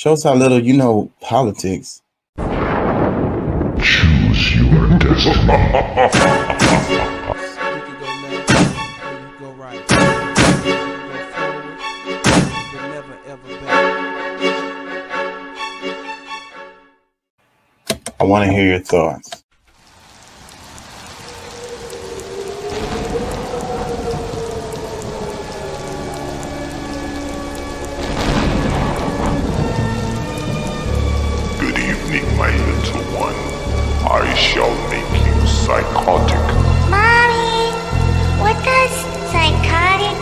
Shows how little you know politics. Choose your destiny. You could go left, or you could go right. You could go forward, but never ever back. I want to hear your thoughts. Good evening, my little one. I shall make you psychotic. Mommy, what does psychotic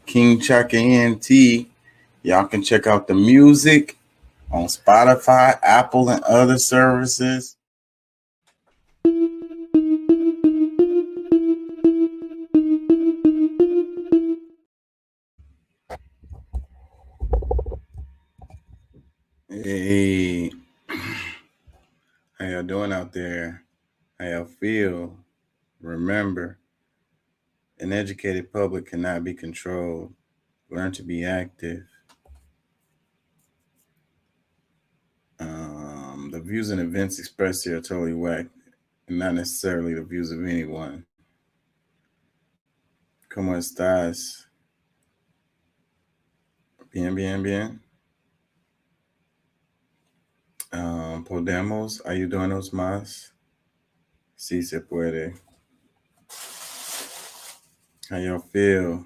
King Chuck ENT. Y'all can check out the music on Spotify, Apple, and other services. Hey, how y'all doing out there? How y'all feel? Remember, an educated public cannot be controlled. Learn to be active. The views and events expressed here are totally whack and not necessarily the views of anyone. ¿Cómo estás? Bien, bien, bien. Podemos ayudarnos más? Sí se puede. How y'all feel?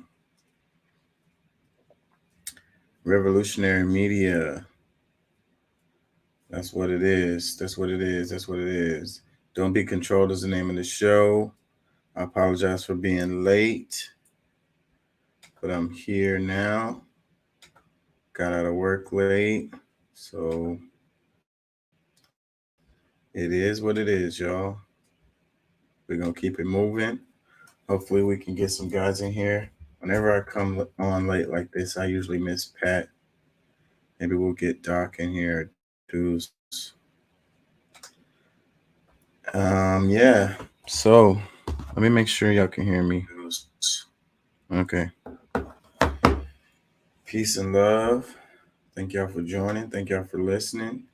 Revolutionary media. That's what it is. That's what it is. That's what it is. Don't Be Controlled is the name of the show. I apologize for being late, but I'm here now. Got out of work late, so it is what it is, y'all. We're going to keep it moving. Hopefully we can get some guys in here. Whenever I come on late like this, I usually miss Pat. Maybe we'll get Doc in here. Dudes. Yeah. So let me make sure y'all can hear me. Okay. Peace and love. Thank y'all for joining. Thank y'all for listening.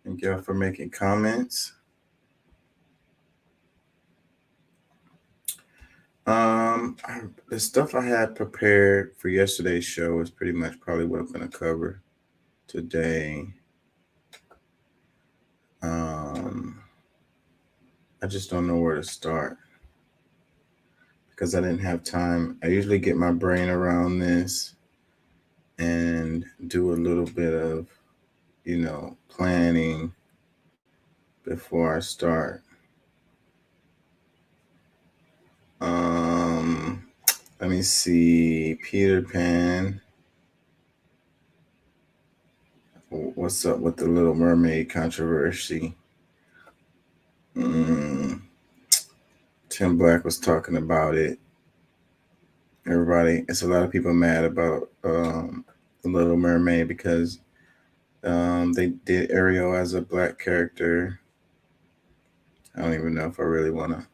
Thank y'all for making comments. The stuff I had prepared for yesterday's show is pretty much probably what I'm going to cover today. I just don't know where to start because I didn't have time. I usually get my brain around this and do a little bit of, planning before I start. Let me see. Peter Pan. What's up with the Little Mermaid controversy? Tim Black was talking about it. It's a lot of people mad about the Little Mermaid because they did Ariel as a black character. I don't even know if I really want to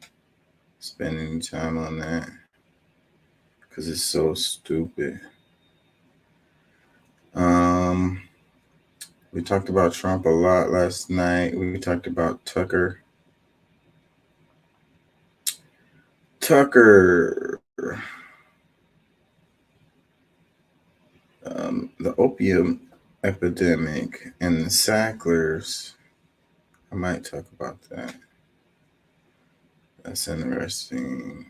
spend any time on that because it's so stupid. We talked about Trump a lot last night. We talked about Tucker. The opium epidemic and the Sacklers. I might talk about that. That's interesting.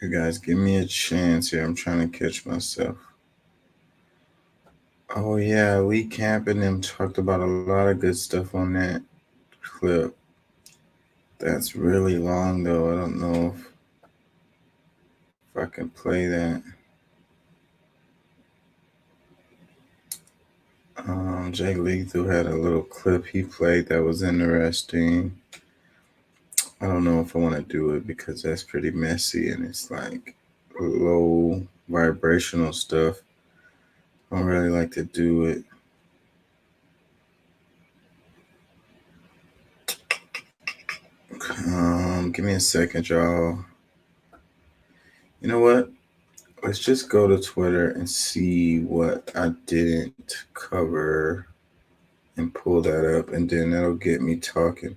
You guys give me a chance here. I'm trying to catch myself. Oh yeah, Lee Camp and them talked about a lot of good stuff on that clip. That's really long though. I don't know if I can play that. Jay Lethal had a little clip he played that was interesting. I don't know if I want to do it because that's pretty messy and it's like low vibrational stuff. I don't really like to do it. Give me a second, y'all. You know what? Let's just go to Twitter and see what I didn't cover and pull that up, and then that'll get me talking.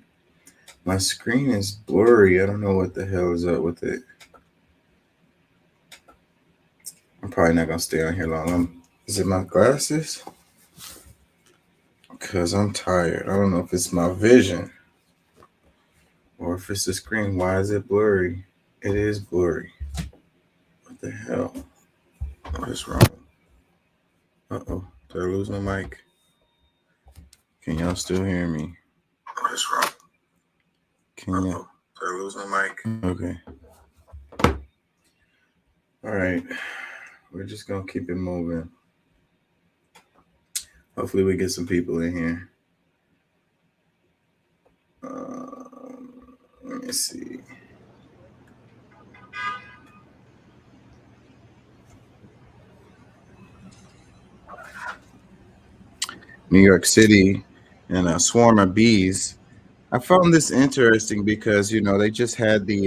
My screen is blurry. I don't know what the hell is up with it. I'm probably not gonna stay on here long. Is it my glasses? Because I'm tired. I don't know if it's my vision or if it's the screen. Why is it blurry? It is blurry. What the hell? What is wrong? Uh-oh. Did I lose my mic? Can y'all still hear me? What is wrong? Can you? Did I lose my mic? Okay. All right. We're just going to keep it moving. Hopefully we get some people in here. Let me see. New York City and a swarm of bees. I found this interesting because, they just had they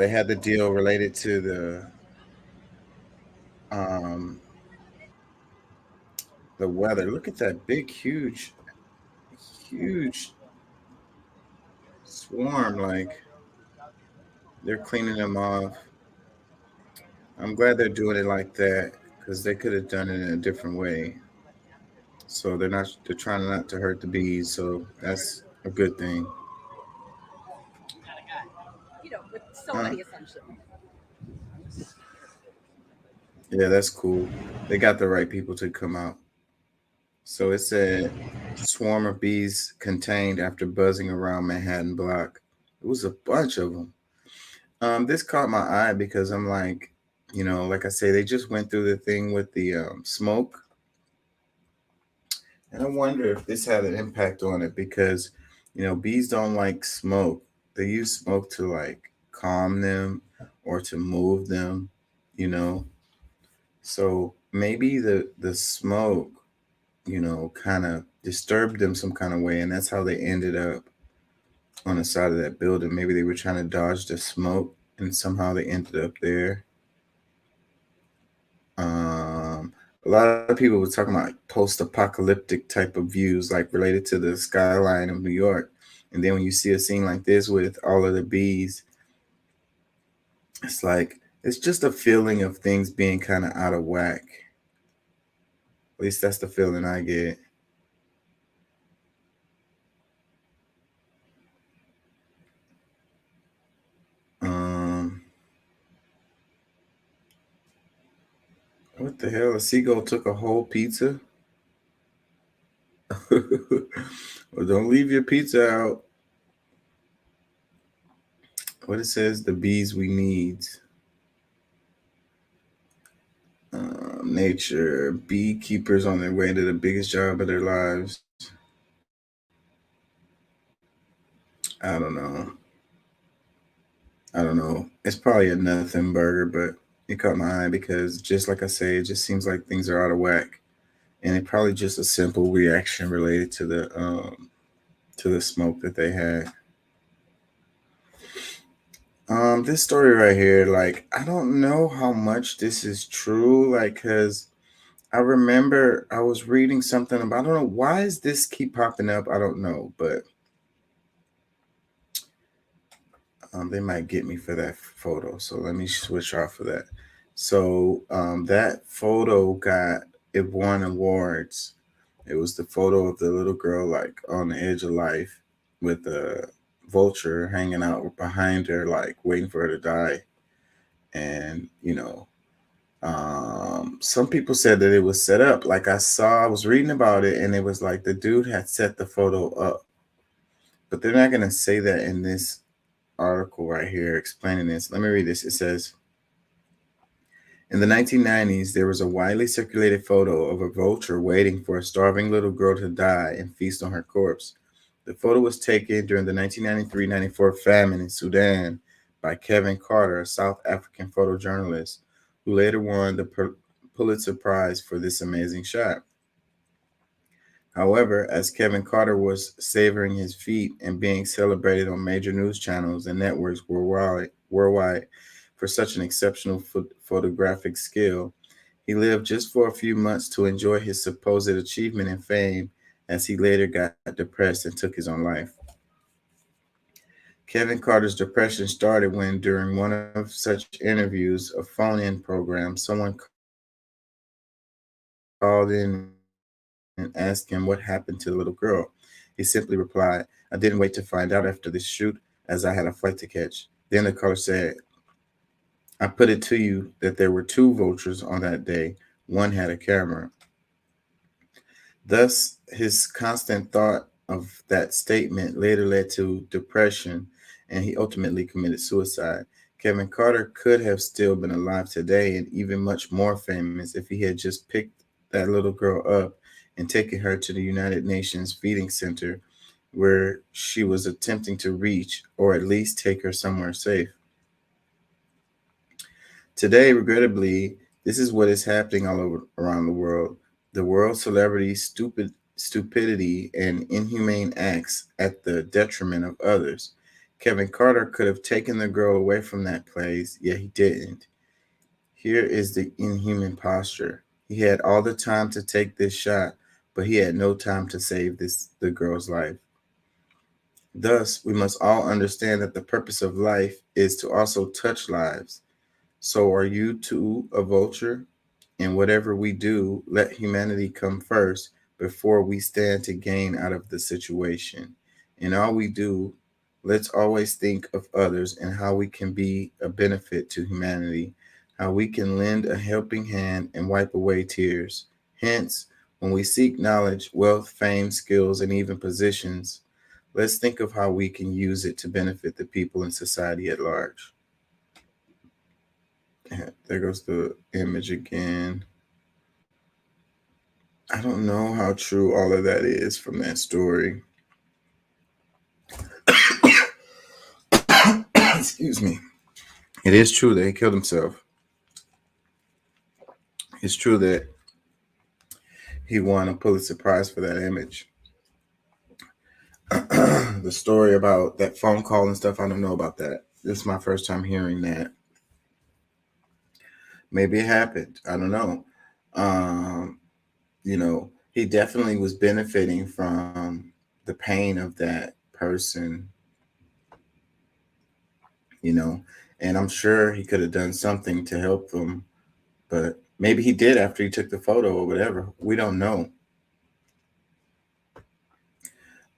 had the deal related to the weather. Look at that big, huge swarm. Like, they're cleaning them off. I'm glad they're doing it like that because they could have done it in a different way. So they're trying not to hurt the bees. So that's a good thing. With so many assumptions. Yeah, that's cool. They got the right people to come out. So it said swarm of bees contained after buzzing around Manhattan block. It was a bunch of them. This caught my eye because I'm like, like I say, they just went through the thing with the smoke. And I wonder if this had an impact on it because, bees don't like smoke. They use smoke to like calm them or to move them, So maybe the smoke, kind of disturbed them some kind of way. And that's how they ended up on the side of that building. Maybe they were trying to dodge the smoke and somehow they ended up there. A lot of people were talking about post-apocalyptic type of views, like related to the skyline of New York. And then when you see a scene like this with all of the bees, it's like, it's just a feeling of things being kind of out of whack. At least that's the feeling I get. What the hell? A seagull took a whole pizza? Well, don't leave your pizza out. What it says, the bees we need. Nature, beekeepers on their way to the biggest job of their lives. I don't know. It's probably a nothing burger, but it caught my eye because just like I say, it just seems like things are out of whack. And it probably just a simple reaction related to the smoke that they had. This story right here, like, I don't know how much this is true, like, because I remember I was reading something about, I don't know, why does this keep popping up? I don't know, but they might get me for that photo. So let me switch off of that. So that photo it won awards. It was the photo of the little girl, like, on the edge of life with a vulture hanging out behind her, like waiting for her to die. And, some people said that it was set up. Like I was reading about it and it was like the dude had set the photo up. But they're not going to say that in this article right here explaining this. Let me read this. It says, in the 1990s, there was a widely circulated photo of a vulture waiting for a starving little girl to die and feast on her corpse. The photo was taken during the 1993-94 famine in Sudan by Kevin Carter, a South African photojournalist, who later won the Pulitzer Prize for this amazing shot. However, as Kevin Carter was savoring his feat and being celebrated on major news channels and networks worldwide for such an exceptional photographic skill, he lived just for a few months to enjoy his supposed achievement and fame, as he later got depressed and took his own life. Kevin Carter's depression started when, during one of such interviews, a phone-in program, someone called in and asked him what happened to the little girl. He simply replied, "I didn't wait to find out after this shoot, as I had a flight to catch." Then the caller said, "I put it to you that there were two vultures on that day. One had a camera." Thus, his constant thought of that statement later led to depression, and he ultimately committed suicide. Kevin Carter could have still been alive today and even much more famous if he had just picked that little girl up and taken her to the United Nations feeding center, where she was attempting to reach, or at least take her somewhere safe. Today, regrettably, this is what is happening all over around the world. The world celebrities' stupidity and inhumane acts at the detriment of others. Kevin Carter could have taken the girl away from that place, yet he didn't. Here is the inhuman posture. He had all the time to take this shot, but he had no time to save the girl's life. Thus, we must all understand that the purpose of life is to also touch lives. So are you too a vulture? In whatever we do, let humanity come first before we stand to gain out of the situation. In all we do, let's always think of others and how we can be a benefit to humanity, how we can lend a helping hand and wipe away tears. Hence, when we seek knowledge, wealth, fame, skills, and even positions, let's think of how we can use it to benefit the people in society at large. There goes the image again. I don't know how true all of that is from that story. Excuse me. It is true that he killed himself. It's true that he won a Pulitzer Prize for that image. The story about that phone call and stuff, I don't know about that. This is my first time hearing that. Maybe it happened. I don't know. He definitely was benefiting from the pain of that person, and I'm sure he could have done something to help them, but maybe he did after he took the photo or whatever. We don't know.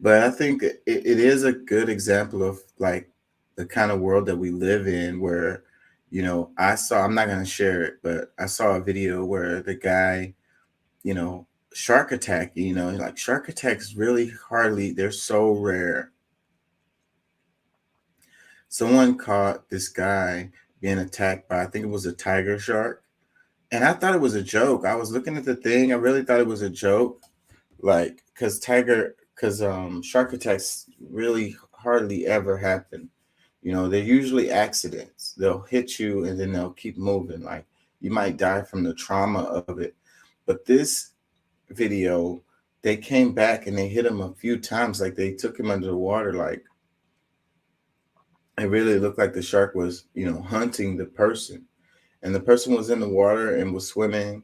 But I think it is a good example of like the kind of world that we live in where, I'm not going to share it, but I saw a video where the guy, shark attack, like shark attacks really they're so rare. Someone caught this guy being attacked by, I think it was a tiger shark. And I thought it was a joke. I was looking at the thing. I really thought it was a joke. Like, because shark attacks really hardly ever happen. They're usually accidents. They'll hit you and then they'll keep moving. Like, you might die from the trauma of it. But this video, they came back and they hit him a few times. Like, they took him under the water. Like, it really looked like the shark was, hunting the person. And the person was in the water and was swimming.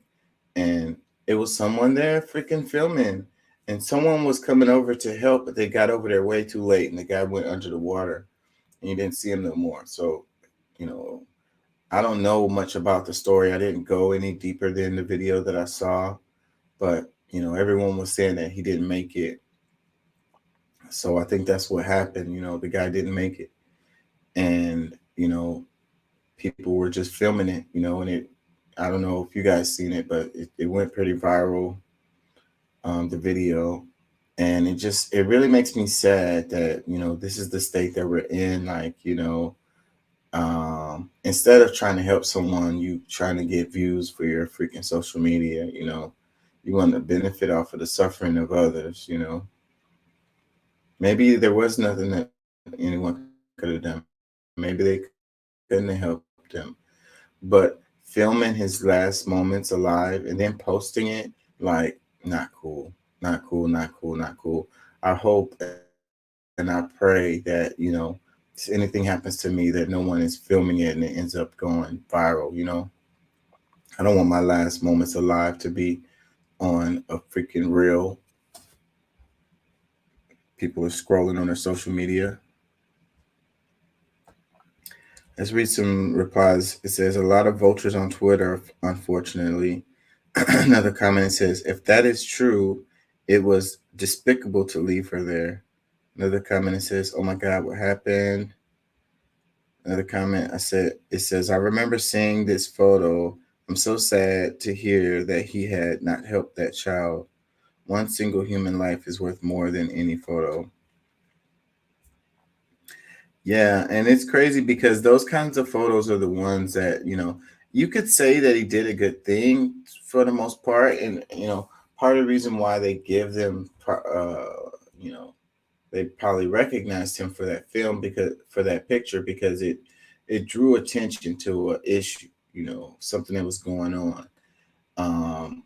And it was someone there freaking filming. And someone was coming over to help, but they got over there way too late. And the guy went under the water. And you didn't see him no more. So, I don't know much about the story. I didn't go any deeper than the video that I saw. But, everyone was saying that he didn't make it. So I think that's what happened. The guy didn't make it. And, people were just filming it, and I don't know if you guys seen it, but it went pretty viral, the video. And it really makes me sad that, this is the state that we're in. Like, instead of trying to help someone, you trying to get views for your freaking social media, you want to benefit off of the suffering of others, Maybe there was nothing that anyone could have done. Maybe they couldn't have helped him. But filming his last moments alive and then posting it, like, not cool. Not cool, not cool, not cool. I hope and I pray that, if anything happens to me, that no one is filming it and it ends up going viral. I don't want my last moments alive to be on a freaking reel. People are scrolling on their social media. Let's read some replies. It says a lot of vultures on Twitter, unfortunately. Another comment says, if that is true, it was despicable to leave her there. Another comment says, oh my God, what happened? Another comment it says, I remember seeing this photo. I'm so sad to hear that he had not helped that child. One single human life is worth more than any photo. Yeah, and it's crazy because those kinds of photos are the ones that, you could say that he did a good thing for the most part. And, part of the reason why they give them, they probably recognized him for that film, because for that picture, because it drew attention to an issue, something that was going on.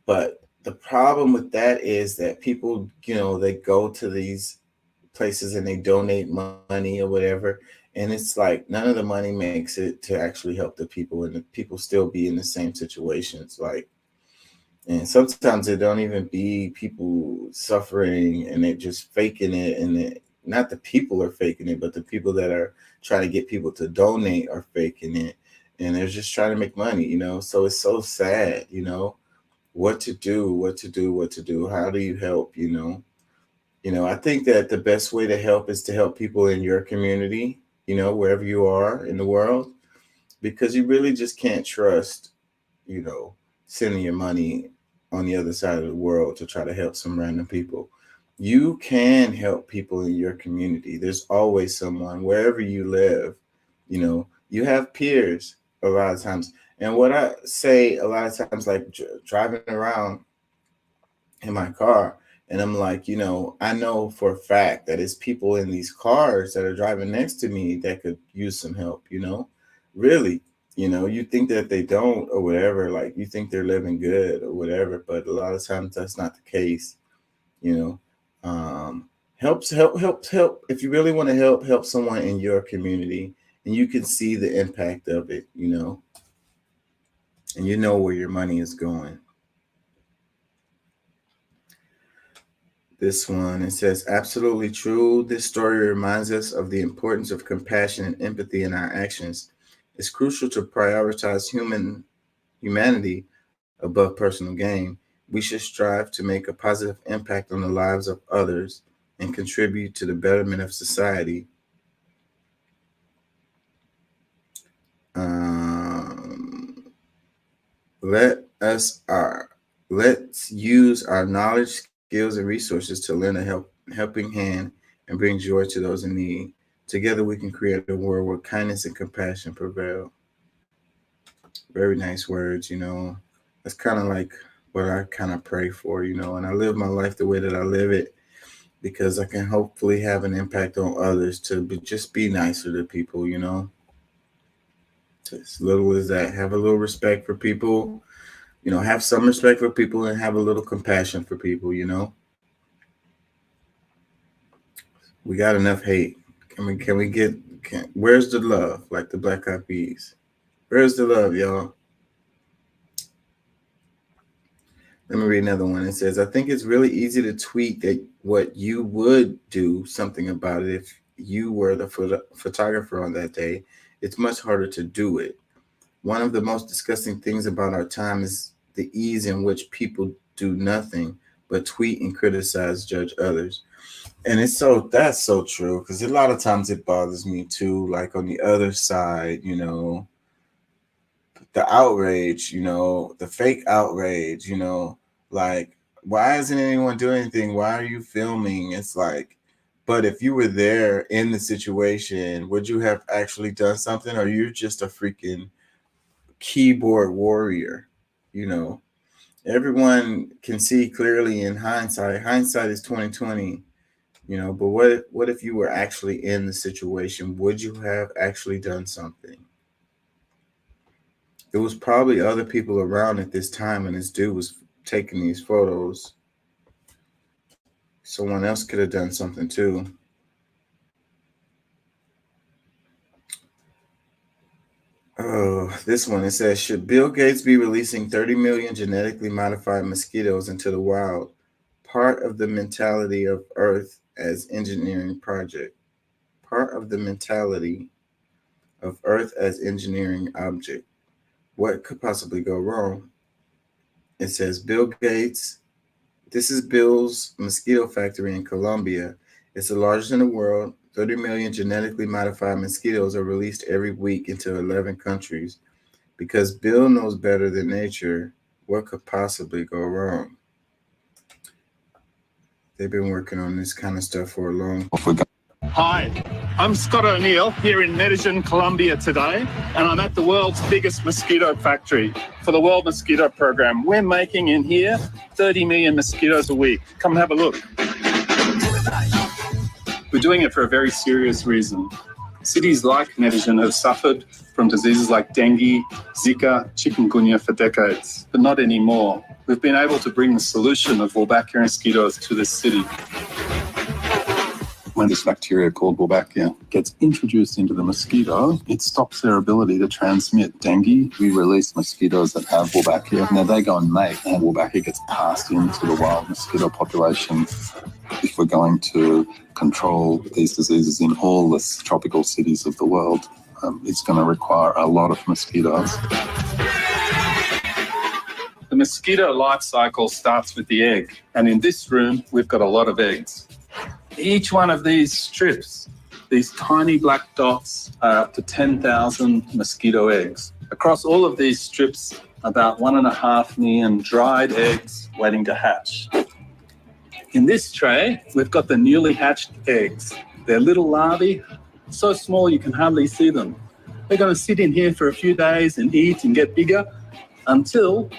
But the problem with that is that people, they go to these places and they donate money or whatever, and it's like none of the money makes it to actually help the people, and the people still be in the same situations. Like, and sometimes it don't even be people suffering and they just faking it, and not the people are faking it, but the people that are trying to get people to donate are faking it, and they're just trying to make money. So it's so sad. What to do, how do you help? I think that the best way to help is to help people in your community, wherever you are in the world, because you really just can't trust, sending your money on the other side of the world to try to help some random people. You can help people in your community. There's always someone wherever you live. You have peers a lot of times. And what I say a lot of times, like driving around in my car, and I'm like, I know for a fact that it's people in these cars that are driving next to me that could use some help, really. You think that they don't or whatever, like you think they're living good or whatever, but a lot of times that's not the case. you know help. If you really want to help someone in your community, and you can see the impact of it, and you know where your money is going. This one, it says, absolutely true. This story reminds us of the importance of compassion and empathy in our actions. It's crucial to prioritize humanity above personal gain. We should strive to make a positive impact on the lives of others and contribute to the betterment of society. Um, let us let's use our knowledge, skills, and resources to lend a helping hand and bring joy to those in need. Together, we can create a world where kindness and compassion prevail. Very nice words. That's kind of like what I kind of pray for. And I live my life the way that I live it because I can hopefully have an impact on others to just be nicer to people. As little as that, have a little respect for people. Have some respect for people and have a little compassion for people. We got enough hate. Where's the love? Like the Black Eyed Peas. Where's the love, y'all? Let me read another one. It says, I think it's really easy to tweet that what you would do something about it if you were the photographer on that day. It's much harder to do it. One of the most disgusting things about our time is the ease in which people do nothing but tweet and criticize, judge others. And that's so true, because a lot of times it bothers me too. Like on the other side, the outrage, the fake outrage, like, why isn't anyone doing anything? Why are you filming? It's like, but if you were there in the situation, would you have actually done something? Or you're just a freaking keyboard warrior? Everyone can see clearly in hindsight. Hindsight is 2020. But what if you were actually in the situation? Would you have actually done something? It was probably other people around at this time, and this dude was taking these photos. Someone else could have done something too. Oh, this one, it says, should Bill Gates be releasing 30 million genetically modified mosquitoes into the wild? Part of the mentality of Earth as engineering project. Part of the mentality of Earth as engineering object. What could possibly go wrong? It says Bill Gates. This is Bill's mosquito factory in Colombia. It's the largest in the world. 30 million genetically modified mosquitoes are released every week into 11 countries. Because Bill knows better than nature, what could possibly go wrong? They've been working on this kind of stuff for a long time. Hi, I'm Scott O'Neill here in Medellin, Colombia today, and I'm at the world's biggest mosquito factory for the World Mosquito Program. We're making in here 30 million mosquitoes a week. Come and have a look. We're doing it for a very serious reason. Cities like Medellin have suffered from diseases like dengue, Zika, chikungunya for decades, but not anymore. We've been able to bring the solution of Wolbachia mosquitoes to this city. When this bacteria called Wolbachia gets introduced into the mosquito, it stops their ability to transmit dengue. We release mosquitoes that have Wolbachia. Now they go and mate, and Wolbachia gets passed into the wild mosquito population. If we're going to control these diseases in all the tropical cities of the world, it's going to require a lot of mosquitoes. The mosquito life cycle starts with the egg, and in this room, we've got a lot of eggs. Each one of these strips, these tiny black dots, are up to 10,000 mosquito eggs. Across all of these strips, about 1.5 million dried eggs waiting to hatch. In this tray, we've got the newly hatched eggs. They're little larvae, so small you can hardly see them. They're going to sit in here for a few days and eat and get bigger until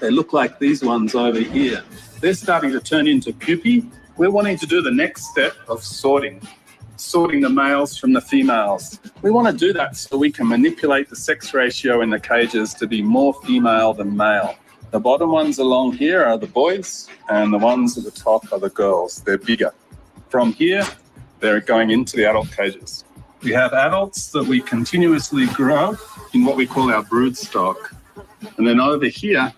they look like these ones over here. They're starting to turn into pupae. We're wanting to do the next step of sorting the males from the females. We want to do that so we can manipulate the sex ratio in the cages to be more female than male. The bottom ones along here are the boys, and the ones at the top are the girls. They're bigger. From here, they're going into the adult cages. We have adults that we continuously grow in what we call our brood stock. And then over here,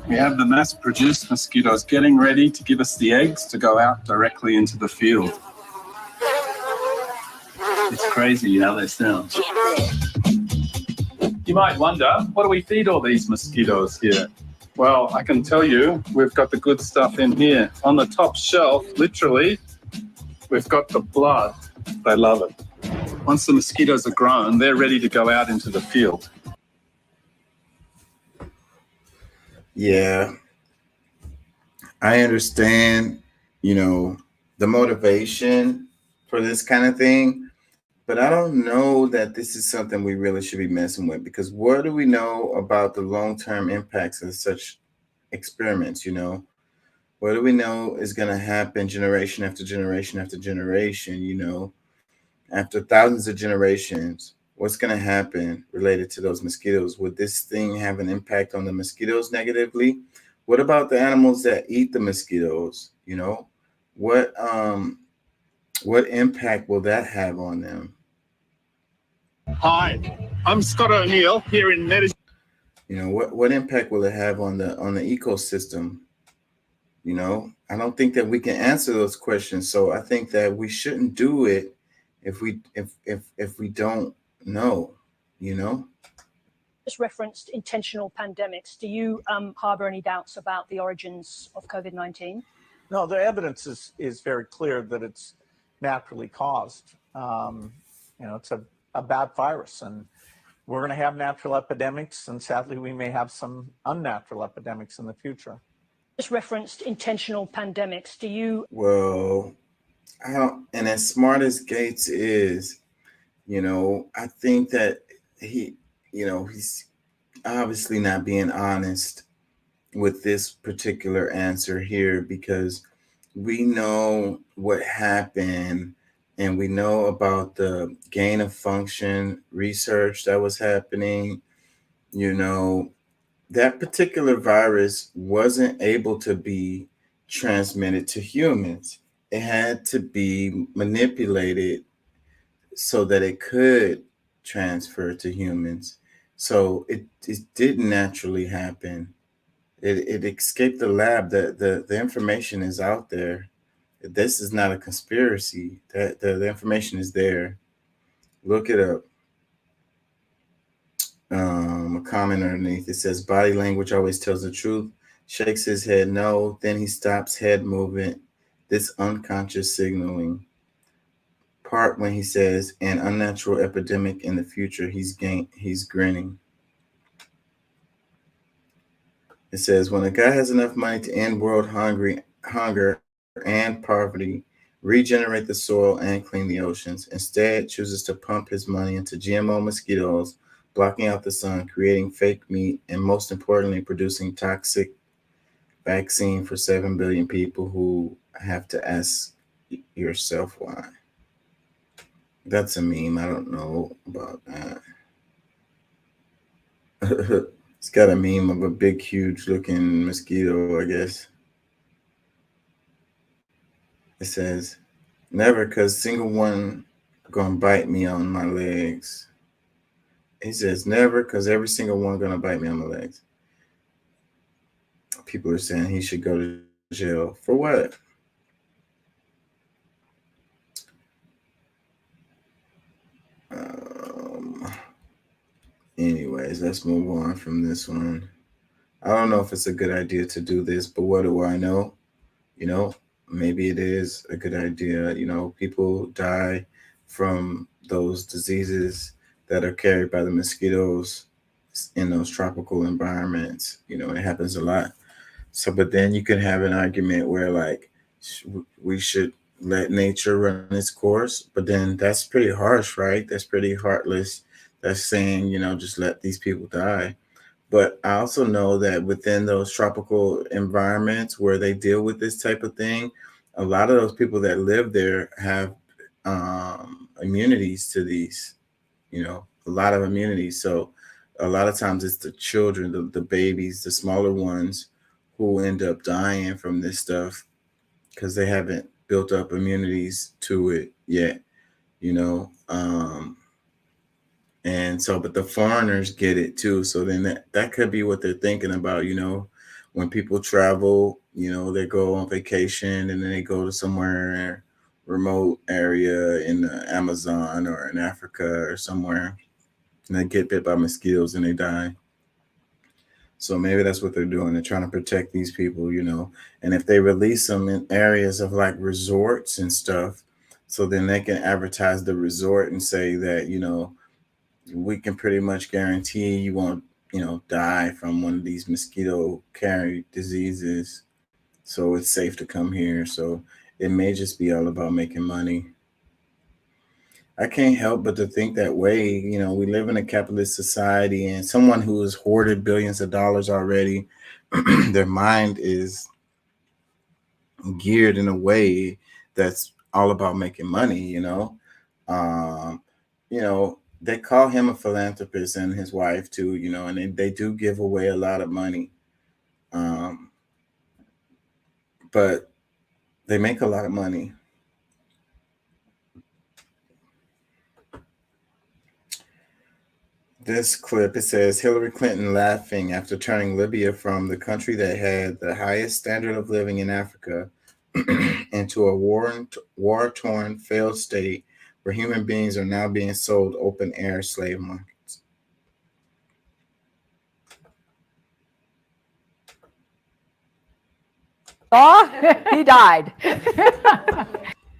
we have the mass-produced mosquitoes getting ready to give us the eggs to go out directly into the field. It's crazy how they sound. You might wonder, what do we feed all these mosquitoes here? Well, I can tell you, we've got the good stuff in here. On the top shelf, literally, we've got the blood. They love it. Once the mosquitoes are grown, they're ready to go out into the field. Yeah, I understand, the motivation for this kind of thing, but I don't know that this is something we really should be messing with, because what do we know about the long-term impacts of such experiments? What do we know is going to happen generation after generation after generation, after thousands of generations? What's going to happen related to those mosquitoes? Would this thing have an impact on the mosquitoes negatively? What about the animals that eat the mosquitoes? What impact will that have on them? Hi, I'm Scott O'Neill here in Medellin. What impact will it have on the ecosystem? I don't think that we can answer those questions. So I think that we shouldn't do it if we don't know. Just referenced intentional pandemics. Do you harbor any doubts about the origins of COVID-19? No, the evidence is very clear that it's naturally caused. It's a bad virus, and we're going to have natural epidemics, and sadly, we may have some unnatural epidemics in the future. Just referenced intentional pandemics. Do you? Well, and as smart as Gates is, I think that he's obviously not being honest with this particular answer here, because, we know what happened, and we know about the gain of function research that was happening. You know, that particular virus wasn't able to be transmitted to humans. It had to be manipulated so that it could transfer to humans. So it didn't naturally happen. It escaped the lab. The information is out there. This is not a conspiracy. That the information is there. Look it up. A comment underneath, it says body language always tells the truth. Shakes his head no, then he stops head movement. This unconscious signaling part when he says an unnatural epidemic in the future. He's grinning. It says when a guy has enough money to end world hunger and poverty, regenerate the soil and clean the oceans, instead chooses to pump his money into GMO mosquitoes, blocking out the sun, creating fake meat, and most importantly, producing toxic vaccine for 7 billion people who have to ask yourself why. That's a meme. I don't know about that. It's got a meme of a big, huge looking mosquito, I guess. It says, never, because single one gonna bite me on my legs. He says, never, because every single one gonna bite me on my legs. People are saying he should go to jail. For what? Anyways, let's move on from this one. I don't know if it's a good idea to do this, but what do I know? You know, maybe it is a good idea. You know, people die from those diseases that are carried by the mosquitoes in those tropical environments. You know, it happens a lot. So, but then you can have an argument where like we should let nature run its course, but then that's pretty harsh, right? That's pretty heartless. That's saying, you know, just let these people die. But I also know that within those tropical environments where they deal with this type of thing, a lot of those people that live there have immunities to these, you know, a lot of immunities. So a lot of times it's the children, the babies, the smaller ones who end up dying from this stuff because they haven't built up immunities to it yet, you know. And so, but the foreigners get it too. So then that could be what they're thinking about, you know, when people travel, you know, they go on vacation and then they go to somewhere remote area in the Amazon or in Africa or somewhere, and they get bit by mosquitoes and they die. So maybe that's what they're doing. They're trying to protect these people, you know. And if they release them in areas of like resorts and stuff, so then they can advertise the resort and say that, you know, we can pretty much guarantee you won't, you know, die from one of these mosquito carried diseases. So it's safe to come here. So it may just be all about making money. I can't help but to think that way. You know, we live in a capitalist society, and someone who has hoarded billions of dollars already, their mind is geared in a way that's all about making money, you know. You know, they call him a philanthropist and his wife too, you know, and they do give away a lot of money. But they make a lot of money. This clip, it says Hillary Clinton laughing after turning Libya from the country that had the highest standard of living in Africa into a war-torn, failed state where human beings are now being sold open-air slave markets. Saw, he died.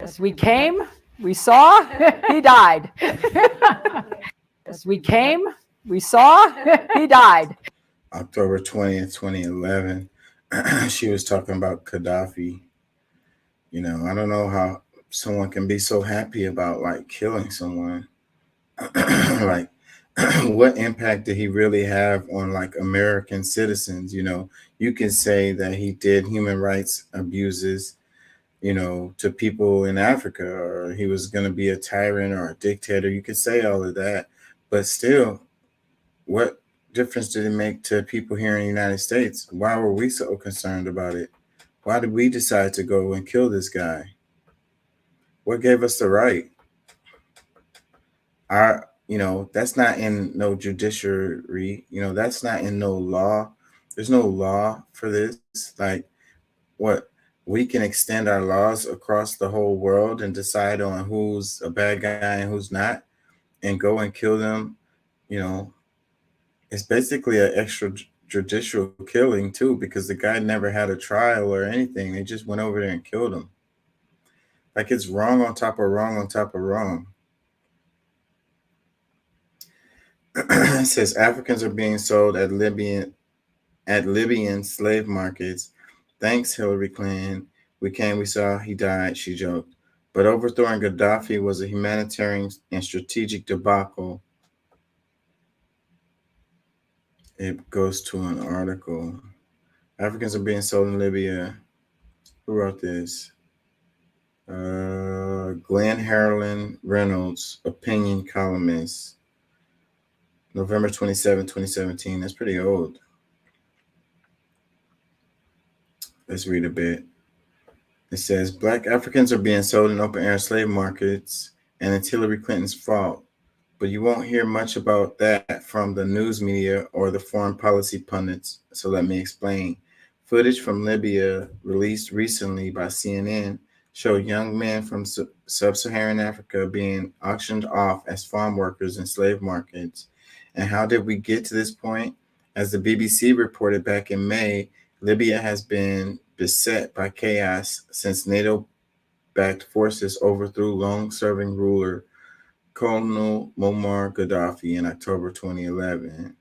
As we came, we saw, he died. As we came, we saw, he died. October 20th, 2011, she was talking about Gaddafi. You know, I don't know how someone can be so happy about like killing someone. Like, what impact did he really have on like American citizens? You know, you can say that he did human rights abuses, to people in Africa, or he was going to be a tyrant or a dictator. You could say all of that, but still, what difference did it make to people here in the United States? Why were we so concerned about it? Why did we decide to go and kill this guy? What gave us the right? That's not in no judiciary. That's not in no law. There's no law for this. Like, what? We can extend our laws across the whole world and decide on who's a bad guy and who's not, and go and kill them. It's basically an extrajudicial killing too, because the guy never had a trial or anything. They just went over there and killed him. Like, it's wrong on top of wrong on top of wrong. It says Africans are being sold at Libyan slave markets. Thanks, Hillary Clinton. We came, we saw, he died, she joked. But overthrowing Gaddafi was a humanitarian and strategic debacle. It goes to an article. Africans are being sold in Libya. Who wrote this? Glenn Harlan Reynolds, opinion columnist. November 27, 2017. That's pretty old. Let's read a bit. It says, Black Africans are being sold in open-air slave markets, and it's Hillary Clinton's fault. But you won't hear much about that from the news media or the foreign policy pundits, so let me explain. Footage from Libya released recently by CNN showed young men from sub-Saharan Africa being auctioned off as farm workers in slave markets. And how did we get to this point? As the BBC reported back in May, Libya has been beset by chaos since NATO-backed forces overthrew long-serving ruler Colonel Muammar Gaddafi in October 2011.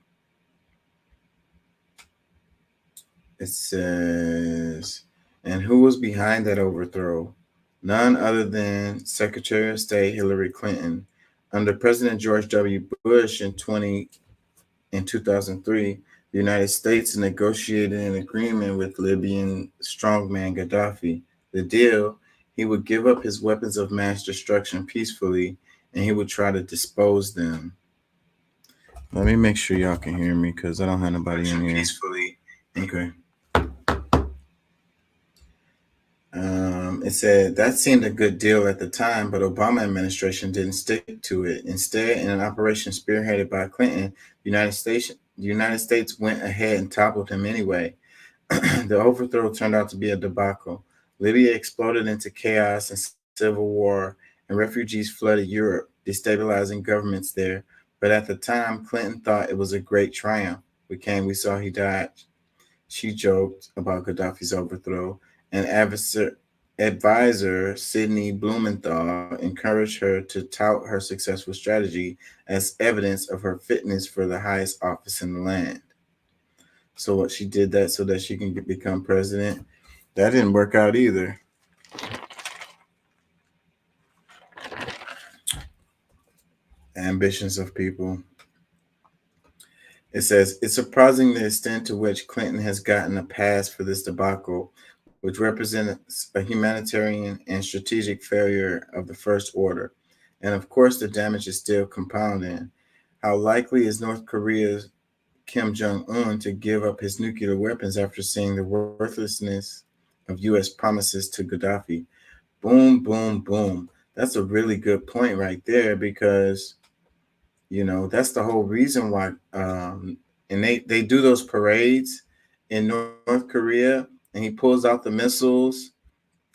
It says, and who was behind that overthrow? None other than Secretary of State Hillary Clinton. Under President George W. Bush in 2003, the United States negotiated an agreement with Libyan strongman Gaddafi. The deal, he would give up his weapons of mass destruction peacefully, and he would try to dispose them. Let me make sure y'all can hear me, because I don't have nobody in here. Peacefully. Okay. It said that seemed a good deal at the time, but Obama administration didn't stick to it. Instead, in an operation spearheaded by Clinton, the United States went ahead and toppled him anyway. The overthrow turned out to be a debacle. Libya exploded into chaos and civil war, and refugees flooded Europe, destabilizing governments there. But at the time, Clinton thought it was a great triumph. We came, we saw, he died. She joked about Gaddafi's overthrow, and advisor Sidney Blumenthal encouraged her to tout her successful strategy as evidence of her fitness for the highest office in the land. So what, she did that so that she can become president? That didn't work out either. Ambitions of people. It says, it's surprising the extent to which Clinton has gotten a pass for this debacle, which represents a humanitarian and strategic failure of the first order. And of course, the damage is still compounding. How likely is North Korea's Kim Jong-un to give up his nuclear weapons after seeing the worthlessness of U.S. promises to Gaddafi? Boom, boom, boom. That's a really good point right there, because that's the whole reason why, and they do those parades in North Korea, and he pulls out the missiles,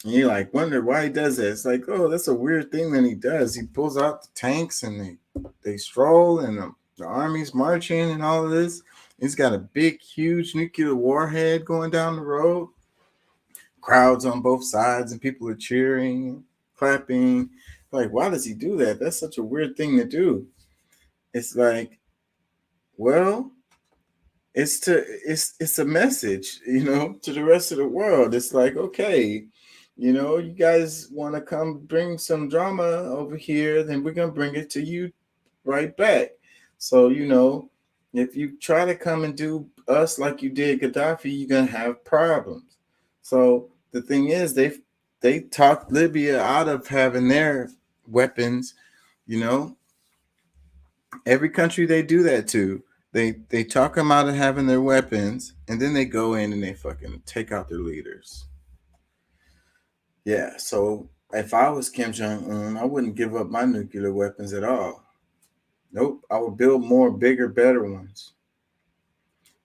and you wonder why he does that. It's like, oh, that's a weird thing that he does. He pulls out the tanks, and they stroll, and the army's marching and all of this. He's got a big, huge nuclear warhead going down the road. Crowds on both sides, and people are cheering, clapping. Like, why does he do that? That's such a weird thing to do. It's like, well, it's a message, to the rest of the world. It's like, okay, you guys want to come bring some drama over here, then we're going to bring it to you right back. So, if you try to come and do us like you did Gaddafi, you're going to have problems. So the thing is, they talked Libya out of having their weapons. You know, every country they do that to. They talk them out of having their weapons, and then they go in and they fucking take out their leaders. Yeah, so if I was Kim Jong Un, I wouldn't give up my nuclear weapons at all. Nope, I would build more, bigger, better ones.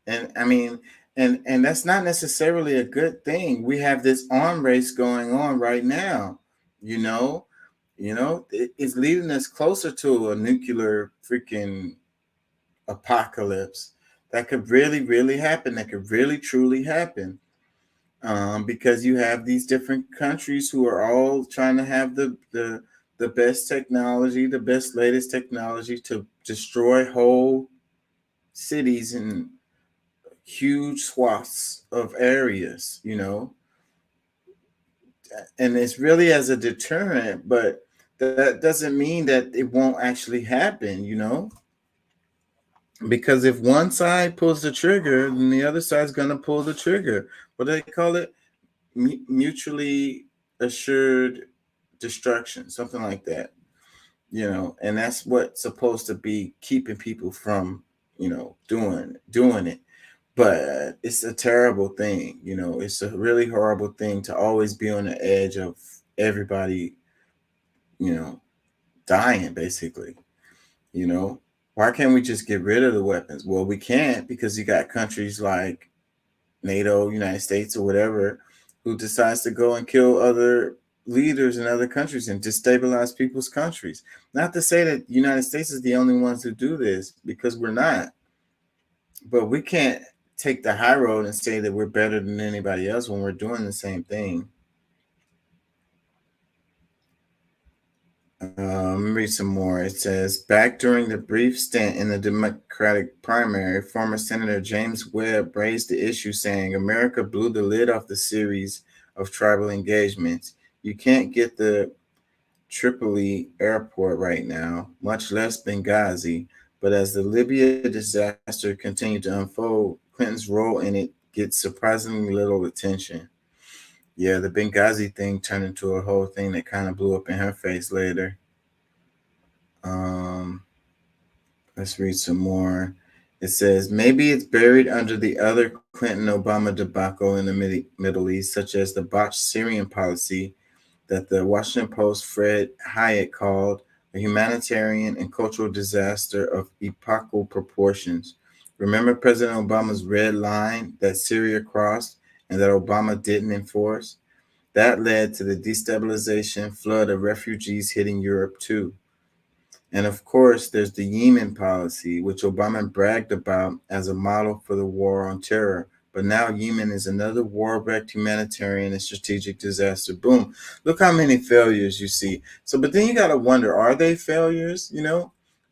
And I mean, and that's not necessarily a good thing. We have this arm race going on right now. You know, it's leading us closer to a nuclear freaking apocalypse that could really, really happen. That could really, truly happen. Because you have these different countries who are all trying to have the best technology, the best latest technology to destroy whole cities and huge swaths of areas, and it's really as a deterrent, but that doesn't mean that it won't actually happen, because if one side pulls the trigger, then the other side's going to pull the trigger. What do they call it? Mutually assured destruction, something like that, and that's what's supposed to be keeping people from, doing it. But it's a terrible thing, it's a really horrible thing to always be on the edge of everybody, dying, basically. Why can't we just get rid of the weapons? Well, we can't, because you got countries like NATO, United States, or whatever, who decides to go and kill other leaders in other countries and destabilize people's countries. Not to say that the United States is the only ones who do this, because we're not. But we can't take the high road and say that we're better than anybody else when we're doing the same thing. Let me read some more. It says, back during the brief stint in the Democratic primary, former Senator James Webb raised the issue, saying America blew the lid off the series of tribal engagements. You can't get the Tripoli airport right now, much less Benghazi. But as the Libya disaster continued to unfold, Clinton's role in it gets surprisingly little attention. Yeah, the Benghazi thing turned into a whole thing that kind of blew up in her face later. Let's read some more. It says, maybe it's buried under the other Clinton-Obama debacle in the Middle East, such as the botched Syrian policy that the Washington Post Fred Hyatt called a humanitarian and cultural disaster of epochal proportions. Remember President Obama's red line that Syria crossed and that Obama didn't enforce? That led to the destabilization flood of refugees hitting Europe too. And of course, there's the Yemen policy, which Obama bragged about as a model for the war on terror. But now Yemen is another war-wrecked humanitarian and strategic disaster. Boom. Look how many failures you see. So, but then you got to wonder, are they failures,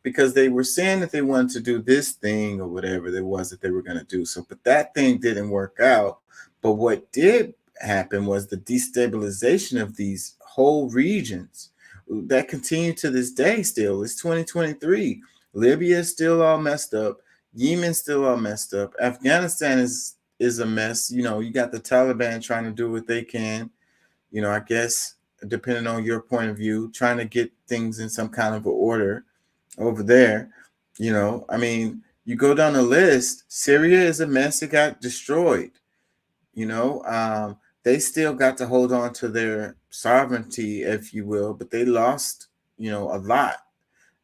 Because they were saying that they wanted to do this thing or whatever it was that they were going to do. So, but that thing didn't work out. But what did happen was the destabilization of these whole regions that continue to this day still. It's 2023. Libya is still all messed up. Yemen's still all messed up. Afghanistan is a mess. You got the Taliban trying to do what they can, I guess, depending on your point of view, trying to get things in some kind of order over there. You go down the list. Syria is a mess. It got destroyed. They still got to hold on to their sovereignty, if you will, but they lost, a lot.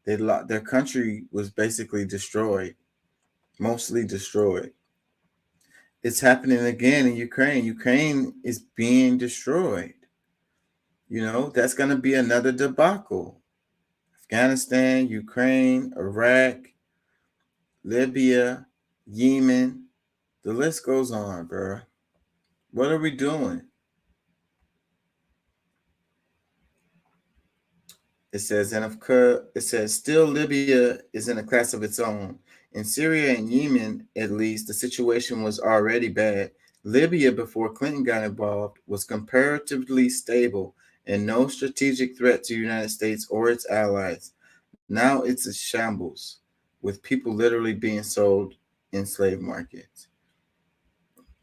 Their country was basically destroyed, mostly destroyed. It's happening again in Ukraine. Ukraine is being destroyed. That's going to be another debacle. Afghanistan, Ukraine, Iraq, Libya, Yemen, the list goes on, bro. What are we doing? It says, still Libya is in a class of its own. In Syria and Yemen, at least, the situation was already bad. Libya, before Clinton got involved, was comparatively stable and no strategic threat to the United States or its allies. Now it's a shambles, with people literally being sold in slave markets.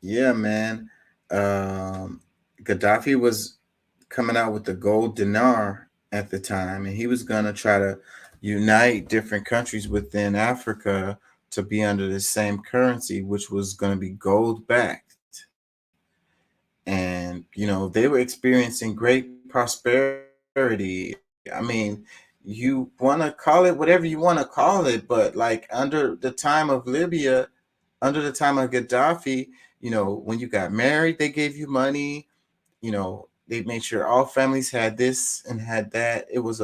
Yeah, man. Gaddafi was coming out with the gold dinar at the time, and he was going to try to unite different countries within Africa to be under the same currency, which was going to be gold backed. And, you know, they were experiencing great prosperity. I mean, you want to call it whatever you want to call it, but like under the time of Libya, under the time of Gaddafi, you know, when you got married, they gave you money. You know, they made sure all families had this and had that. It was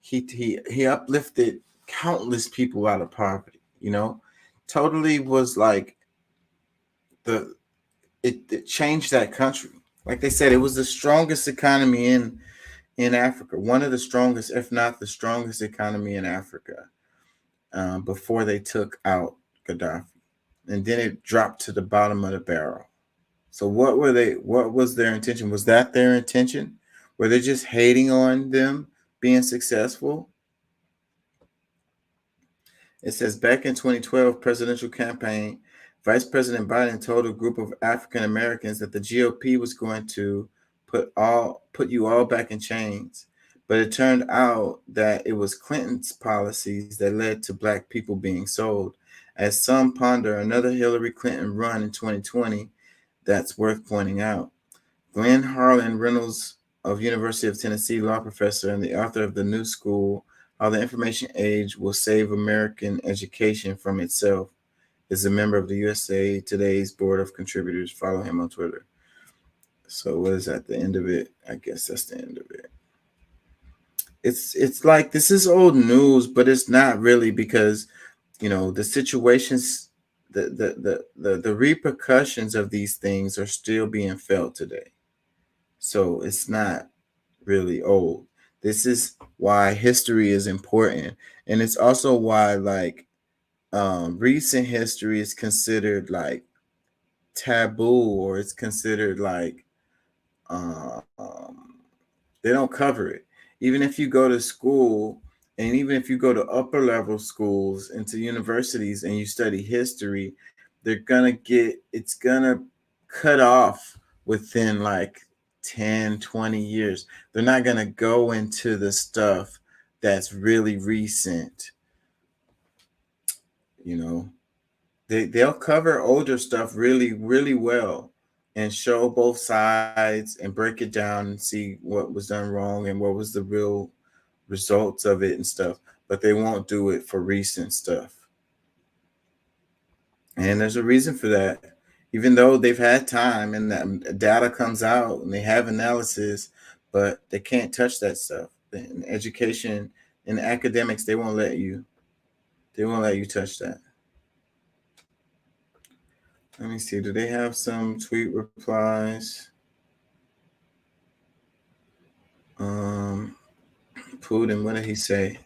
he uplifted countless people out of poverty, you know, totally was like it changed that country. Like they said, it was the strongest economy in Africa, one of the strongest, if not the strongest economy in Africa, before they took out Gaddafi. And then it dropped to the bottom of the barrel. So what was their intention? Was that their intention? Were they just hating on them being successful? It says back in 2012 presidential campaign, Vice President Biden told a group of African Americans that the GOP was going to put you all back in chains. But it turned out that it was Clinton's policies that led to Black people being sold. As some ponder another Hillary Clinton run in 2020, that's worth pointing out. Glenn Harlan Reynolds of University of Tennessee law professor and the author of The New School, How the Information Age Will Save American Education from Itself, is a member of the USA Today's Board of Contributors. Follow him on Twitter. So what is at the end of it? I guess that's the end of it. It's like this is old news, but it's not really, because you know the situations, the repercussions of these things are still being felt today. So it's not really old. This is why history is important, and it's also why like recent history is considered like taboo, or it's considered like they don't cover it. Even if you go to school, and even if you go to upper level schools into universities and you study history, it's gonna cut off within like 10, 20 years. They're not gonna go into the stuff that's really recent. You know, they'll cover older stuff really, really well and show both sides and break it down and see what was done wrong and what was the real results of it and stuff. But they won't do it for recent stuff. And there's a reason for that. Even though they've had time and that data comes out and they have analysis, but they can't touch that stuff. In education, in academics, they won't let you touch that. Let me see. Do they have some tweet replies? Putin, what did he say?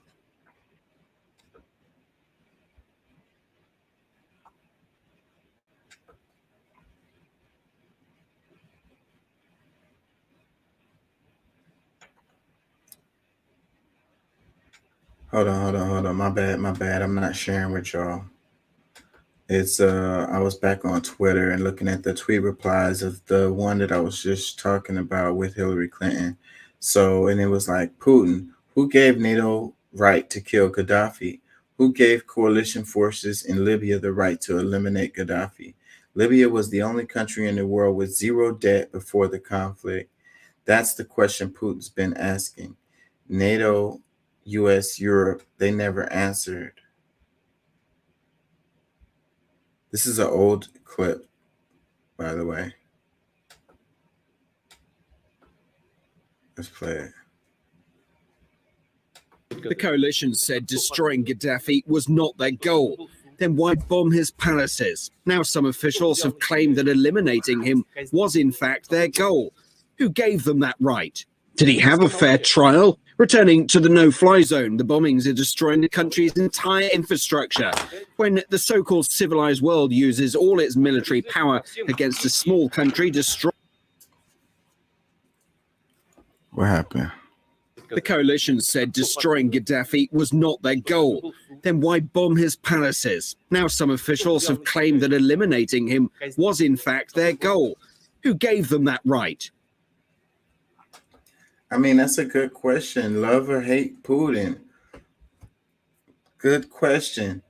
Hold on. My bad. I'm not sharing with y'all. It's I was back on Twitter and looking at the tweet replies of the one that I was just talking about with Hillary Clinton. So, and it was like, Putin, who gave NATO right to kill Gaddafi? Who gave coalition forces in Libya the right to eliminate Gaddafi? Libya was the only country in the world with zero debt before the conflict. That's the question Putin's been asking. NATO, US, Europe, they never answered. This is an old clip, by the way. Let's play it. The coalition said destroying Gaddafi was not their goal. Then why bomb his palaces? Now some officials have claimed that eliminating him was in fact their goal. Who gave them that right? Did he have a fair trial? Returning to the no-fly zone, the bombings are destroying the country's entire infrastructure. When the so-called civilized world uses all its military power against a small country, What happened? The coalition said destroying Gaddafi was not their goal. Then why bomb his palaces? Now some officials have claimed that eliminating him was in fact their goal. Who gave them that right? I mean, that's a good question. Love or hate Putin? Good question.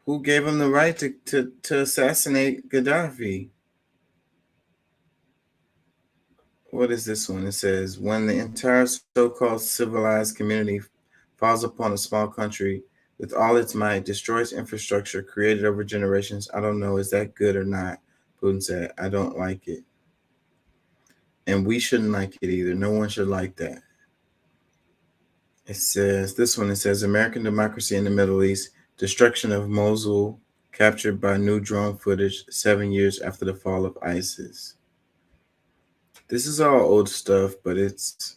Who gave him the right to assassinate Gaddafi? What is this one? It says, when the entire so-called civilized community falls upon a small country with all its might, destroys infrastructure created over generations. I don't know, is that good or not? Putin said, I don't like it. And we shouldn't like it either. No one should like that. It says, this one, it says, American democracy in the Middle East, destruction of Mosul, captured by new drone footage 7 years after the fall of ISIS. This is all old stuff, but it's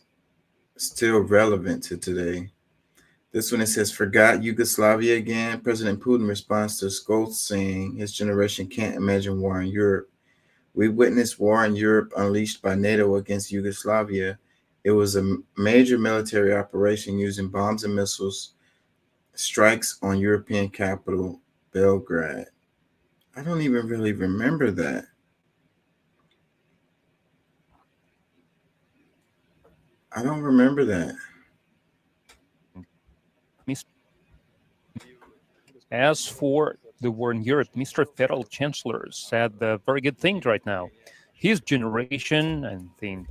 still relevant to today. This one, it says, forgot Yugoslavia again. President Putin responds to Scholz saying his generation can't imagine war in Europe. We witnessed war in Europe unleashed by NATO against Yugoslavia. It was a major military operation using bombs and missiles, strikes on European capital, Belgrade. I don't even really remember that. I don't remember that. As for the war in Europe, Mr. Federal Chancellor said a very good thing right now. His generation, and think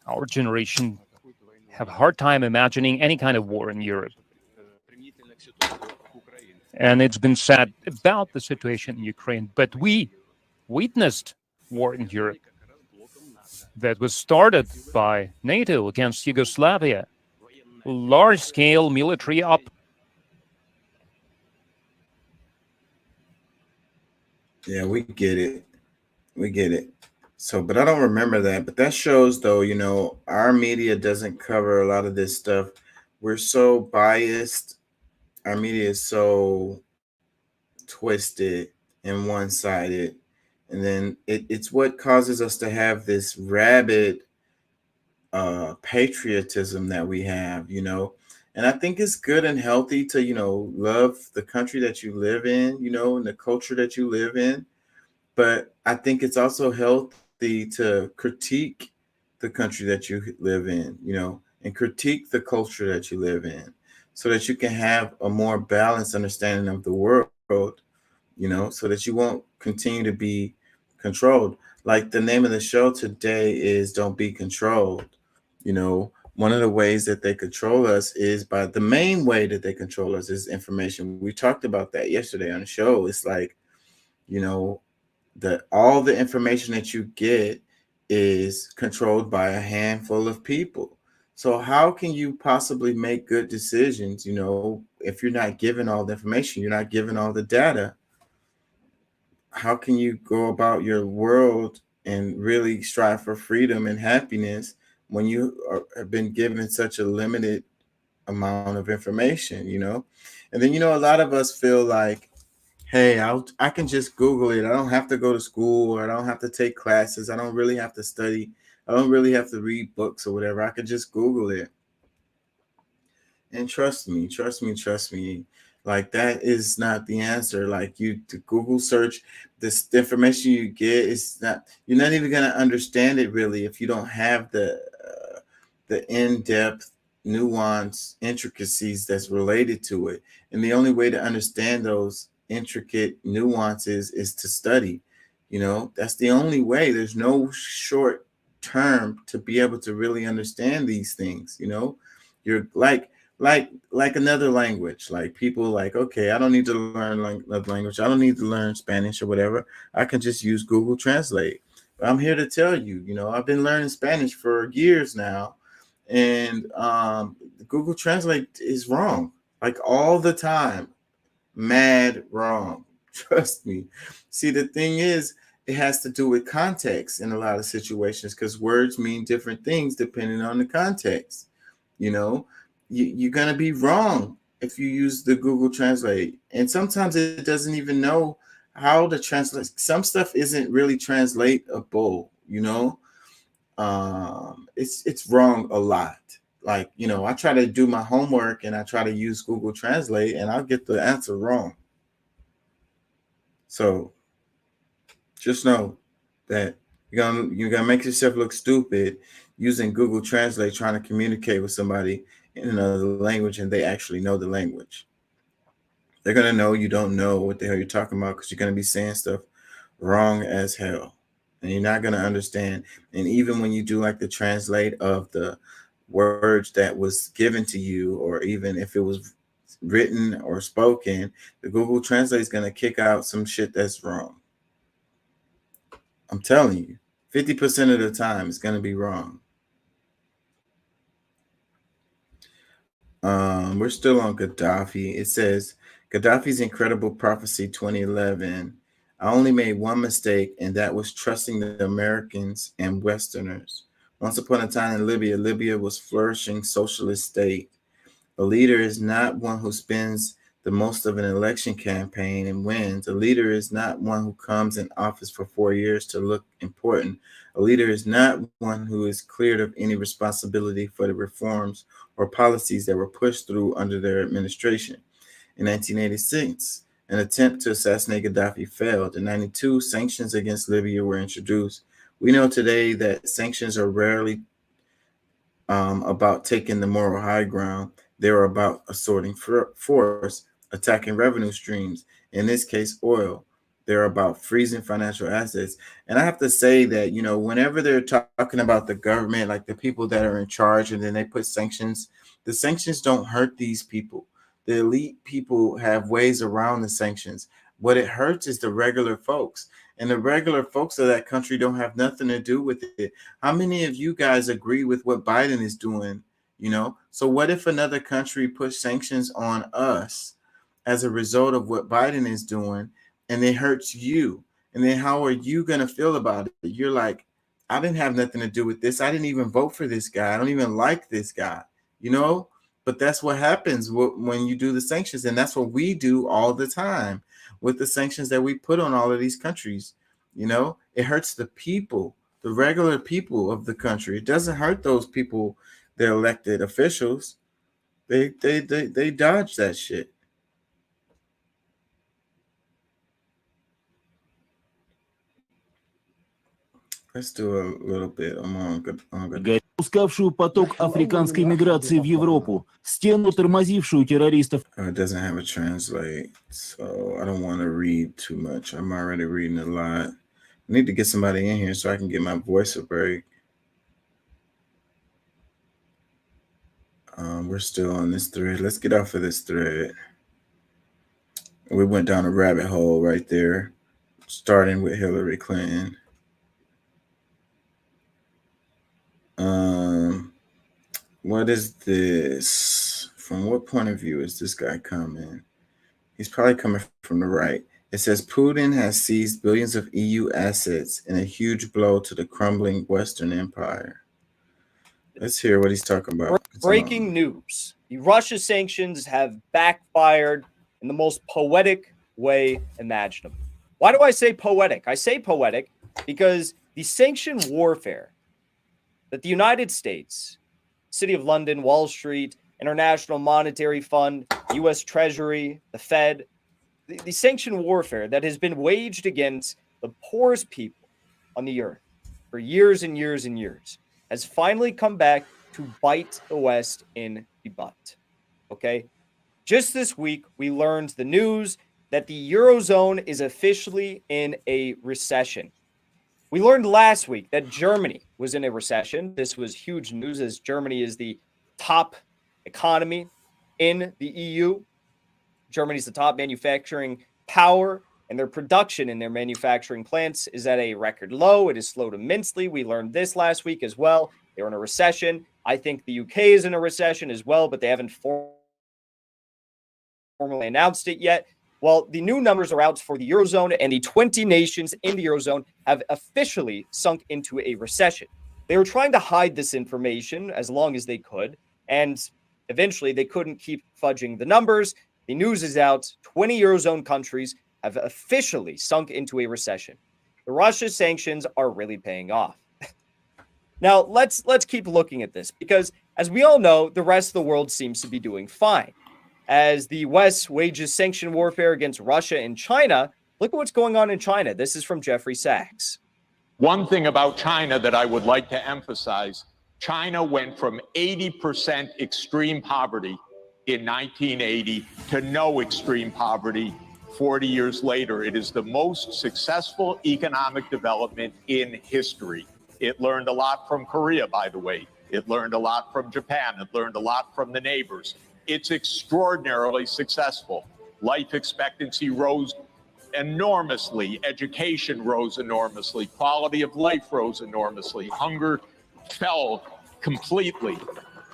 our generation, have a hard time imagining any kind of war in Europe. And it's been said about the situation in Ukraine, but we witnessed war in Europe that was started by NATO against Yugoslavia. Large-scale military Yeah, we get it. We get it. So, but I don't remember that. But that shows, though, you know, our media doesn't cover a lot of this stuff. We're so biased. Our media is so twisted and one-sided. And then it's what causes us to have this rabid patriotism that we have, you know. And I think it's good and healthy to, you know, love the country that you live in, you know, and the culture that you live in. But I think it's also healthy to critique the country that you live in, you know, and critique the culture that you live in so that you can have a more balanced understanding of the world, you know, so that you won't continue to be controlled. Like the name of the show today is Don't Be Controlled. You know, one of the ways that they control us is by the main way that they control us is information. We talked about that yesterday on the show. It's like, you know, all the information that you get is controlled by a handful of people. So how can you possibly make good decisions, you know, if you're not given all the information, you're not given all the data? How can you go about your world and really strive for freedom and happiness when you have been given such a limited amount of information, you know? And then, you know, a lot of us feel like, hey, I can just Google it. I don't have to go to school, or I don't have to take classes. I don't really have to study. I don't really have to read books or whatever. I could just Google it. And trust me, like that is not the answer. Like the Google search, the information you get is not, you're not even going to understand it really if you don't have the in-depth nuance intricacies that's related to it. And the only way to understand those intricate nuances is to study. You know, that's the only way. There's no short term to be able to really understand these things. You know, you're like another language. Like people like, okay, I don't need to learn another language. I don't need to learn Spanish or whatever. I can just use Google Translate. But I'm here to tell you, you know, I've been learning Spanish for years now, and Google Translate is wrong, like all the time. Mad wrong. Trust me. See, the thing is, it has to do with context in a lot of situations, because words mean different things depending on the context. You know, you're going to be wrong if you use the Google Translate. And sometimes it doesn't even know how to translate. Some stuff isn't really translatable, you know. It's wrong a lot. Like, you know, I try to do my homework and I try to use Google Translate and I'll get the answer wrong. So just know that, You're gonna make yourself look stupid using Google Translate trying to communicate with somebody in another language, and they actually know the language. They're gonna know you don't know what the hell you're talking about because you're gonna be saying stuff wrong as hell, and you're not gonna understand. And even when you do like the translate of the words that was given to you, or even if it was written or spoken, the Google Translate is gonna kick out some shit that's wrong. I'm telling you, 50% of the time it's gonna be wrong. We're still on Gaddafi. It says Gaddafi's incredible prophecy 2011. I only made one mistake, and that was trusting the Americans and Westerners. Once upon a time in Libya, Libya was flourishing socialist state. A leader is not one who spends the most of an election campaign and wins. A leader is not one who comes in office for 4 years to look important. A leader is not one who is cleared of any responsibility for the reforms or policies that were pushed through under their administration. In 1986, an attempt to assassinate Gaddafi failed. In 1992, sanctions against Libya were introduced. We know today that sanctions are rarely about taking the moral high ground. They're about assorting force, attacking revenue streams, in this case, oil. They're about freezing financial assets. And I have to say that, you know, whenever they're talking about the government, like the people that are in charge, and then they put sanctions, the sanctions don't hurt these people. The elite people have ways around the sanctions. What it hurts is the regular folks. And the regular folks of that country don't have nothing to do with it. How many of you guys agree with what Biden is doing? You know, so what if another country puts sanctions on us as a result of what Biden is doing, and it hurts you? And then how are you going to feel about it? You're like, I didn't have nothing to do with this. I didn't even vote for this guy. I don't even like this guy, you know? But that's what happens when you do the sanctions. And that's what we do all the time with the sanctions that we put on all of these countries. You know, it hurts the people, the regular people of the country. It doesn't hurt those people, the elected officials. They dodge that shit. Let's do a little bit. I'm on good. Пускавшую поток африканской миграции в Европу, стену, тормозившую террористов. It doesn't have a translate, so I don't want to read too much. I'm already reading a lot. I need to get somebody in here so I can get my voice a break. We're still on this thread. Let's get off of this thread. We went down a rabbit hole right there, starting with Hillary Clinton. What is this? From what point of view is this guy coming? He's probably coming from the right. It says Putin has seized billions of EU assets in a huge blow to the crumbling Western empire. Let's hear what he's talking about. Breaking news. The Russia sanctions have backfired in the most poetic way imaginable. Why do I say poetic? I say poetic because the sanction warfare that the United States, City of London, Wall Street, International Monetary Fund, U.S. Treasury, the Fed, the sanction warfare that has been waged against the poorest people on the earth for years and years and years has finally come back to bite the West in the butt. Okay? Just this week, we learned the news that the Eurozone is officially in a recession. We learned last week that Germany was in a recession. This was huge news as Germany is the top economy in the EU. Germany's the top manufacturing power, and their production in their manufacturing plants is at a record low. It has slowed immensely. We learned this last week as well. They're in a recession. I think the UK is in a recession as well, but they haven't formally announced it yet. Well, the new numbers are out for the Eurozone, and the 20 nations in the Eurozone have officially sunk into a recession. They were trying to hide this information as long as they could, and eventually they couldn't keep fudging the numbers. The news is out. 20 Eurozone countries have officially sunk into a recession. The Russia sanctions are really paying off. Now, let's keep looking at this, because as we all know, the rest of the world seems to be doing fine. As the West wages sanction warfare against Russia and China, look at what's going on in China. This is from Jeffrey Sachs. One thing about China that I would like to emphasize, China went from 80% extreme poverty in 1980 to no extreme poverty 40 years later. It is the most successful economic development in history. It learned a lot from Korea, by the way. It learned a lot from Japan. It learned a lot from the neighbors. It's extraordinarily successful. Life expectancy rose enormously. Education rose enormously. Quality of life rose enormously. Hunger fell completely.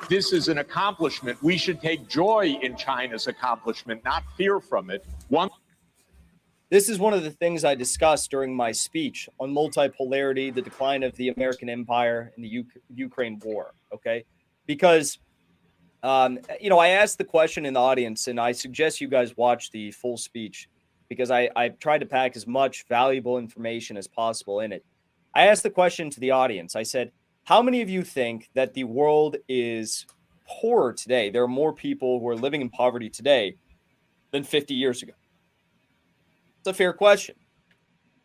This is an accomplishment. We should take joy in China's accomplishment, not fear from it. This is one of the things I discussed during my speech on multipolarity, the decline of the American empire, and the Ukraine war. Okay, because I asked the question in the audience, and I suggest you guys watch the full speech because I tried to pack as much valuable information as possible in it. I asked the question to the audience. I said, how many of you think that the world is poorer today? There are more people who are living in poverty today than 50 years ago. It's a fair question.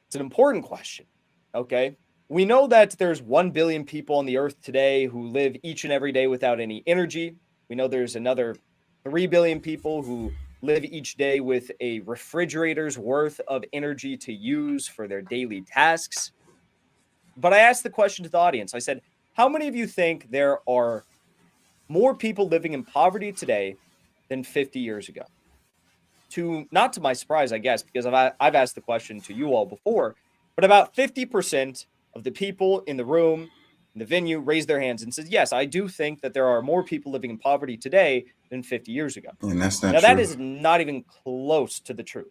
It's an important question. Okay. We know that there's 1 billion people on the earth today who live each and every day without any energy. We know there's another 3 billion people who live each day with a refrigerator's worth of energy to use for their daily tasks. But I asked the question to the audience. I said, how many of you think there are more people living in poverty today than 50 years ago? Not to my surprise, I guess, because I've asked the question to you all before, but about 50% of the people in the room, in the venue, raised their hands and said, yes, I do think that there are more people living in poverty today than 50 years ago. And that's not now, true. that is not even close to the truth.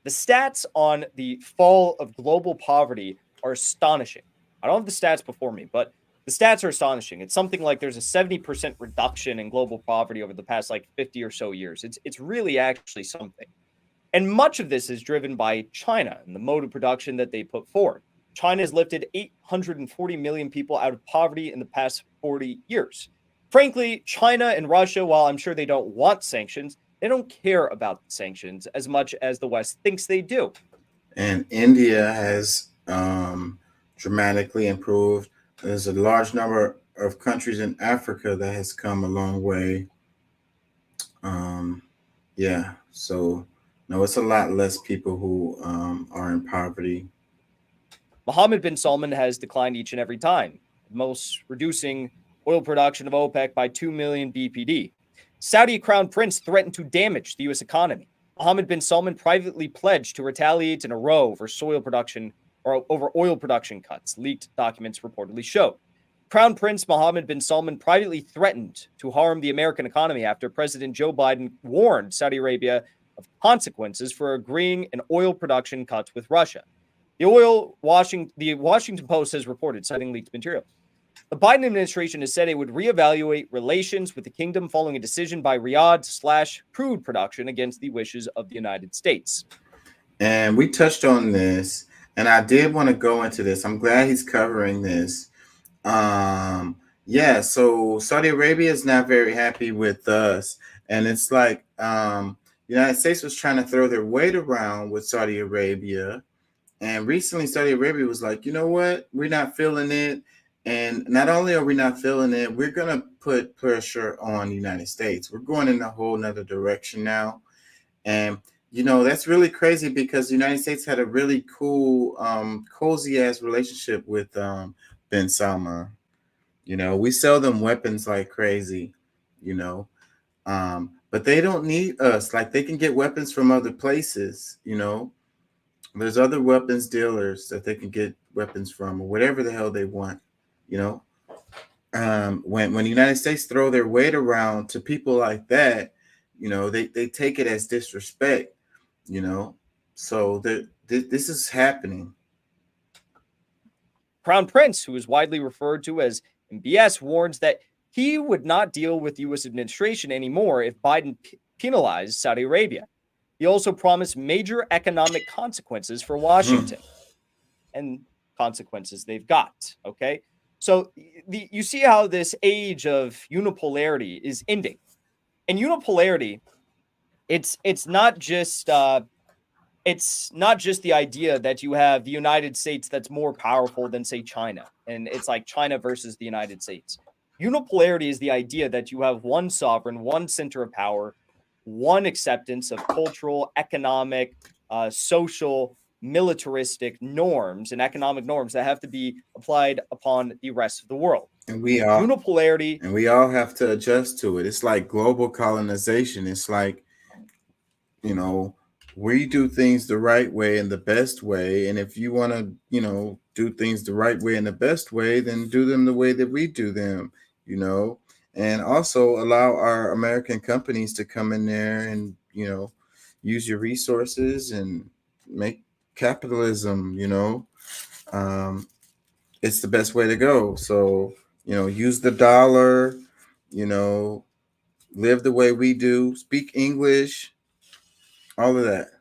The stats on the fall of global poverty are astonishing. I don't have the stats before me, but the stats are astonishing. It's something like there's a 70% reduction in global poverty over the past 50 or so years. It's really actually something. And much of this is driven by China and the mode of production that they put forward. China has lifted 840 million people out of poverty in the past 40 years. Frankly, China and Russia, while I'm sure they don't want sanctions, they don't care about sanctions as much as the West thinks they do. And India has dramatically improved. There's a large number of countries in Africa that has come a long way. So no, it's a lot less people who are in poverty. Mohammed bin Salman has declined each and every time, most reducing oil production of OPEC by 2 million BPD. Saudi Crown Prince threatened to damage the U.S. economy. Mohammed bin Salman privately pledged to retaliate in a row over oil production cuts, leaked documents reportedly show. Crown Prince Mohammed bin Salman privately threatened to harm the American economy after President Joe Biden warned Saudi Arabia of consequences for agreeing an oil production cuts with Russia. The Washington Post has reported, citing leaked material. The Biden administration has said it would reevaluate relations with the kingdom following a decision by Riyadh to slash crude production against the wishes of the United States. And we touched on this, and I did want to go into this. I'm glad he's covering this. So Saudi Arabia is not very happy with us. And it's like the United States was trying to throw their weight around with Saudi Arabia. And recently, Saudi Arabia was like, you know what? We're not feeling it. And not only are we not feeling it, we're going to put pressure on the United States. We're going in a whole nother direction now. And, that's really crazy because the United States had a really cool, cozy-ass relationship with bin Salman. We sell them weapons like crazy, but they don't need us. Like, they can get weapons from other places, There's other weapons dealers that they can get weapons from or whatever the hell they want, When the United States throw their weight around to people like that, they take it as disrespect, So this is happening. Crown Prince, who is widely referred to as MBS, warns that he would not deal with the U.S. administration anymore if Biden penalized Saudi Arabia. He also promised major economic consequences for Washington, and consequences they've got. Okay, so you see how this age of unipolarity is ending, and unipolarity, it's not just it's not just the idea that you have the United States that's more powerful than, say, China, and it's like China versus the United States. Unipolarity is the idea that you have one sovereign, one center of power, one acceptance of cultural, economic, social, militaristic norms and economic norms that have to be applied upon the rest of the world. And we all unipolarity, and we all have to adjust to it. It's like global colonization. It's like, you know, we do things the right way and the best way. And if you want to, you know, do things the right way and the best way, then do them the way that we do them, you know, and also allow our American companies to come in there and, you know, use your resources and make capitalism, you know, it's the best way to go. So, you know, use the dollar, you know, live the way we do, speak English, all of that.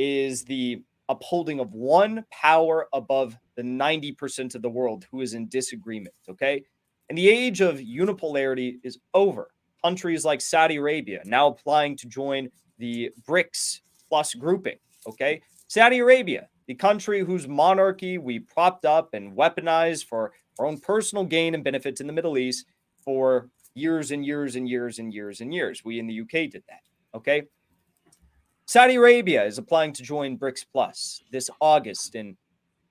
is the upholding of one power above the 90% of the world who is in disagreement, okay? And the age of unipolarity is over. Countries like Saudi Arabia now applying to join the BRICS plus grouping, okay? Saudi Arabia, the country whose monarchy we propped up and weaponized for our own personal gain and benefits in the Middle East for years and years and years and years and years. We in the UK did that, okay? Saudi Arabia is applying to join BRICS Plus this August in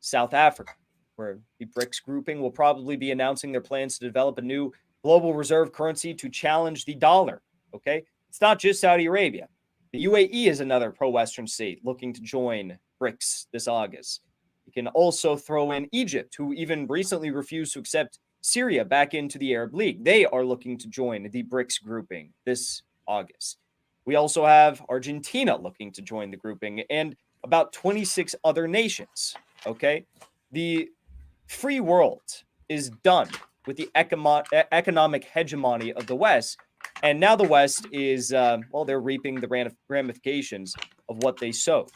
South Africa, where the BRICS grouping will probably be announcing their plans to develop a new global reserve currency to challenge the dollar, okay? It's not just Saudi Arabia. The UAE is another pro-Western state looking to join BRICS this August. You can also throw in Egypt, who even recently refused to accept Syria back into the Arab League. They are looking to join the BRICS grouping this August. We also have Argentina looking to join the grouping and about 26 other nations, okay? The free world is done with the economic hegemony of the West, and now the West is, well, they're reaping the ramifications of what they sowed.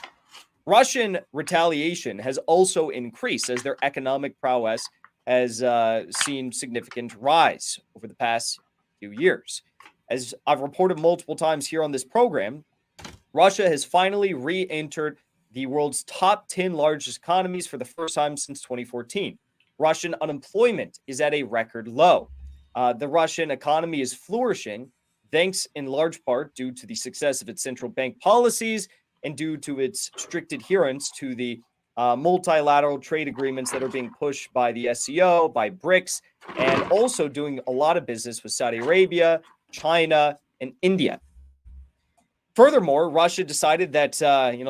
Russian retaliation has also increased as their economic prowess has seen significant rise over the past few years. As I've reported multiple times here on this program, Russia has finally re-entered the world's top 10 largest economies for the first time since 2014. Russian unemployment is at a record low. The Russian economy is flourishing, thanks in large part due to the success of its central bank policies and due to its strict adherence to the multilateral trade agreements that are being pushed by the SCO, by BRICS, and also doing a lot of business with Saudi Arabia, China, and India. Furthermore, Russia decided that,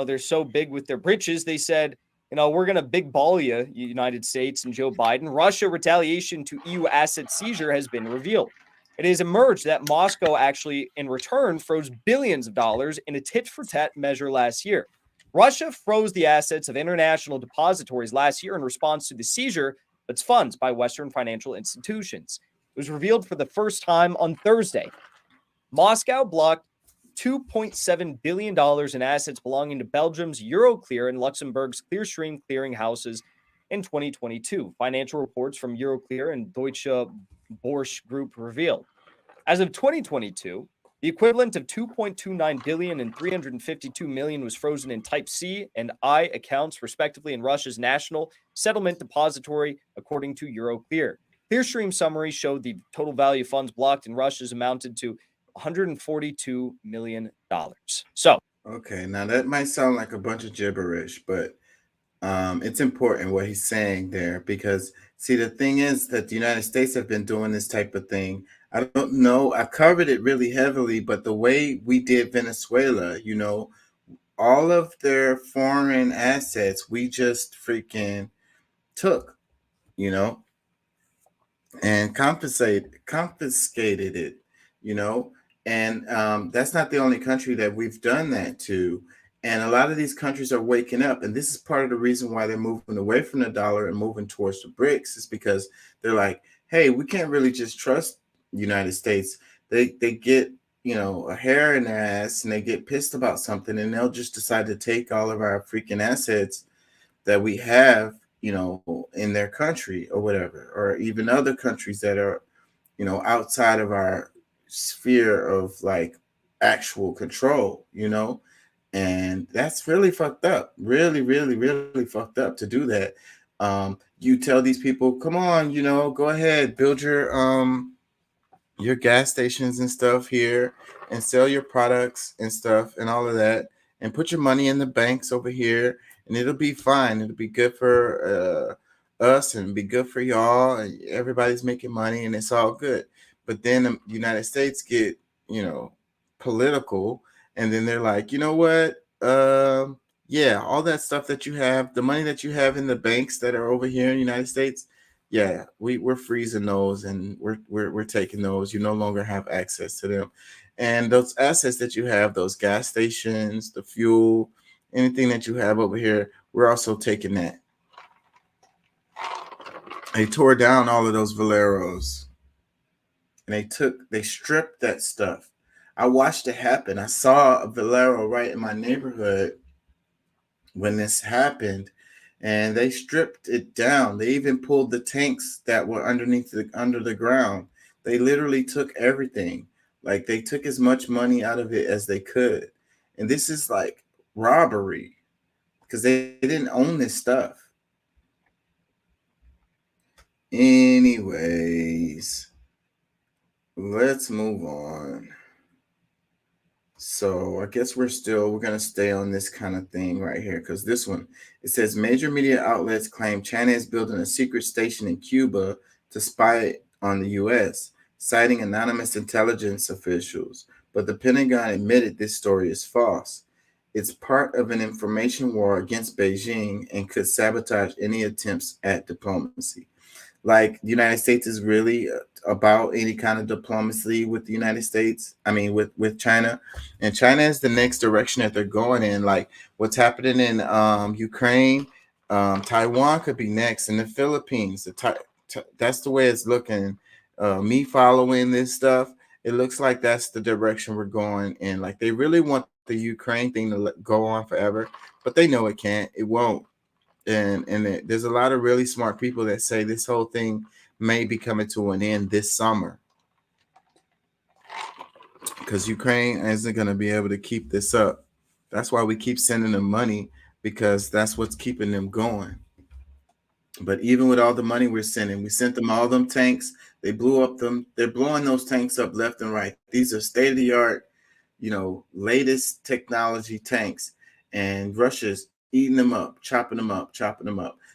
they're so big with their britches, they said, we're going to big ball you, United States and Joe Biden. Russia retaliation to EU asset seizure has been revealed. It has emerged that Moscow actually, in return, froze billions of dollars in a tit-for-tat measure last year. Russia froze the assets of international depositories last year in response to the seizure of its funds by Western financial institutions. It was revealed for the first time on Thursday. Moscow blocked $2.7 billion in assets belonging to Belgium's Euroclear and Luxembourg's Clearstream clearing houses in 2022. Financial reports from Euroclear and Deutsche Börse Group revealed. As of 2022, the equivalent of $2.29 billion and $352 million was frozen in Type C and I accounts, respectively, in Russia's National Settlement Depository, according to Euroclear. Clearstream summary showed the total value of funds blocked in Russia's amounted to $142 million. So, okay, now that might sound like a bunch of gibberish, but it's important what he's saying there because, see, the thing is that the United States have been doing this type of thing. I don't know. I covered it really heavily, but the way we did Venezuela, all of their foreign assets, we just freaking took, and confiscated it, and that's not the only country that we've done that to. And a lot of these countries are waking up. And this is part of the reason why they're moving away from the dollar and moving towards the BRICS is because they're like, hey, we can't really just trust the United States. They get, a hair in their ass and they get pissed about something and they'll just decide to take all of our freaking assets that we have, in their country or whatever, or even other countries that are, outside of our sphere of like actual control, you know, and that's really fucked up. Really, really, really fucked up to do that. You tell these people, come on, you know, go ahead, build your gas stations and stuff here and sell your products and stuff and all of that and put your money in the banks over here and it'll be fine. It'll be good for us and be good for y'all and everybody's making money and it's all good. But then the United States get, you know, political and then they're like, you know what? Yeah, all that stuff that you have, the money that you have in the banks that are over here in the United States, yeah, we're freezing those and we're taking those. You no longer have access to them. And those assets that you have, those gas stations, the fuel, anything that you have over here, we're also taking that. They tore down all of those Valeros and they stripped that stuff. I watched it happen. I saw a Valero right in my neighborhood when this happened, and they stripped it down. They even pulled the tanks that were under the ground. They literally took everything. Like they took as much money out of it as they could. And this is like robbery because they didn't own this stuff. Anyways, let's move on. So I guess we're going to stay on this kind of thing right here because this one, it says major media outlets claim China is building a secret station in Cuba to spy on the U.S., citing anonymous intelligence officials. But the Pentagon admitted this story is false. It's part of an information war against Beijing and could sabotage any attempts at diplomacy. Like the United States is really about any kind of diplomacy with the United States. I mean, with China, and China is the next direction that they're going in. Like what's happening in Ukraine, Taiwan could be next, and the Philippines. That's the way it's looking. Me following this stuff, it looks like that's the direction we're going in. Like they really want the Ukraine thing to go on forever, but they know it can't. It won't. And there's a lot of really smart people that say this whole thing may be coming to an end this summer because Ukraine isn't going to be able to keep this up. That's why we keep sending them money, because that's what's keeping them going. But even with all the money we're sending, we sent them all them tanks. They blew up them. They're blowing those tanks up left and right. These are state-of-the-art, you know, latest technology tanks, and Russia's eating them up, chopping them up.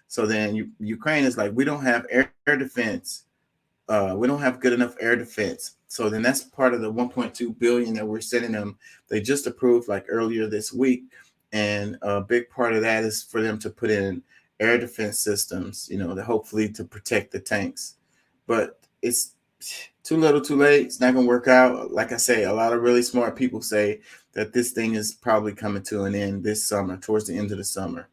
So then Ukraine is like, we don't have air defense. We don't have good enough air defense. So then that's part of the 1.2 billion that we're sending them. They just approved like earlier this week. And a big part of that is for them to put in air defense systems, you know, to hopefully to protect the tanks. But it's too little too late. It's not going to work out. Like I say, a lot of really smart people say that this thing is probably coming to an end this summer, towards the end of the summer.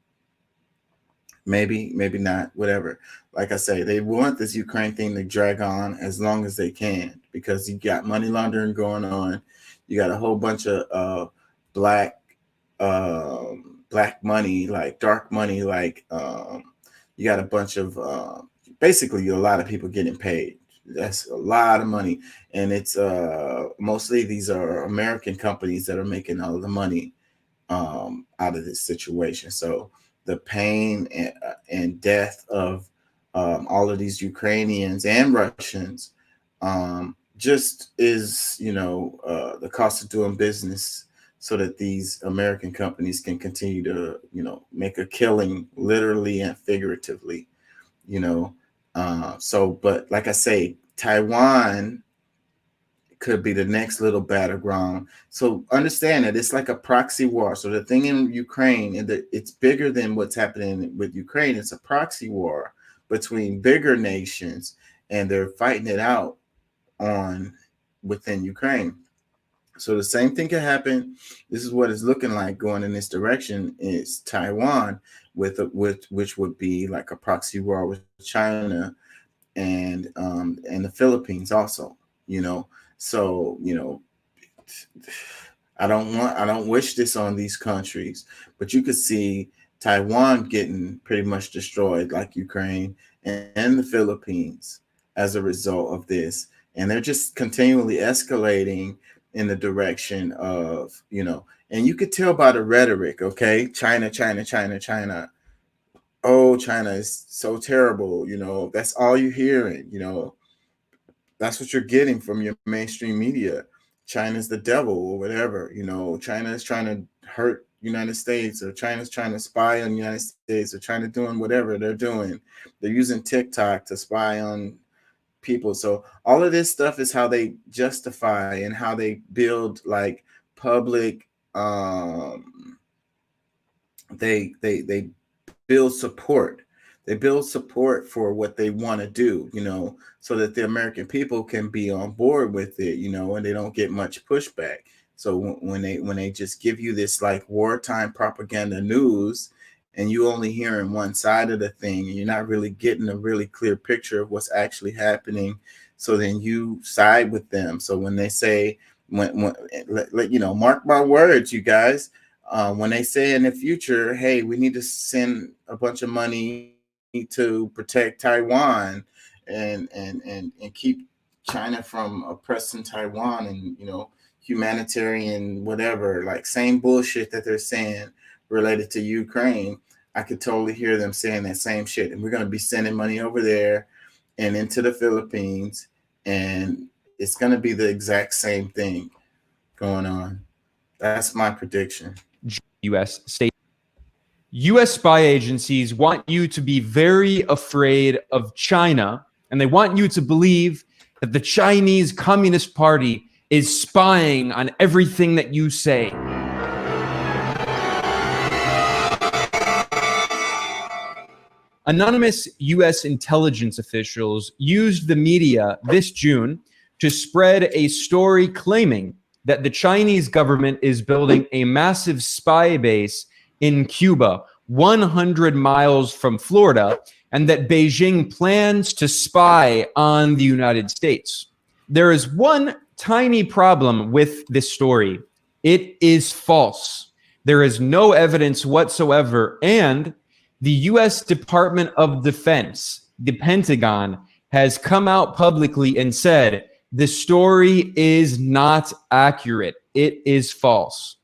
Maybe not, whatever. Like I say, they want this Ukraine thing to drag on as long as they can, because you got money laundering going on. You got a whole bunch of black money, like dark money, like you got a bunch of basically a lot of people getting paid. That's a lot of money, and it's mostly these are American companies that are making all the money out of this situation. So the pain and death of all of these Ukrainians and Russians just is, you know, the cost of doing business, so that these American companies can continue to, you know, make a killing, literally and figuratively, you know. But like I say, Taiwan could be the next little battleground. So understand that it's like a proxy war. So the thing in Ukraine, and it's bigger than what's happening with Ukraine. It's a proxy war between bigger nations, and they're fighting it out within Ukraine. So the same thing can happen. This is what it's looking like going in this direction. Is Taiwan which would be like a proxy war with China and the Philippines also, you know. So, you know, I don't wish this on these countries, but you could see Taiwan getting pretty much destroyed like Ukraine and the Philippines as a result of this. And they're just continually escalating in the direction of, you know, and you could tell by the rhetoric, okay? China, China, China, China. Oh, China is so terrible, you know, that's all you're hearing, you know. That's what you're getting from your mainstream media. China's the devil or whatever, you know. China is trying to hurt United States, or China's trying to spy on the United States, or China doing whatever they're doing. They're using TikTok to spy on people. So all of this stuff is how they justify and how they build like public they build support. They build support for what they want to do, you know, so that the American people can be on board with it, you know, and they don't get much pushback. So when they just give you this like wartime propaganda news, and you only hearing one side of the thing, and you're not really getting a really clear picture of what's actually happening, so then you side with them. So when they say, when you know, mark my words, you guys, when they say in the future, hey, we need to send a bunch of money to protect Taiwan and keep China from oppressing Taiwan, and, you know, humanitarian whatever, like same bullshit that they're saying related to Ukraine, I could totally hear them saying that same shit. And we're going to be sending money over there and into the Philippines, and it's going to be the exact same thing going on. That's my prediction. U.S. state. U.S. spy agencies want you to be very afraid of China, and they want you to believe that the Chinese Communist Party is spying on everything that you say. Anonymous U.S. intelligence officials used the media this June to spread a story claiming that the Chinese government is building a massive spy base in Cuba, 100 miles from Florida, and that Beijing plans to spy on the United States. There is one tiny problem with this story. It is false. There is no evidence whatsoever, and the U.S. Department of Defense, the Pentagon, has come out publicly and said the story is not accurate. It is false.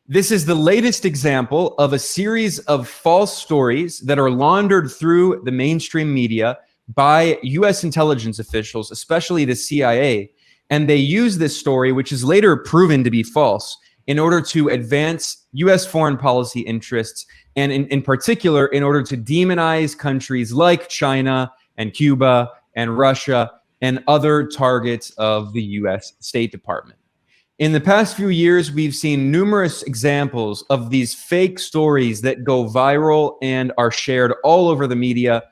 This is the latest example of a series of false stories that are laundered through the mainstream media by U.S. intelligence officials, especially the CIA, and they use this story, which is later proven to be false, in order to advance U.S. foreign policy interests, and in particular, in order to demonize countries like China and Cuba and Russia and other targets of the U.S. State Department. In the past few years, we've seen numerous examples of these fake stories that go viral and are shared all over the media.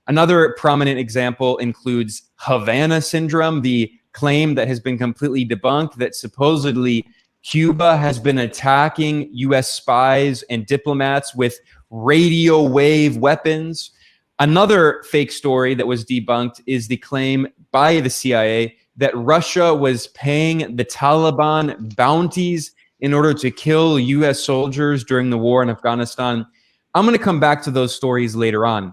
Another prominent example includes Havana syndrome, the claim that has been completely debunked that supposedly Cuba has been attacking U.S. spies and diplomats with radio wave weapons. Another fake story that was debunked is the claim by the CIA that Russia was paying the Taliban bounties in order to kill U.S. soldiers during the war in Afghanistan. I'm going to come back to those stories later on.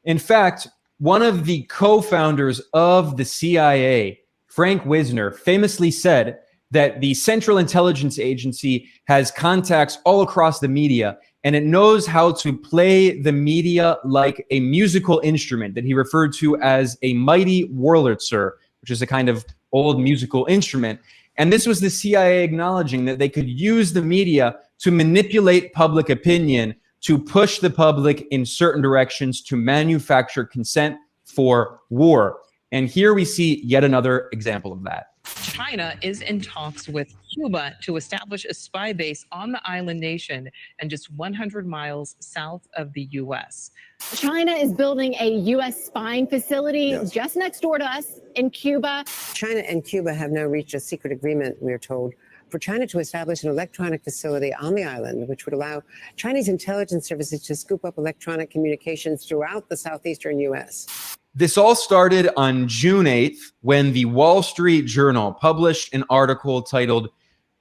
In fact, one of the co-founders of the CIA, Frank Wisner, famously said that the Central Intelligence Agency has contacts all across the media, and it knows how to play the media like a musical instrument that he referred to as a mighty Wurlitzer, which is a kind of old musical instrument. And this was the CIA acknowledging that they could use the media to manipulate public opinion, to push the public in certain directions, to manufacture consent for war. And here we see yet another example of that. China is in talks with Cuba to establish a spy base on the island nation and just 100 miles south of the U.S. China is building a U.S. spying facility just next door to us in Cuba. China and Cuba have now reached a secret agreement, we are told, for China to establish an electronic facility on the island, which would allow Chinese intelligence services to scoop up electronic communications throughout the southeastern U.S. This all started on June 8th when the Wall Street Journal published an article titled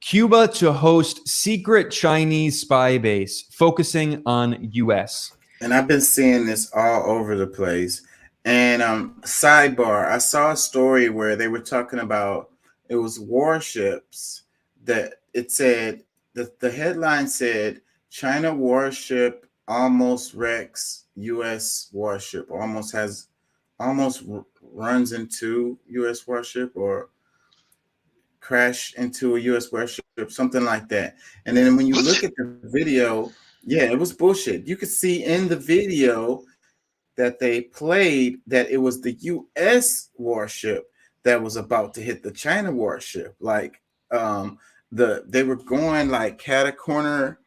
"Cuba to Host Secret Chinese Spy Base Focusing on U.S." And I've been seeing this all over the place. And sidebar, I saw a story where they were talking about, it was warships that it said the headline said China warship almost wrecks U.S. warship, almost runs into U.S. warship or crash into a U.S. warship, something like that. And then when you look at the video, yeah, it was bullshit. You could see in the video that they played that it was the U.S. warship that was about to hit the China warship. Like they were going like catacorner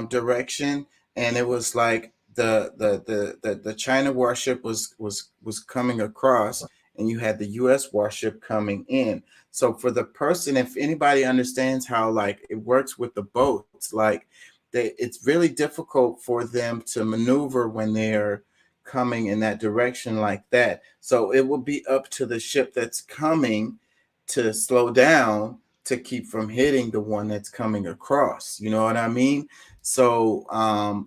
direction, and it was like the China warship was coming across, and you had the U.S. warship coming in. So for the person, if anybody understands how like it works with the boats, like it's really difficult for them to maneuver when they're coming in that direction like that. So it will be up to the ship that's coming to slow down to keep from hitting the one that's coming across. You know what I mean? So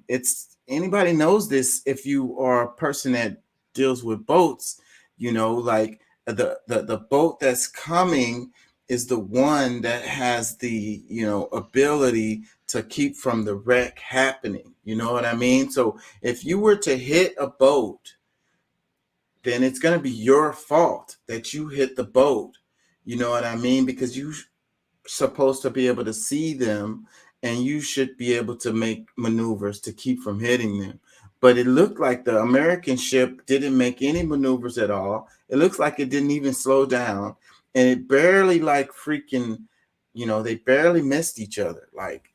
it's anybody knows this. If you are a person that deals with boats, you know, like the boat that's coming is the one that has the, you know, ability to keep from the wreck happening. You know what I mean? So if you were to hit a boat, then it's going to be your fault that you hit the boat. You know what I mean? Because you're supposed to be able to see them, and you should be able to make maneuvers to keep from hitting them. But it looked like the American ship didn't make any maneuvers at all. It looks like it didn't even slow down, and it barely like freaking, you know, they barely missed each other. Like,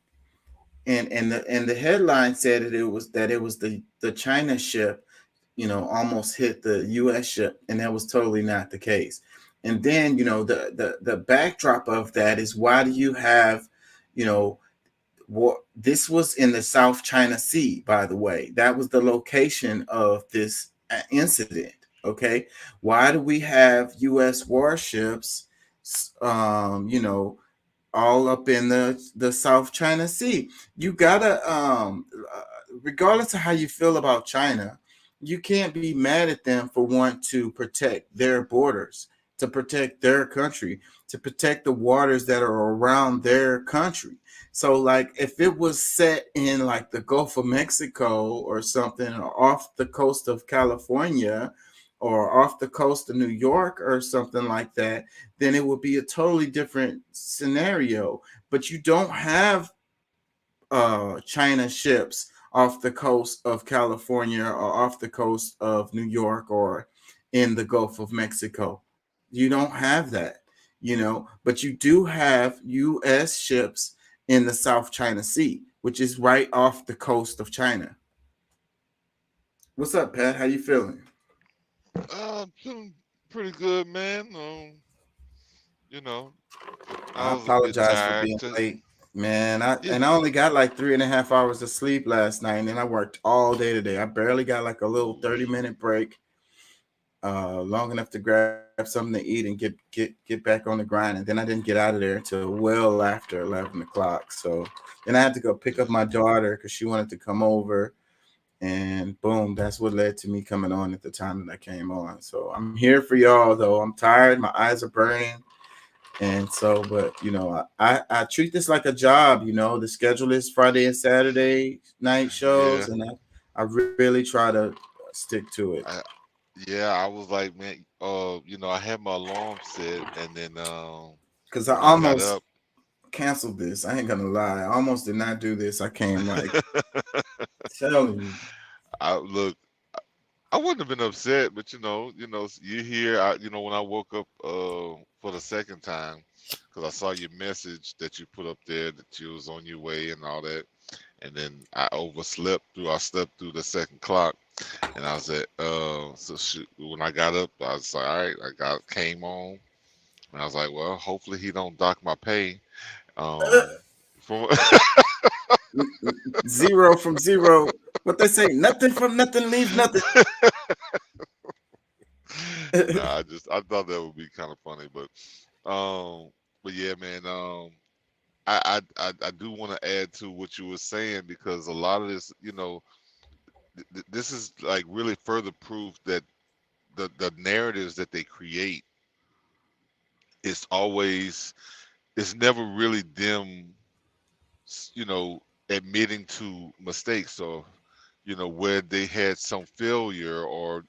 and the headline said that it was the China ship, you know, almost hit the U.S. ship, and that was totally not the case. And then, you know, the backdrop of that is, why do you have, you know, this was in the South China Sea, by the way. That was the location of this incident. Okay, why do we have U.S. warships, you know, all up in the South China Sea? You gotta, regardless of how you feel about China, you can't be mad at them for wanting to protect their borders, to protect their country, to protect the waters that are around their country. So like if it was set in like the Gulf of Mexico or something, or off the coast of California or off the coast of New York or something like that, then it would be a totally different scenario. But you don't have China ships off the coast of California or off the coast of New York or in the Gulf of Mexico. You don't have that, you know, but you do have U.S. ships in the South China Sea, which is right off the coast of China. What's up, Pat? How you feeling? Feeling pretty good, man. You know, I was a bit apologize for tired. being late, man. I only got like 3.5 hours of sleep last night, and then I worked all day today. I barely got like a little 30-minute break, long enough to grab something to eat and get back on the grind. And then I didn't get out of there until well after 11 o'clock. So then I had to go pick up my daughter because she wanted to come over. And boom, that's what led to me coming on at the time that I came on. So I'm here for y'all, though. I'm tired. My eyes are burning. And so, but, you know, I treat this like a job, you know. The schedule is Friday and Saturday night shows. Yeah. And I really try to stick to it. I was like, man, you know, I had my alarm set, and then because I almost canceled this. I ain't gonna lie. I almost did not do this. I came like telling you. I wouldn't have been upset, but you hear, you know, when I woke up for the second time, because I saw your message that you put up there that you was on your way and all that, and then I slept through the second clock, and I was at when I got up, I was like, all right, came on, and I was like, well, hopefully he don't dock my pay. From Zero from zero. What they say, nothing from nothing leaves nothing. I thought that would be kind of funny, but yeah, man, I do want to add to what you were saying, because a lot of this, you know, this is like really further proof that the narratives that they create is always it's never really them, admitting to mistakes, or where they had some failure, or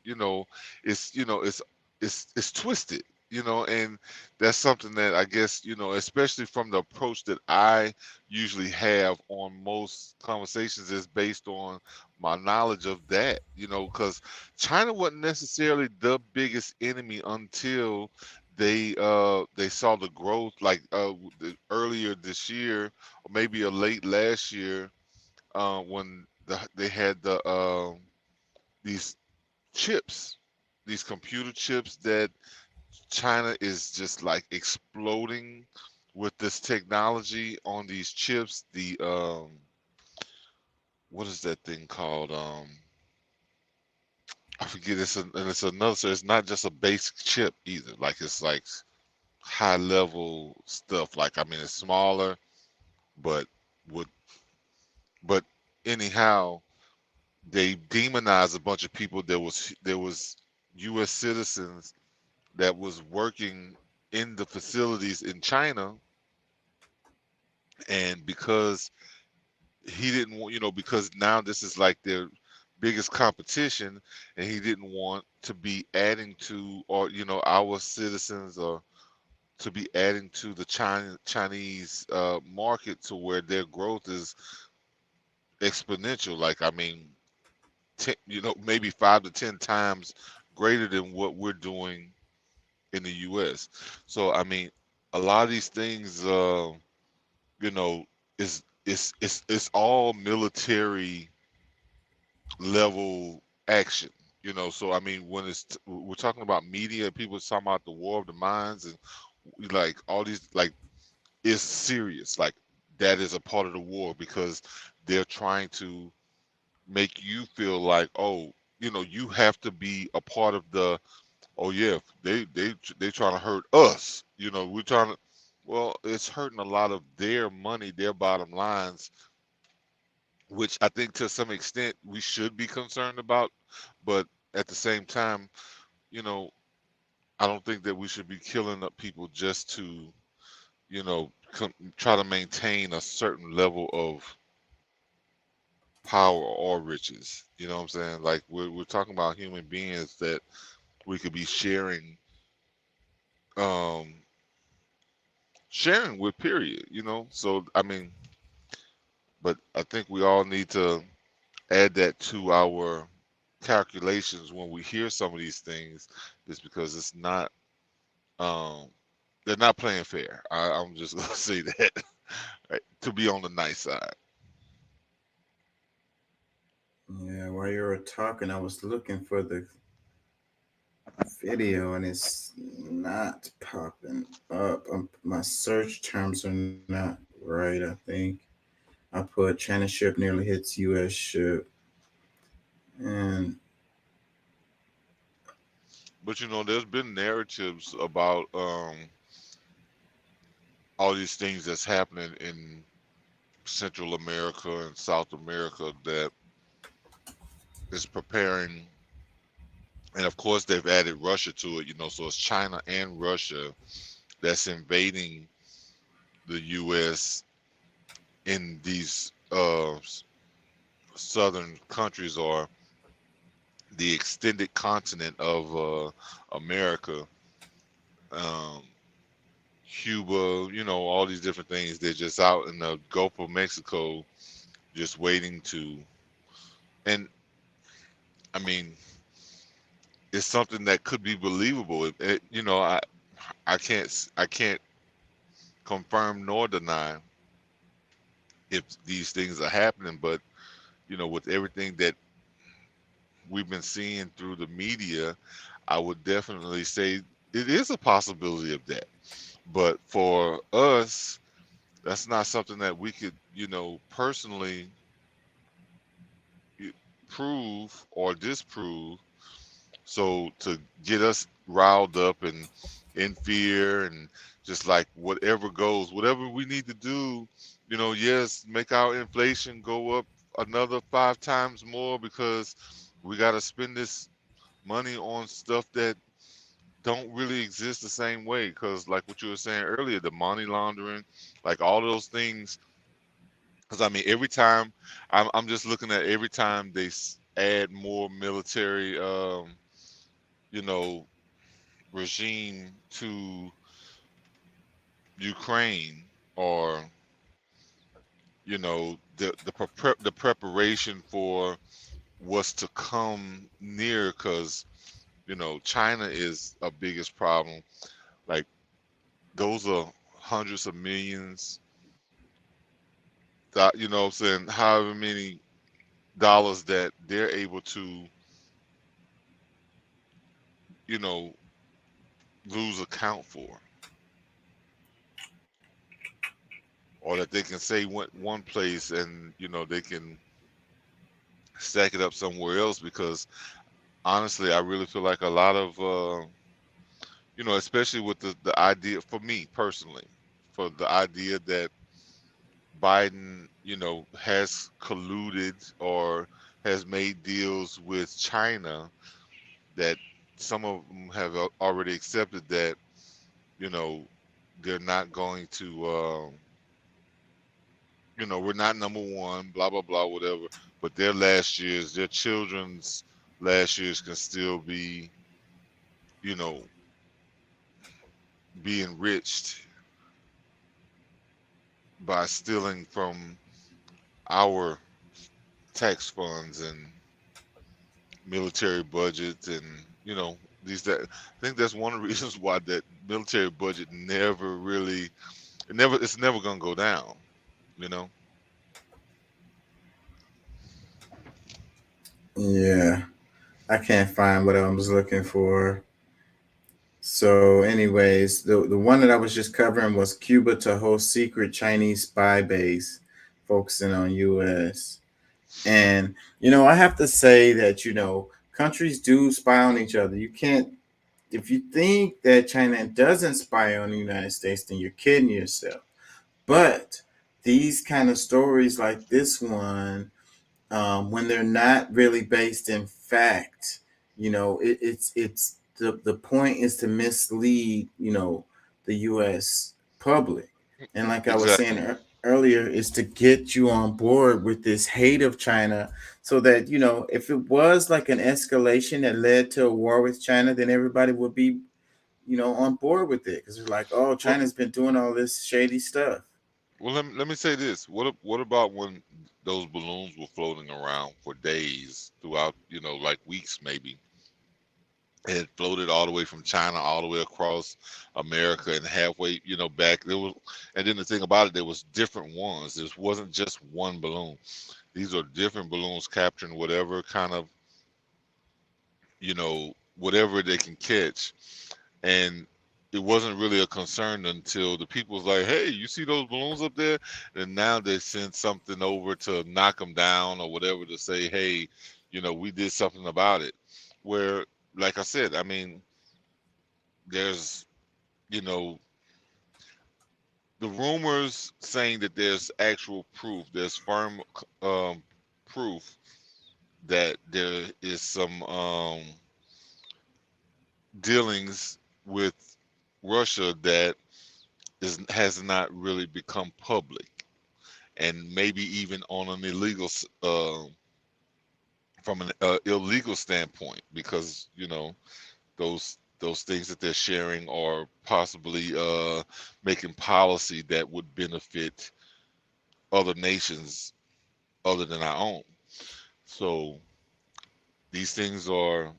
it's twisted, and that's something that I guess, especially from the approach that I usually have on most conversations, is based on my knowledge of that, because China wasn't necessarily the biggest enemy until they saw the growth, like earlier this year, or maybe a late last year, when they had these chips, these computer chips that China is just like exploding with this technology on these chips. The what is that thing called? I forget. And it's another. So it's not just a basic chip either. Like it's like high level stuff. Like I mean, it's smaller, but with but anyhow, they demonized a bunch of people. There was U.S. citizens that was working in the facilities in China, and because he didn't want, because now this is like their biggest competition, and he didn't want to be adding to, or our citizens, or to be adding to the Chinese market, to where their growth is exponential. Like I mean, maybe 5 to 10 times greater than what we're doing in the U.S. So I mean, a lot of these things, it's all military level action. So I mean, when we're talking about media, people are talking about the war of the minds, and like all these, like, it's serious. Like that is a part of the war, because they're trying to make you feel like, oh, you have to be a part of the, oh yeah, they trying to hurt us. We're trying to, well, it's hurting a lot of their money, their bottom lines, which I think to some extent we should be concerned about. But at the same time, I don't think that we should be killing up people just to, try to maintain a certain level of power or riches. You know what I'm saying? Like we're talking about human beings that we could be sharing with, period. So I mean, but I think we all need to add that to our calculations when we hear some of these things, is because it's not they're not playing fair. I'm just gonna say that, right, to be on the nice side. Yeah, while you were talking, I was looking for the video and it's not popping up. My search terms are not right, I think. I put China ship nearly hits U.S. ship. And But there's been narratives about all these things that's happening in Central America and South America that is preparing, and of course they've added Russia to it, so it's China and Russia that's invading the U.S. in these southern countries, or the extended continent of America, Cuba, all these different things. They're just out in the Gulf of Mexico, just waiting to, and I mean, it's something that could be believable. I can't confirm nor deny if these things are happening, but with everything that we've been seeing through the media, I would definitely say it is a possibility of that. But for us, that's not something that we could, personally prove or disprove. So to get us riled up and in fear, and just like whatever goes, whatever we need to do, yes, make our inflation go up another 5 times more, because we got to spend this money on stuff that don't really exist the same way, because like what you were saying earlier, the money laundering, like all those things. Because I mean, every time I'm just looking at every time they add more military, you know, regime to Ukraine, or you know, the preparation for what's to come near, because you know, China is a biggest problem. Like those are hundreds of millions, you know what I'm saying, however many dollars that they're able to, you know, lose account for, or that they can say one place and you know they can stack it up somewhere else. Because honestly, I really feel like a lot of you know, especially with the idea, for me personally, for the idea that Biden, you know, has colluded or has made deals with China, that some of them have already accepted that, you know, they're not going to, you know, we're not number one, blah, blah, blah, whatever. But their last years, their children's last years can still be, you know, be enriched by stealing from our tax funds and military budgets, and you know, I think that's one of the reasons why that military budget never really, it's never gonna go down, you know. Yeah, I can't find what I was looking for. So, anyways, the one that I was just covering was Cuba to host secret Chinese spy base, focusing on U.S. And you know, I have to say that you know, countries do spy on each other. You can't, if you think that China doesn't spy on the United States, then you're kidding yourself. But these kind of stories like this one, when they're not really based in fact, you know, it's the point is to mislead, you know, the U.S. public. And like I was saying Exactly. earlier, is to get you on board with this hate of China, so that you know, if it was like an escalation that led to a war with China, then everybody would be, you know, on board with it, because it's like, oh, Well, China's been doing all this shady stuff. well, let me say this. What about when those balloons were floating around for days throughout, you know, like weeks maybe? It had floated all the way from China all the way across America and halfway, you know, back. There was, and then the thing about it, there was different ones. This wasn't just one balloon. These are different balloons capturing whatever kind of, you know, whatever they can catch. And it wasn't really a concern until the people was like, hey, you see those balloons up there? And now they send something over to knock them down or whatever, to say, hey, you know, we did something about it. Where, like I said, I mean, there's, you know, the rumors saying that there's actual proof, there's firm proof that there is some dealings with Russia that has not really become public, and maybe even on an illegal from an illegal standpoint, because you know, those things that they're sharing are possibly making policy that would benefit other nations other than our own. So these things are,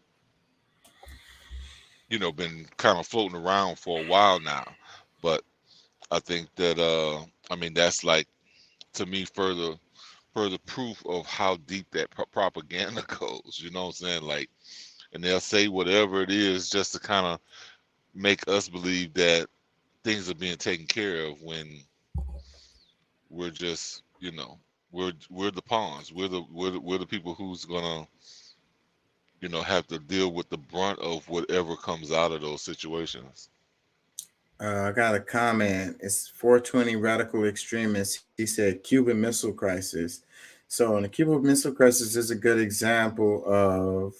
you know, been kind of floating around for a while now. But I think that I mean, that's like, to me, further proof of how deep that propaganda goes, you know what I'm saying? Like, and they'll say whatever it is just to kind of make us believe that things are being taken care of, when we're just, you know, we're the pawns. We're the people who's gonna, you know, have to deal with the brunt of whatever comes out of those situations. I got a comment. It's 420 radical extremist. He said Cuban Missile Crisis. So, the Cuban Missile Crisis is a good example of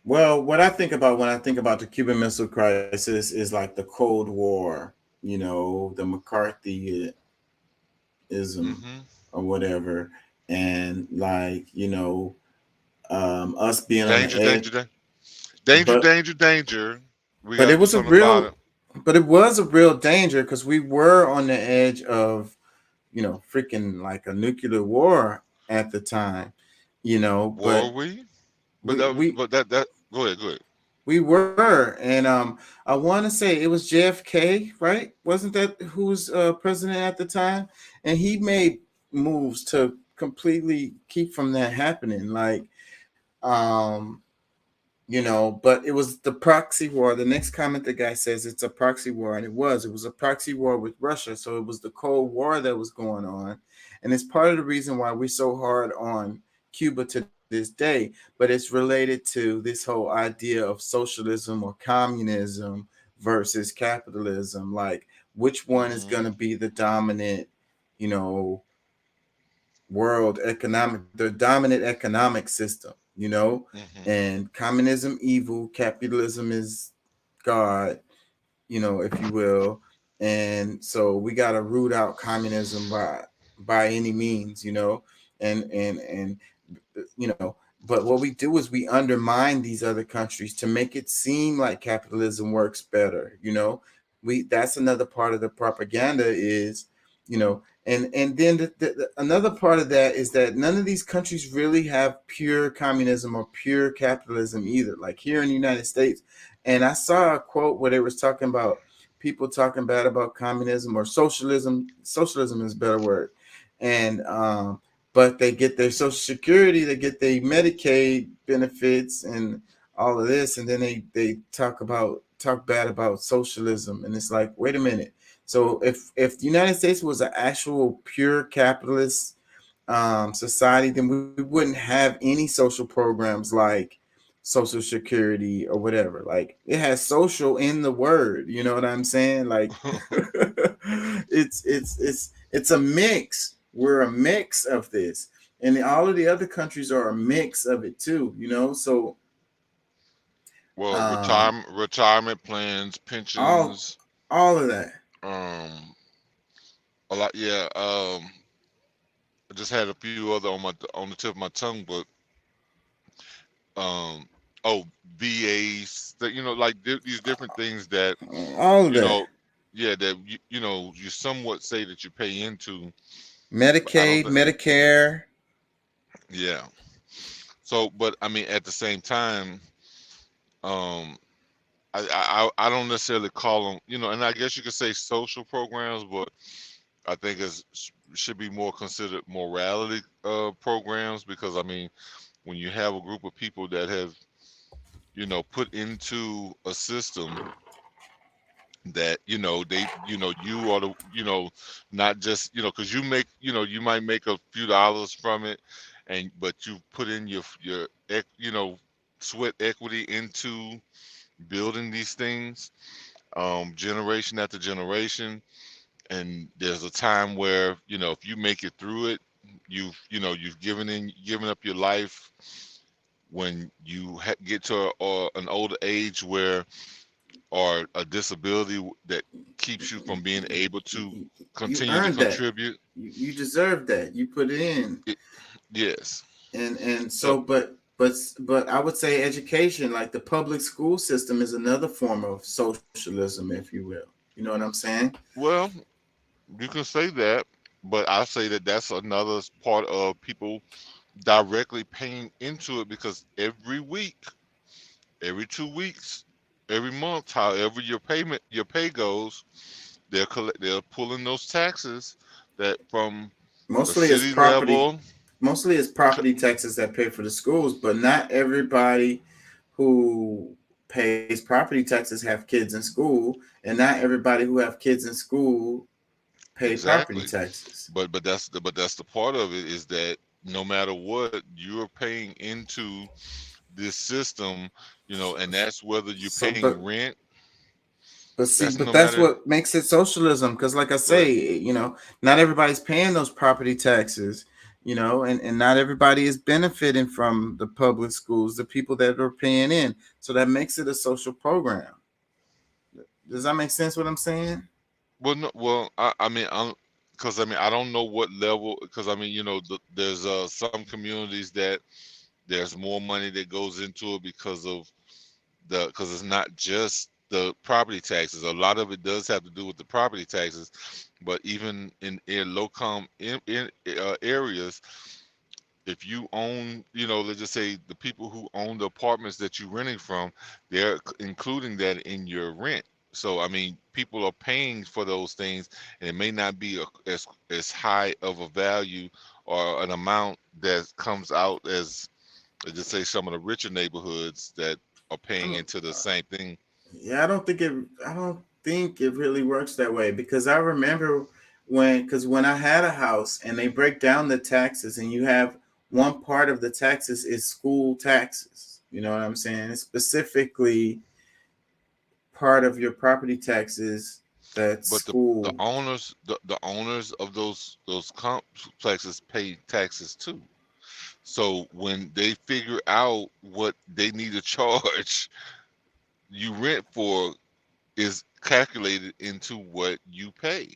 Well, what I think about when I think about the Cuban Missile Crisis is like the Cold War, you know, the McCarthyism or whatever, and like, you know, us being on the Danger, edge. danger. We But got it was a something about real, it. but it was a real danger because we were on the edge of, you know, freaking like a nuclear war at the time, you know. Were But we? we, But that go ahead. we were, and I want to say it was JFK, right? Wasn't that who was president at the time? And he made moves to completely keep from that happening, like, you know. But it was the proxy war. The next comment the guy says it's a proxy war, and it was a proxy war with Russia. So it was the Cold War that was going on, and it's part of the reason why we're so hard on Cuba to this day. But it's related to this whole idea of socialism or communism versus capitalism, like which one is going to be the dominant, you know, the dominant economic system, you know. And communism evil, capitalism is God, you know, if you will. And so we got to root out communism by any means, you know. And you know, but what we do is we undermine these other countries to make it seem like capitalism works better, you know. That's another part of the propaganda is, you know. And then another part of that is that none of these countries really have pure communism or pure capitalism either, like here in the United States. And I saw a quote where they was talking about people talking bad about communism or socialism. Socialism is a better word. And but they get their Social Security, they get their Medicaid benefits and all of this, and then they talk bad about socialism. And it's like, wait a minute. So if the United States was an actual pure capitalist society, then we wouldn't have any social programs like Social Security or whatever. Like it has social in the word, you know what I'm saying? Like it's a mix. We're a mix of this, and all of the other countries are a mix of it too, you know. So retirement plans, pensions, all of that. A lot, yeah. I just had a few other on the tip of my tongue, but VAs, that, you know, like these different things that all of you that. know, yeah, that you know, you somewhat say that you pay into Medicaid, Medicare. Yeah. So, but I mean, at the same time, I don't necessarily call them, you know, and I guess you could say social programs, but I think should be more considered morality programs, because I mean, when you have a group of people that have, you know, put into a system that, you know, they, you know, you are the, you know, not just, you know, because you make, you know, you might make a few dollars from it, but you put in your you know, sweat equity into building these things, generation after generation. And there's a time where, you know, if you make it through it, you've given up your life. When you get to an older age where, or a disability that keeps you from being able to continue to contribute, you deserve that. You put it in. Yes. And so, but I would say education, like the public school system, is another form of socialism, if you will. You know what I'm saying? Well, you can say that, but I say that that's another part of people directly paying into it, because every week, every 2 weeks, every month, however your pay goes, they're pulling those taxes that from mostly the it's city property. level. Mostly it's property taxes that pay for the schools, but not everybody who pays property taxes have kids in school, and not everybody who have kids in school pay property taxes. But that's the part of it, is that no matter what, you're paying into this system, you know, and that's whether you're paying rent. But see, that's what makes it socialism, because like I say, you know, not everybody's paying those property taxes. you know, and not everybody is benefiting from the public schools, the people that are paying in. So that makes it a social program. Does that make sense what I'm saying? Well, no, well, I mean, because I mean, I don't know what level. Because I mean, you know, there's some communities that there's more money that goes into it because of because it's not just the property taxes. A lot of it does have to do with the property taxes, but even in low-com areas, if you own, you know, let's just say the people who own the apartments that you're renting from, they're including that in your rent. So I mean, people are paying for those things, and it may not be as high of a value or an amount that comes out as, let's just say, some of the richer neighborhoods that are paying into the same thing. Yeah, I don't think it really works that way, because I remember when I had a house and they break down the taxes, and you have one part of the taxes is school taxes. You know what I'm saying? It's specifically part of your property taxes that's But school. the owners of those complexes pay taxes too. So when they figure out what they need to charge you rent for, is calculated into what you pay.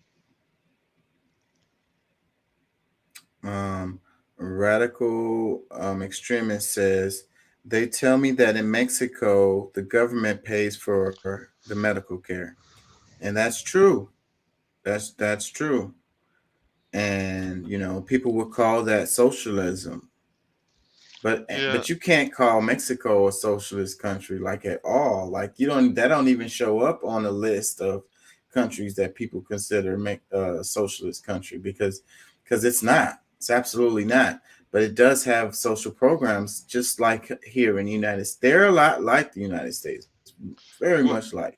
Radical extremist says they tell me that in Mexico the government pays for the medical care, and that's true. That's true. And you know, people would call that socialism, Yeah, but you can't call Mexico a socialist country like at all. Like you don't that don't even show up on a list of countries that people consider make a socialist country, because it's not. It's absolutely not. But it does have social programs just like here in the United States. They're a lot like the United States, very well, much like.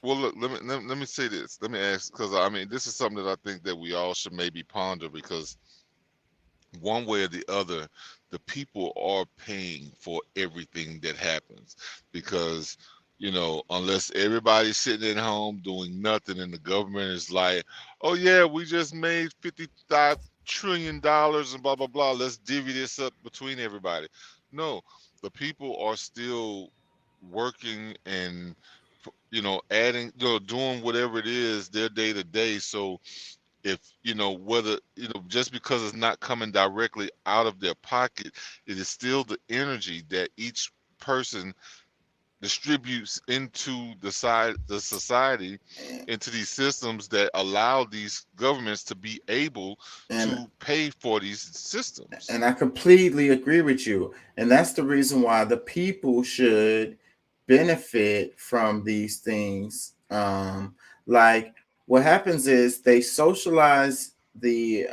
well, look, let me say this. Let me ask, because I mean, this is something that I think that we all should maybe ponder, because one way or the other, the people are paying for everything that happens, because, you know, unless everybody's sitting at home doing nothing and the government is like, oh yeah, we just made $55 trillion and blah blah blah, let's divvy this up between everybody. No, the people are still working and, you know, adding, you know, doing whatever it is their day to day. So if, you know, whether, you know, just because it's not coming directly out of their pocket, it is still the energy that each person distributes into the society, into these systems that allow these governments to be able And to pay for these systems. And I completely agree with you. And that's the reason why the people should benefit from these things. Like what happens is they socialize the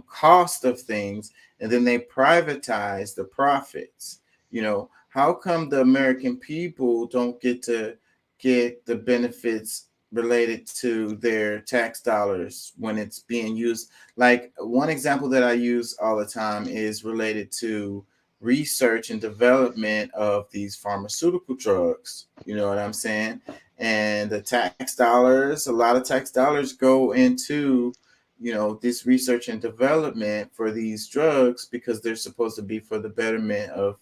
cost of things, and then they privatize the profits. You know, how come the American people don't get to get the benefits related to their tax dollars when it's being used? Like one example that I use all the time is related to research and development of these pharmaceutical drugs. You know what I'm saying? And the tax dollars, a lot of tax dollars go into, you know, this research and development for these drugs, because they're supposed to be for the betterment of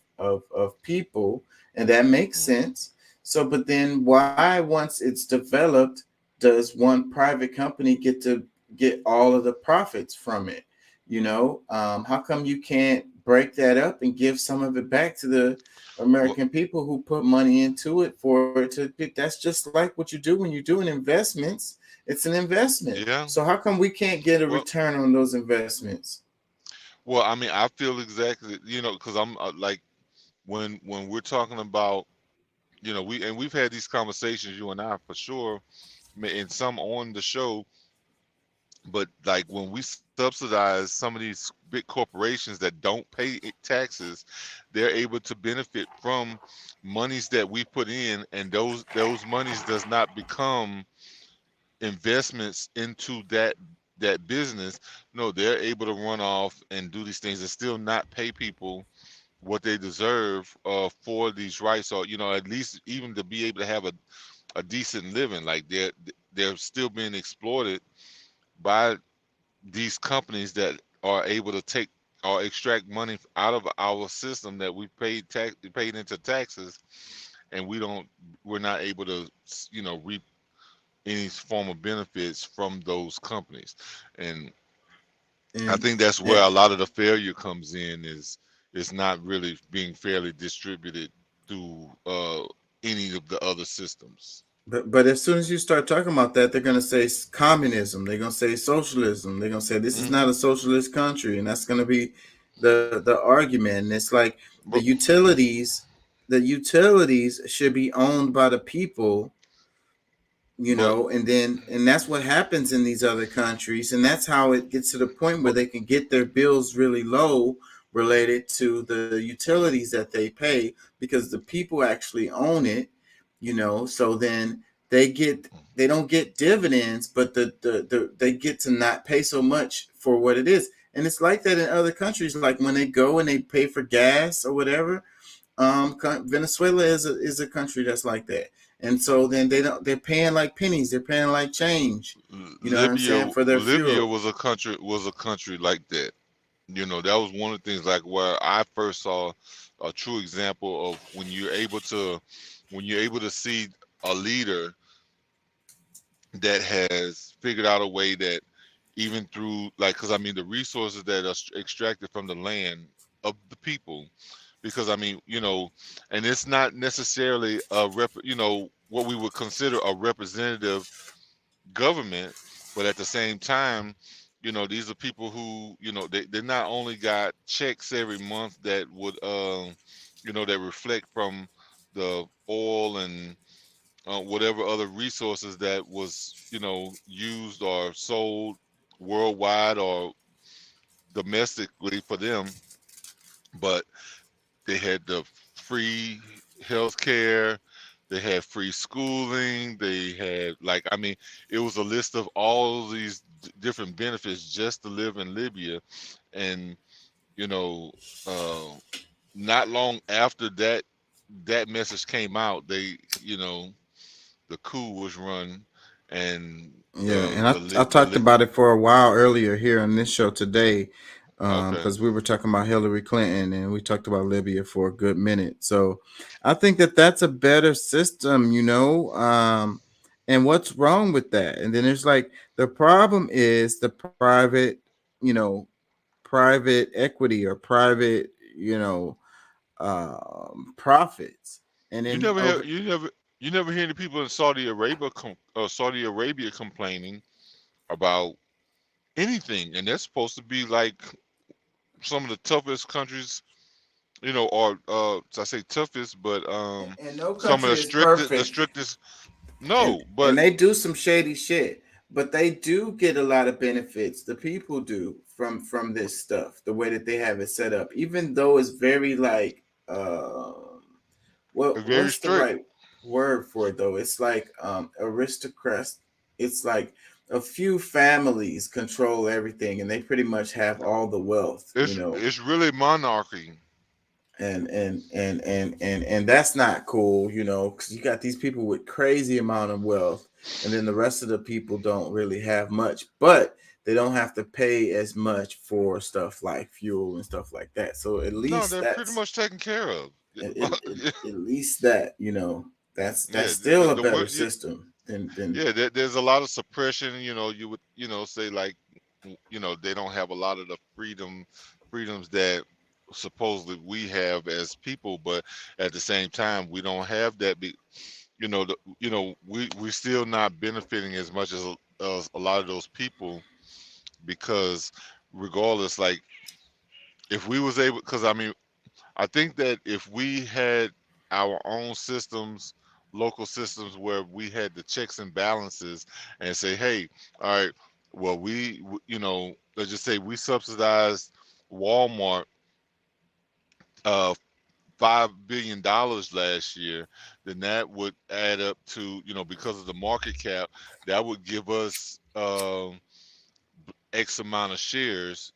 people, and that makes sense. So, but then why, once it's developed, does one private company get to get all of the profits from it? You know, how come you can't break that up and give some of it back to the American people who put money into it for it to be? That's just like what you do when you're doing investments. It's an investment. Yeah. So how come we can't get a return on those investments? Well, I mean, I feel exactly, you know, because I'm like, when we're talking about, you know, we've had these conversations, you and I, for sure, and some on the show. But like when we subsidize some of these big corporations that don't pay taxes, they're able to benefit from monies that we put in, and those monies does not become investments into that business. No, they're able to run off and do these things and still not pay people what they deserve for these rights, or, you know, at least even to be able to have a decent living. Like they're still being exploited by these companies that are able to take or extract money out of our system that we paid into taxes, and we're not able to, reap any form of benefits from those companies. And I think that's where a lot of the failure comes in, is it's not really being fairly distributed through any of the other systems. But as soon as you start talking about that, they're going to say communism. They're going to say socialism. They're going to say this is not a socialist country, and that's going to be the argument. And it's like the utilities should be owned by the people, and that's what happens in these other countries, and that's how it gets to the point where they can get their bills really low related to the utilities that they pay, because the people actually own it. So then they don't get dividends, but they get to not pay so much for what it is. And it's like that in other countries. Like when they go and they pay for gas or whatever, Venezuela is a country that's like that. And so then they're paying like pennies. They're paying like change. What I'm saying, for their Libya fuel. was a country like that. That was one of the things, like where I first saw a true example of when you're able to see a leader that has figured out a way that even through, like, because the resources that are extracted from the land of the people, because and it's not necessarily what we would consider a representative government, but at the same time, these are people who, they not only got checks every month that would that reflect from the oil and whatever other resources that was used or sold worldwide or domestically for them, but they had the free health care, they had free schooling, they had it was a list of all these different benefits just to live in Libya. And not long after that message came out, they the coup was run. And I talked about it for a while earlier here on this show today, because we were talking about Hillary Clinton and we talked about Libya for a good minute. So I think that's a better system, and what's wrong with that? And then there's like, the problem is the private equity or private, profits. And then you never hear the people in Saudi Arabia complaining about anything, and they're supposed to be like some of the toughest countries, or I say toughest, but and no some of the strictest. And they do some shady shit, but they do get a lot of benefits. The people do from this stuff, the way that they have it set up, even though it's very like what's the right word for it though? It's like aristocrats. It's like a few families control everything, and they pretty much have all the wealth. It's really monarchy. And that's not cool, because you got these people with crazy amount of wealth, and then the rest of the people don't really have much, but they don't have to pay as much for stuff like fuel and stuff like that. So at least they're pretty much taken care of. At least that, that's still a better system than there's a lot of suppression. You would say like, they don't have a lot of the freedoms that supposedly we have as people, but at the same time we don't have that. We're still not benefiting as much as a lot of those people, because regardless, like if we was able, because I think that if we had our own systems, local systems, where we had the checks and balances and say, hey, all right, well, let's just say we subsidized Walmart $5 billion last year, then that would add up to, because of the market cap, that would give us X amount of shares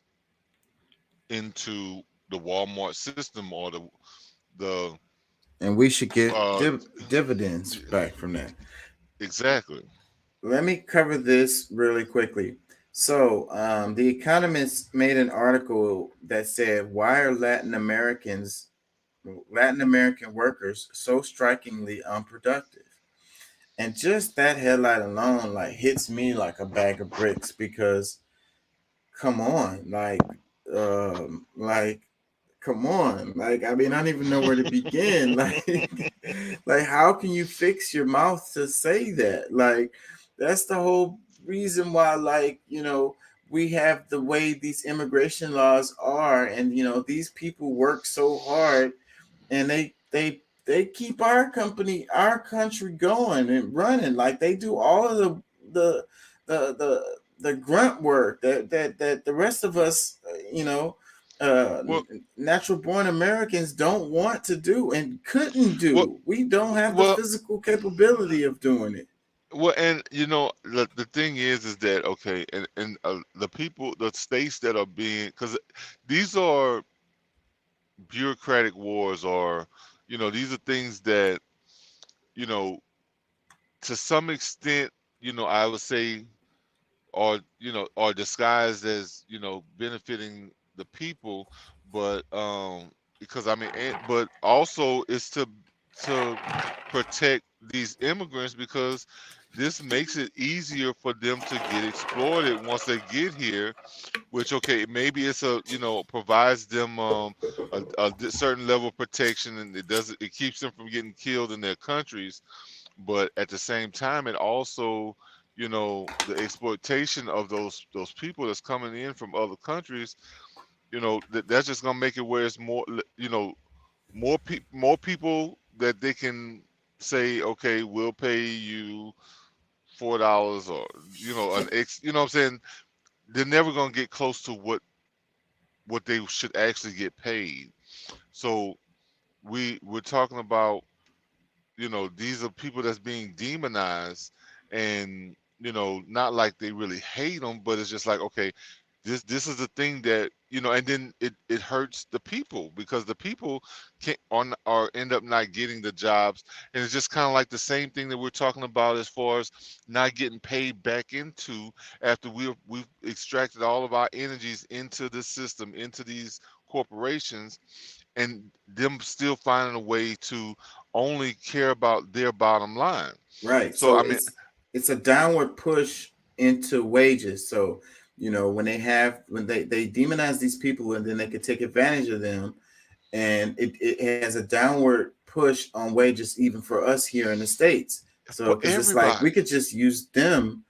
into the Walmart system, or the and we should get dividends back from that. Exactly. Let me cover this really quickly. So, The Economist made an article that said, "Why are Latin American workers so strikingly unproductive?" And just that headline alone, like, hits me like a bag of bricks because, come on, like, come on, like, I mean, I don't even know where to begin. Like, how can you fix your mouth to say that? Like, that's the whole reason why, like, we have the way these immigration laws are, and these people work so hard, and they keep our country going and running. Like, they do all of the grunt work that the rest of us, Well, natural born Americans don't want to do and couldn't do. well, We don't have the well, physical capability of doing it. well, and the thing is that okay, and the people, the states that are being, because these are bureaucratic wars, or these are things that you know to some extent, I would say, are disguised as benefiting the people, but because I mean, but also it's to protect these immigrants, because this makes it easier for them to get exploited once they get here, which okay, maybe it's provides them a certain level of protection, and it keeps them from getting killed in their countries, but at the same time it also the exploitation of those people that's coming in from other countries, that's just gonna make it where it's more more people that they can say, okay, we'll pay you $4, or an X, what I'm saying. They're never gonna get close to what they should actually get paid. So we're talking about, these are people that's being demonized, and not like they really hate them, but it's just like, okay, this is the thing that and then it hurts the people, because the people can't or end up not getting the jobs, and it's just kind of like the same thing that we're talking about as far as not getting paid back into after we've extracted all of our energies into the system, into these corporations, and them still finding a way to only care about their bottom line. Right. So So I mean, it's a downward push into wages. So, when they demonize these people, and then they could take advantage of them, and it has a downward push on wages even for us here in the States. So for because it's like we everybody. could just use them,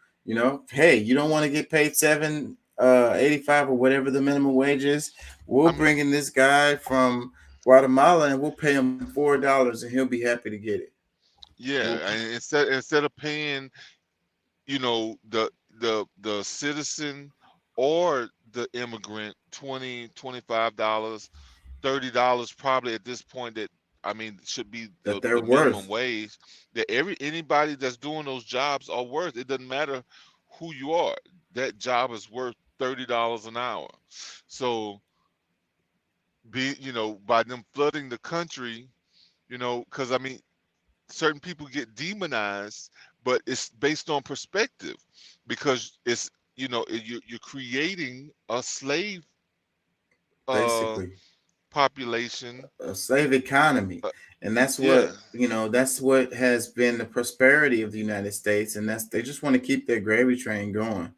hey, you don't want to get paid 7.85 or whatever the minimum wage is. We'll I mean, bring in this guy from Guatemala and we'll pay him $4 and he'll be happy to get it. yeah, Well, and instead of paying, the citizen or the immigrant $20, $25, $30 probably at this point, that I mean should be that the they're minimum worth. wage that anybody that's doing those jobs are worth. It doesn't matter who you are. That job is worth $30 an hour. So by them flooding the country, because I mean certain people get demonized, but it's based on perspective, because it's you're creating a slave uh Basically population. a slave economy. uh, And that's yeah, what has been the prosperity of the United States, and that's they just want to keep their gravy train going.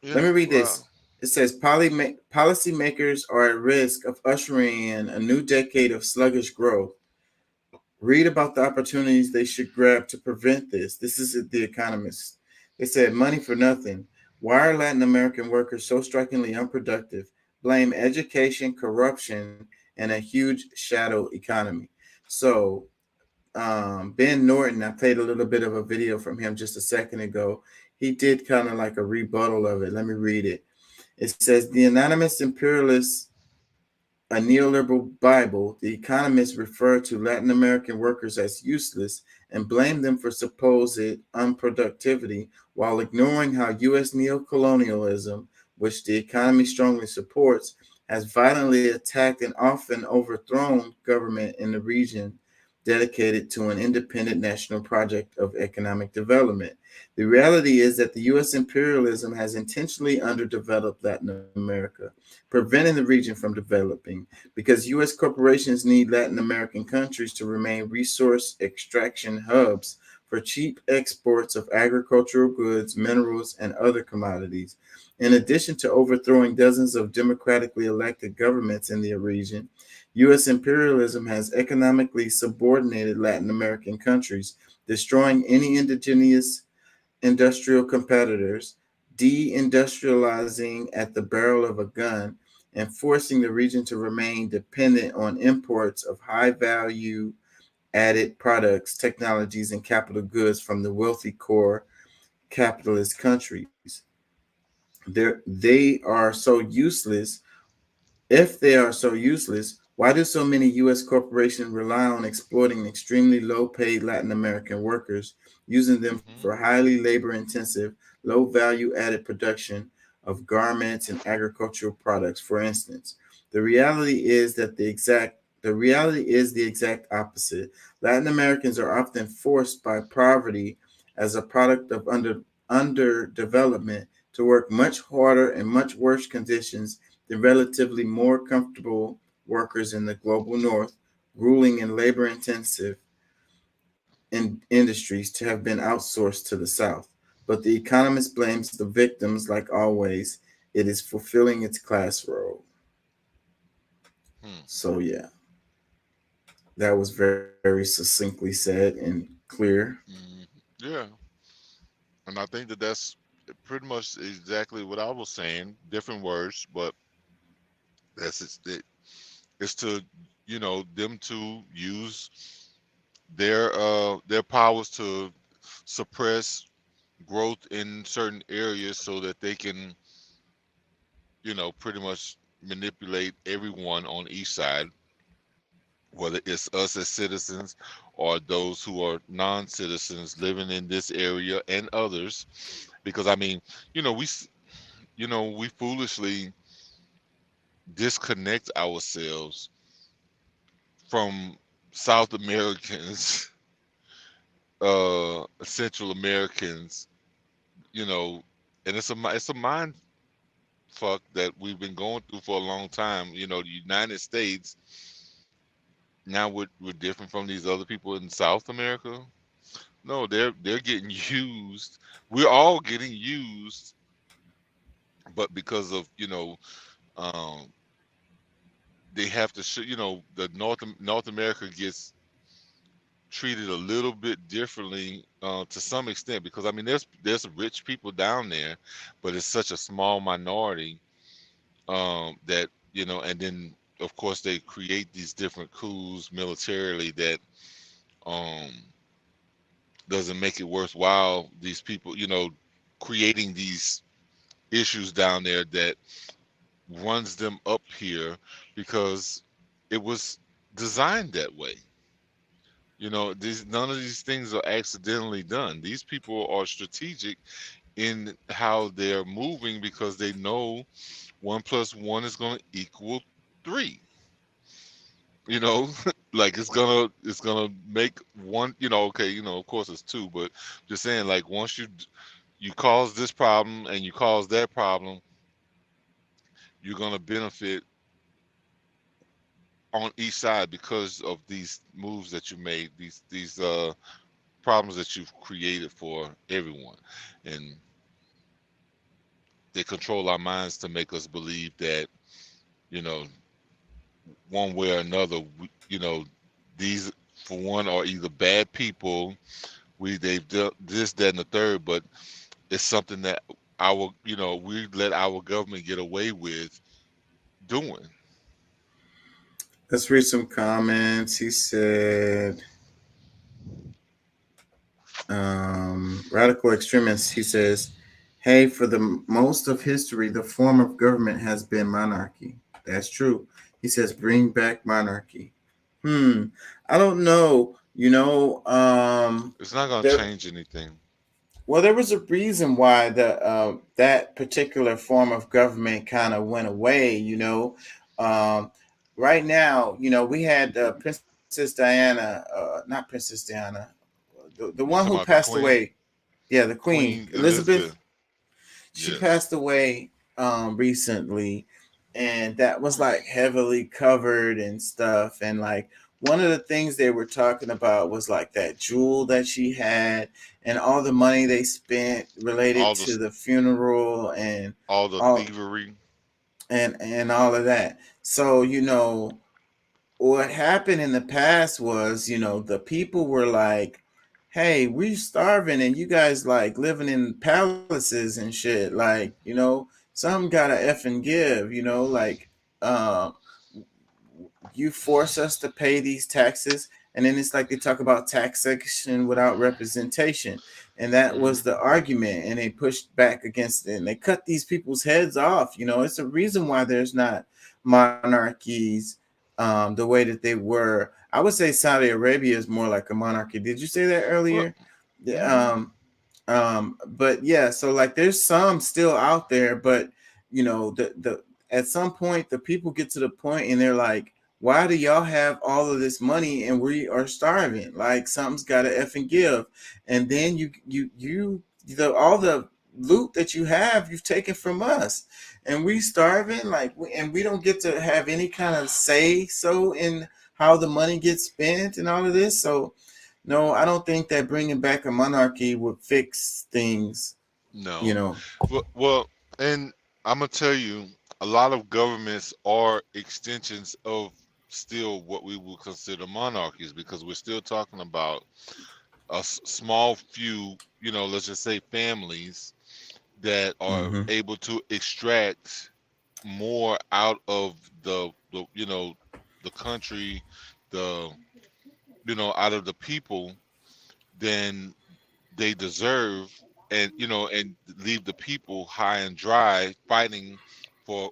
Let yeah, me read well, this. It says policymakers are at risk of ushering in a new decade of sluggish growth. Read about the opportunities they should grab to prevent this. This is The Economist. They said, money for nothing. Why are Latin American workers so strikingly unproductive? Blame education, corruption, and a huge shadow economy. So, Ben Norton, I played a little bit of a video from him just a second ago. He did kind of like a rebuttal of it. Let me read it. It says, the anonymous imperialists, a neoliberal Bible, the economists refer to Latin American workers as useless and blame them for supposed unproductivity, while ignoring how U.S. neocolonialism, which the economy strongly supports, has violently attacked and often overthrown government in the region. dedicated to an independent national project of economic development. The reality is that the U.S. imperialism has intentionally underdeveloped Latin America, preventing the region from developing, because U.S. corporations need Latin American countries to remain resource extraction hubs for cheap exports of agricultural goods, minerals, and other commodities. In addition to overthrowing dozens of democratically elected governments in the region, U.S. imperialism has economically subordinated Latin American countries, destroying any indigenous industrial competitors, deindustrializing at the barrel of a gun, and forcing the region to remain dependent on imports of high-value added products, technologies, and capital goods from the wealthy core capitalist countries. They are so useless. If they are so useless, why do so many U.S. corporations rely on exploiting extremely low-paid Latin American workers, using them for highly labor-intensive, low-value-added production of garments and agricultural products, for instance? The reality is the exact opposite. Latin Americans are often forced by poverty as a product of underdevelopment to work much harder and much worse conditions than relatively more comfortable workers in the global north, ruling in labor-intensive industries to have been outsourced to the south. But the economist blames the victims like always. It is fulfilling its class role. So yeah, that was very, very succinctly said and clear. Yeah. And I think that that's pretty much exactly what I was saying, different words, but that's it. It's to, them to use their powers to suppress growth in certain areas so that they can, pretty much manipulate everyone on each side, whether it's us as citizens or those who are non-citizens living in this area and others. Because we foolishly disconnect ourselves from South Americans, Central Americans, and it's a mind fuck that we've been going through for a long time. The United States, now we're different from these other people in South America. No, they're getting used. We're all getting used, but because of they have to the North America gets treated a little bit differently to some extent, because there's rich people down there, but it's such a small minority that and then of course they create these different coups militarily that doesn't make it worthwhile. These people creating these issues down there that runs them up here because it was designed that way. None of these things are accidentally done. These people are strategic in how they're moving because they know 1 + 1 is going to equal 3. Like it's gonna make one. Okay, of course it's 2, but just saying, like, once you cause this problem and you cause that problem, you're gonna benefit on each side because of these moves that you made, these problems that you've created for everyone. And they control our minds to make us believe that one way or another, these for one are either bad people, they've done this, that, and the third, but it's something that we let our government get away with doing. Let's read some comments. He said, radical extremist, he says, hey, for the most of history, the form of government has been monarchy. That's true. He says, bring back monarchy. I don't know. It's not going to change anything. Well, there was a reason why that particular form of government kind of went away. Right now, we had Princess Princess Diana, not Princess Diana, the one Talking who about the passed Queen? away. Yeah, the Queen Elizabeth. She passed away recently, and that was like heavily covered and stuff. And like one of the things they were talking about was like that jewel that she had and all the money they spent related All the to the funeral and all the all thievery. and all of that. So, you know, what happened in the past was, you know, the people were like, hey, we starving and you guys like living in palaces and shit. Like, you know, some gotta effing give, you know, like you force us to pay these taxes. And then it's like they talk about taxation without representation. And that was the argument. And they pushed back against it. And they cut these people's heads off. You know, it's a reason why there's not monarchies the way that they were. I would say Saudi Arabia is more like a monarchy. Did you say that earlier? But yeah, so like there's some still out there, but you know, the at some point the people get to the point and they're like, why do y'all have all of this money and we are starving? Like something's got to effing give. And then all the loot that you have, you've taken from us, and we starving. Like, and we don't get to have any kind of say so in how the money gets spent and all of this. So, no, I don't think that bringing back a monarchy would fix things. No. You know. Well, and I'm gonna tell you, a lot of governments are extensions of still what we would consider monarchies, because we're still talking about a small few, you know, let's just say families that are able to extract more out of the you know, the country, you know, out of the people than they deserve, and you know, and leave the people high and dry fighting for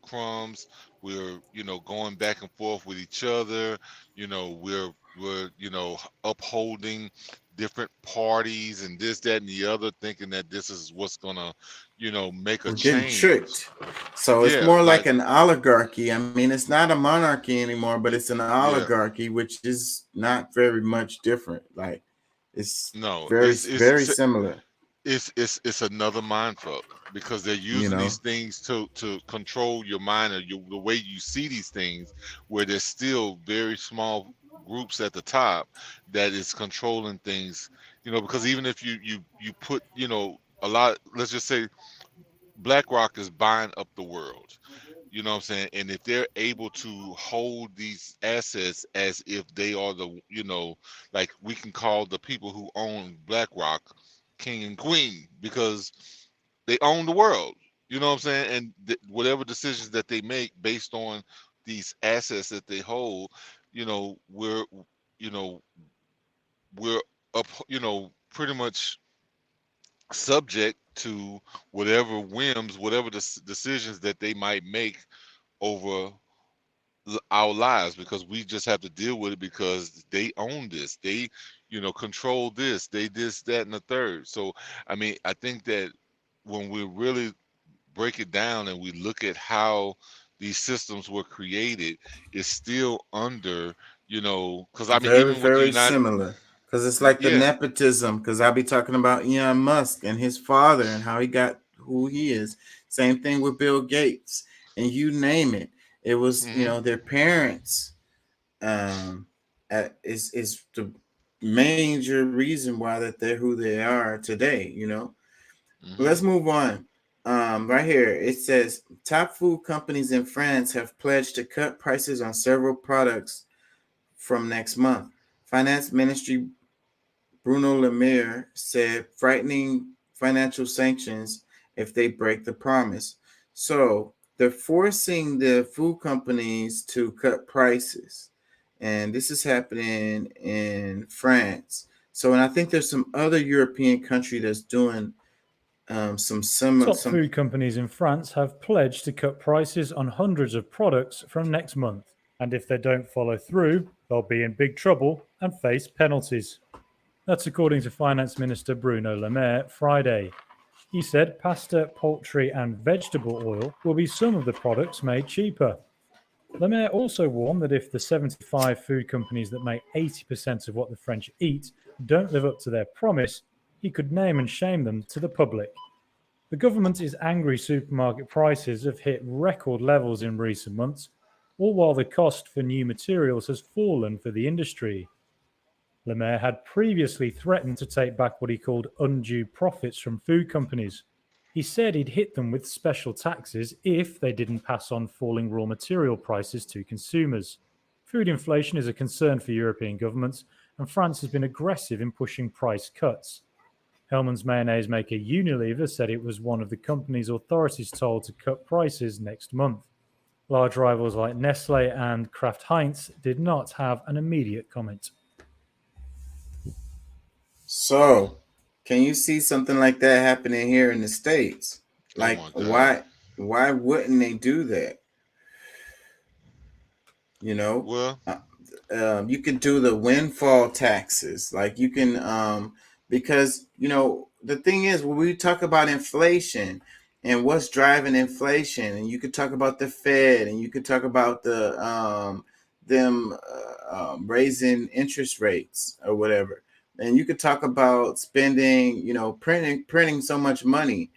crumbs. We're, you know, going back and forth with each other. You know, we're you know, upholding different parties and this, that, and the other, thinking that this is what's gonna, you know, make a We're getting change. tricked. So it's more like an oligarchy. I mean, it's not a monarchy anymore, but it's an oligarchy, which is not very much different. Like it's very similar. It's another mind fuck, because they're using these things to control your mind, or the way you see these things, where there's still very small groups at the top that is controlling things, you know, because even if you put, you know, a lot, let's just say BlackRock is buying up the world, you know what I'm saying, and if they're able to hold these assets as if they are the, you know, like we can call the people who own BlackRock king and queen, because they own the world, you know what I'm saying, and whatever decisions that they make based on these assets that they hold, you know, we're up, you know, pretty much subject to whatever whims, whatever the decisions that they might make over our lives, because we just have to deal with it, because they own this, they, you know, control this, they this, that, and the third. So I mean, I think that when we really break it down and we look at how these systems were created, it's still under, you know, because I mean, even very with similar. Because it's like the nepotism. Because I'll be talking about Elon Musk and his father and how he got who he is. Same thing with Bill Gates, and you name it. It was, you know, their parents is the major reason why that they're who they are today, you know. But let's move on. Right here, it says top food companies in France have pledged to cut prices on several products from next month. Finance Ministry Bruno Le Maire said frightening financial sanctions if they break the promise. So they're forcing the food companies to cut prices. And this is happening in France. So, and I think there's some other European country that's doing some similar. Top food companies in France have pledged to cut prices on hundreds of products from next month. And if they don't follow through, they'll be in big trouble and face penalties. That's according to Finance Minister Bruno Le Maire Friday. He said pasta, poultry, and vegetable oil will be some of the products made cheaper. Le Maire also warned that if the 75 food companies that make 80% of what the French eat don't live up to their promise, he could name and shame them to the public. The government is angry supermarket prices have hit record levels in recent months, all while the cost for new materials has fallen for the industry. Le Maire had previously threatened to take back what he called undue profits from food companies. He said he'd hit them with special taxes if they didn't pass on falling raw material prices to consumers. Food inflation is a concern for European governments, and France has been aggressive in pushing price cuts. Hellmann's mayonnaise maker Unilever said it was one of the company's authorities told to cut prices next month. Large rivals like Nestle and Kraft Heinz did not have an immediate comment. So, can you see something like that happening here in the States? Like, why wouldn't they do that? You know, you could do the windfall taxes. Like you can, because, you know, the thing is, when we talk about inflation and what's driving inflation, and you could talk about the Fed, and you could talk about the them raising interest rates or whatever. And you could talk about spending, you know, printing so much money.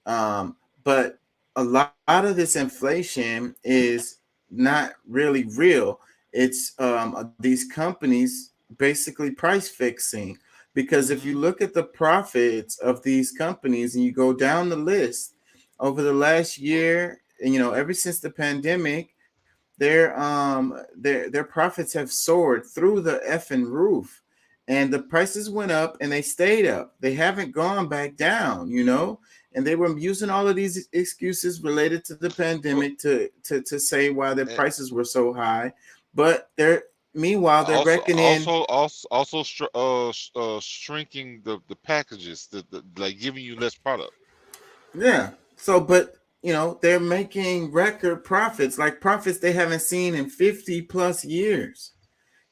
But a lot of this inflation is not really real. It's these companies basically price fixing. Because if you look at the profits of these companies and you go down the list over the last year, and you know, ever since the pandemic, their profits have soared through the effing roof. And the prices went up and they stayed up. They haven't gone back down, you know, and they were using all of these excuses related to the pandemic to say why their prices were so high. But meanwhile, they're reckoning shrinking the packages, like giving you less product. Yeah. So, but you know, they're making record profits, like profits they haven't seen in 50 plus years.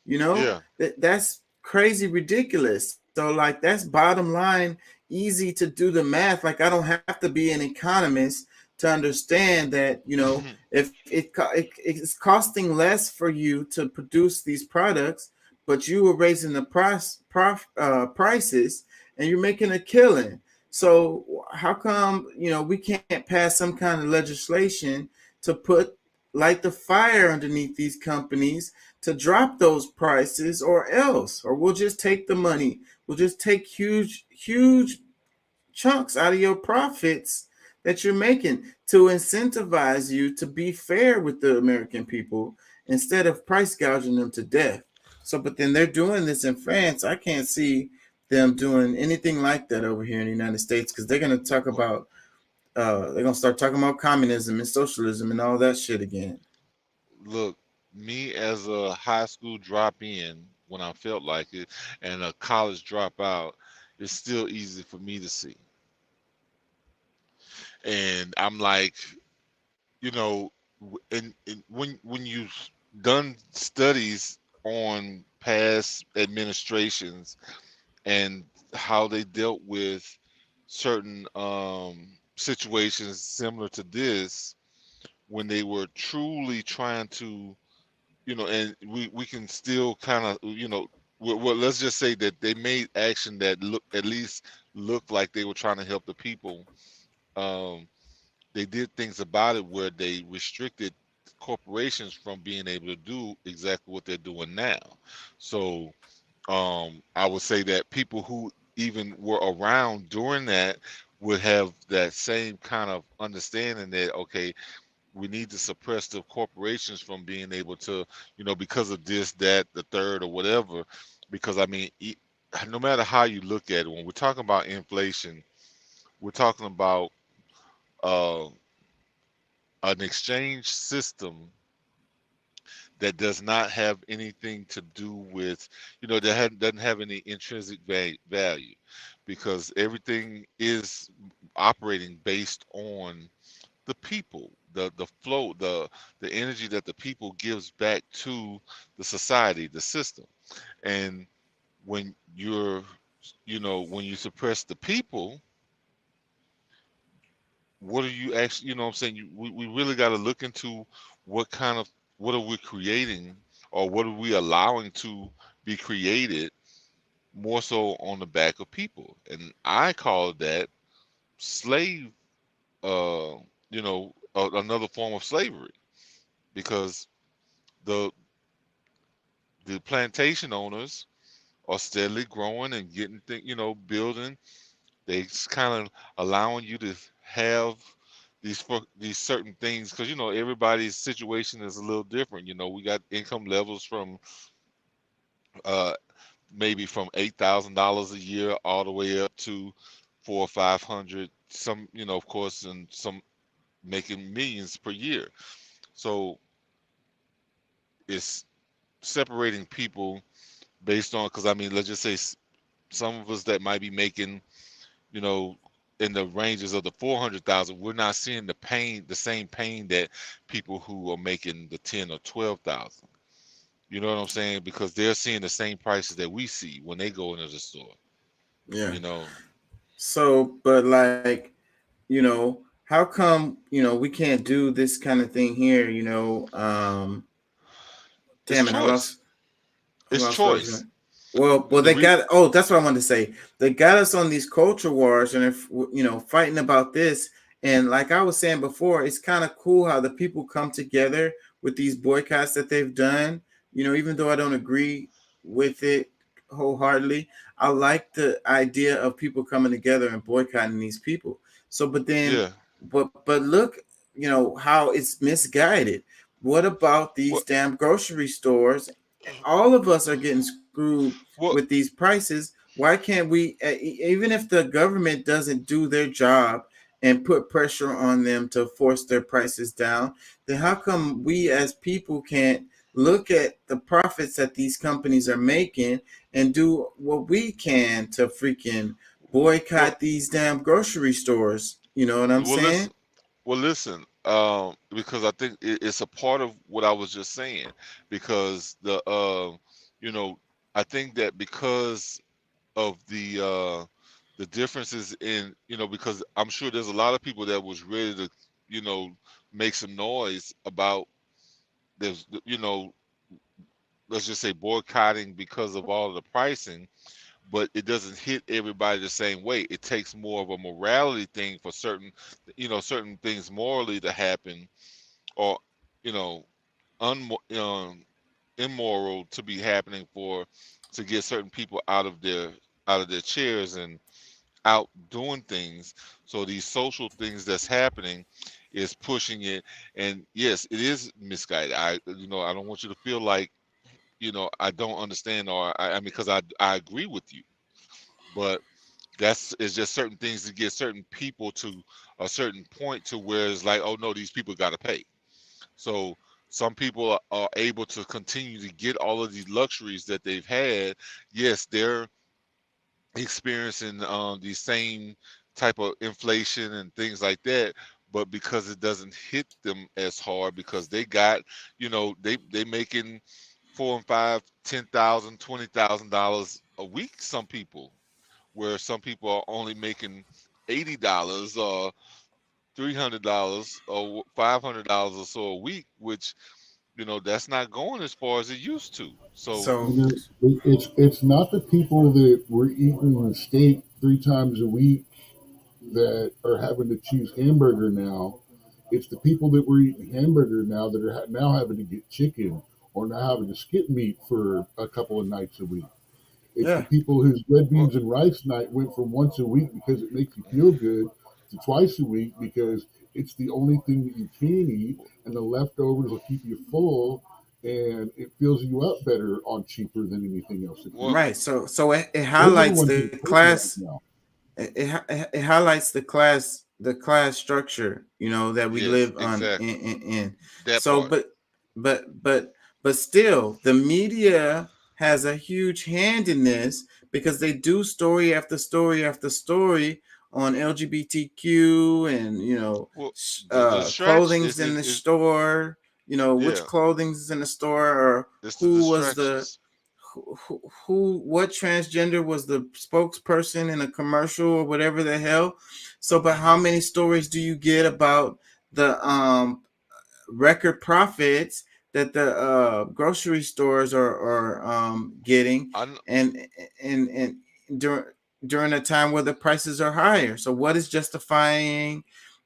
You know, that's crazy ridiculous. So like that's bottom line, easy to do the math. Like I don't have to be an economist to understand that, you know, if it's costing less for you to produce these products, but you were raising the prices and you're making a killing. So how come, you know, we can't pass some kind of legislation to light the fire underneath these companies to drop those prices, or we'll just take the money. We'll just take huge chunks out of your profits that you're making to incentivize you to be fair with the American people instead of price gouging them to death. So, but then they're doing this in France. I can't see them doing anything like that over here in the United States, because they're going to talk about, they're going to start talking about communism and socialism and all that shit again. Look, me as a high school drop-in when I felt like it, and a college dropout, it's still easy for me to see. And I'm like, you know, and when you've done studies on past administrations and how they dealt with certain situations similar to this, when they were truly trying to, you know, and we can still kind of, you know, well, let's just say that they made action that at least looked like they were trying to help the people. They did things about it where they restricted corporations from being able to do exactly what they're doing now. So I would say that people who even were around during that would have that same kind of understanding that, okay, we need to suppress the corporations from being able to, you know, because of this, that, the third, or whatever. Because I mean, no matter how you look at it, when we're talking about inflation, we're talking about an exchange system that does not have anything to do with, you know, that doesn't have any intrinsic value, because everything is operating based on the people, the flow, the energy that the people gives back to the society, the system. And when you're, you know, when you suppress the people, what are you actually, you know what I'm saying, we really got to look into what kind of what are we creating, or what are we allowing to be created more so on the back of people? And I call that slave, another form of slavery, because the plantation owners are steadily growing and getting building. They kind of allowing you to have these certain things, because everybody's situation is a little different. We got income levels from maybe from $8,000 a year all the way up to 400 or 500. Some, of course, and some making millions per year. So it's separating people based on, because let's just say some of us that might be making, in the ranges of the 400,000, we're not seeing the same pain that people who are making the 10 or 12,000. You know what I'm saying? Because they're seeing the same prices that we see when they go into the store. Yeah. So, but how come, we can't do this kind of thing here? Damn it, I lost. It's choice. Well, they got. Oh, that's what I wanted to say. They got us on these culture wars, and if fighting about this. And like I was saying before, it's kind of cool how the people come together with these boycotts that they've done. Even though I don't agree with it wholeheartedly, I like the idea of people coming together and boycotting these people. So, but then, but look, how it's misguided. What about these damn grocery stores? All of us are getting screwed with these prices. Why can't we, even if the government doesn't do their job and put pressure on them to force their prices down, then how come we as people can't look at the profits that these companies are making and do what we can to freaking boycott these damn grocery stores? You know what I'm saying? Listen, because I think it's a part of what I was just saying, because I think that because of the differences in, because I'm sure there's a lot of people that was ready to, make some noise about there's, let's just say boycotting because of all of the pricing, but it doesn't hit everybody the same way. It takes more of a morality thing for certain things morally to happen, or, immoral to be happening to get certain people out of their chairs and out doing things. So these social things that's happening is pushing it. And yes, it is misguided. I don't want you to feel like, I don't understand, or because I agree with you, but it's just certain things to get certain people to a certain point to where it's like, oh no, these people got to pay. So some people are able to continue to get all of these luxuries that they've had. Yes, they're experiencing the same type of inflation and things like that, but because it doesn't hit them as hard, because they got, they making $4,000 and $5,000, $10,000, $20,000 a week. Some people, where some people are only making $80 or $300 or $500 or so a week, which that's not going as far as it used to. So it's not the people that were eating steak 3 times a week that are having to choose hamburger now. It's the people that were eating hamburger now that are now having to get chicken, or now having to skip meat for a couple of nights a week. It's the people whose red beans and rice night went from once a week because it makes you feel good to twice a week because it's the only thing that you can eat, and the leftovers will keep you full, and it fills you up better on cheaper than anything else. Right. So it highlights the class. It highlights the class structure, that we live on in. So, part. but still, the media has a huge hand in this, because they do story after story after story on LGBTQ and clothing's in the store. Which clothing's in the store, or who was what transgender was the spokesperson in a commercial or whatever the hell. So, but how many stories do you get about the record profits that the grocery stores are getting, and during a time where the prices are higher. So what is justifying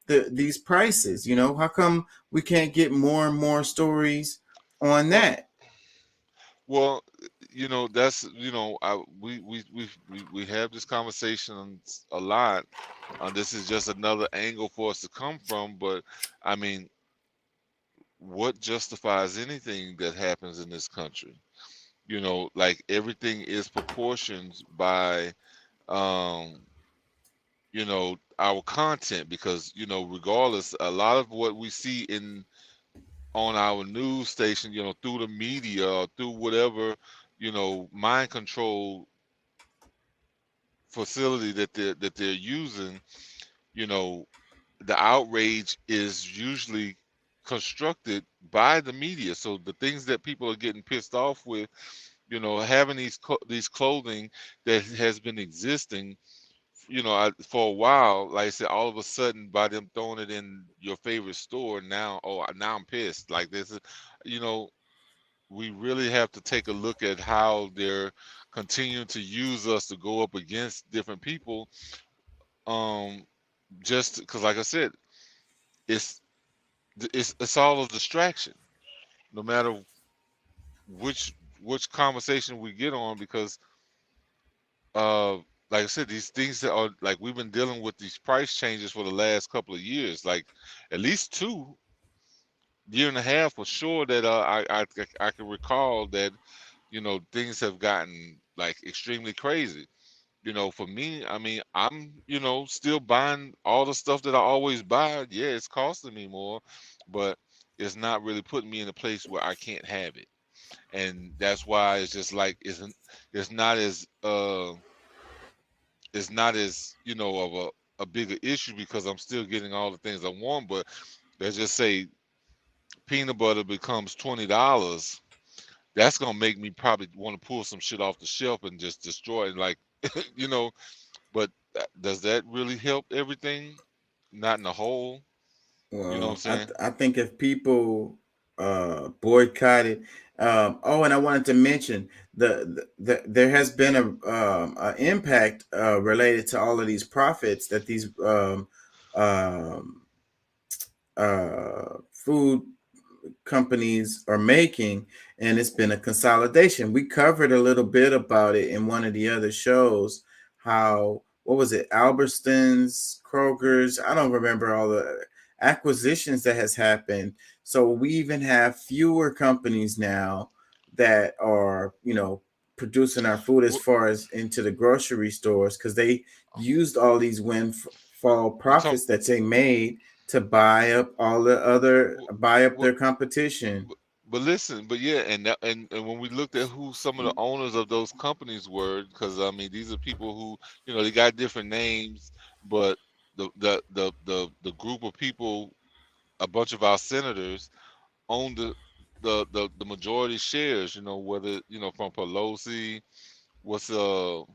these prices? You know, how come we can't get more and more stories on that? Well, you know, that's, you know, we have this conversation a lot. This is just another angle for us to come from, but I mean, what justifies anything that happens in this country? You know, like everything is proportioned by, you know, our content, because, you know, regardless, a lot of what we see on our news station, you know, through the media or through whatever, you know, mind control facility that they're using, you know, the outrage is usually constructed by the media. So the things that people are getting pissed off with, you know, having these clothing that has been existing, you know, for a while, like I said, all of a sudden by them throwing it in your favorite store now, now I'm pissed. Like this is, you know, we really have to take a look at how they're continuing to use us to go up against different people. Just because, like I said, it's it's all a distraction, no matter which conversation we get on, because like I said, these things that are like, we've been dealing with these price changes for the last couple of years, like at least 2.5 years for sure, that I can recall that, you know, things have gotten like extremely crazy. You know, for me, I mean, I'm, you know, still buying all the stuff that I always buy. Yeah, it's costing me more, but it's not really putting me in a place where I can't have it. And that's why it's just like, it's not as you know, of a bigger issue, because I'm still getting all the things I want. But let's just say peanut butter becomes $20, that's gonna make me probably want to pull some shit off the shelf and just destroy it, like you know. But does that really help everything? Not in the whole. You know what I'm Well, saying? I think if people boycotted, oh, and I wanted to mention there has been a impact related to all of these profits that these um, food companies are making, and it's been a consolidation. We covered a little bit about it in one of the other shows, how, what was it, Albertsons, Kroger's, I don't remember all the acquisitions that has happened. So we even have fewer companies now that are, you know, producing our food as far as into the grocery stores, because they used all these windfall profits that they made to buy up all the other, buy up their competition. But listen, but yeah, and when we looked at who some of the owners of those companies were, because I mean, these are people who, you know, they got different names, but the group of people, a bunch of our senators, own the majority shares. You know, whether, you know, from Pelosi, what's your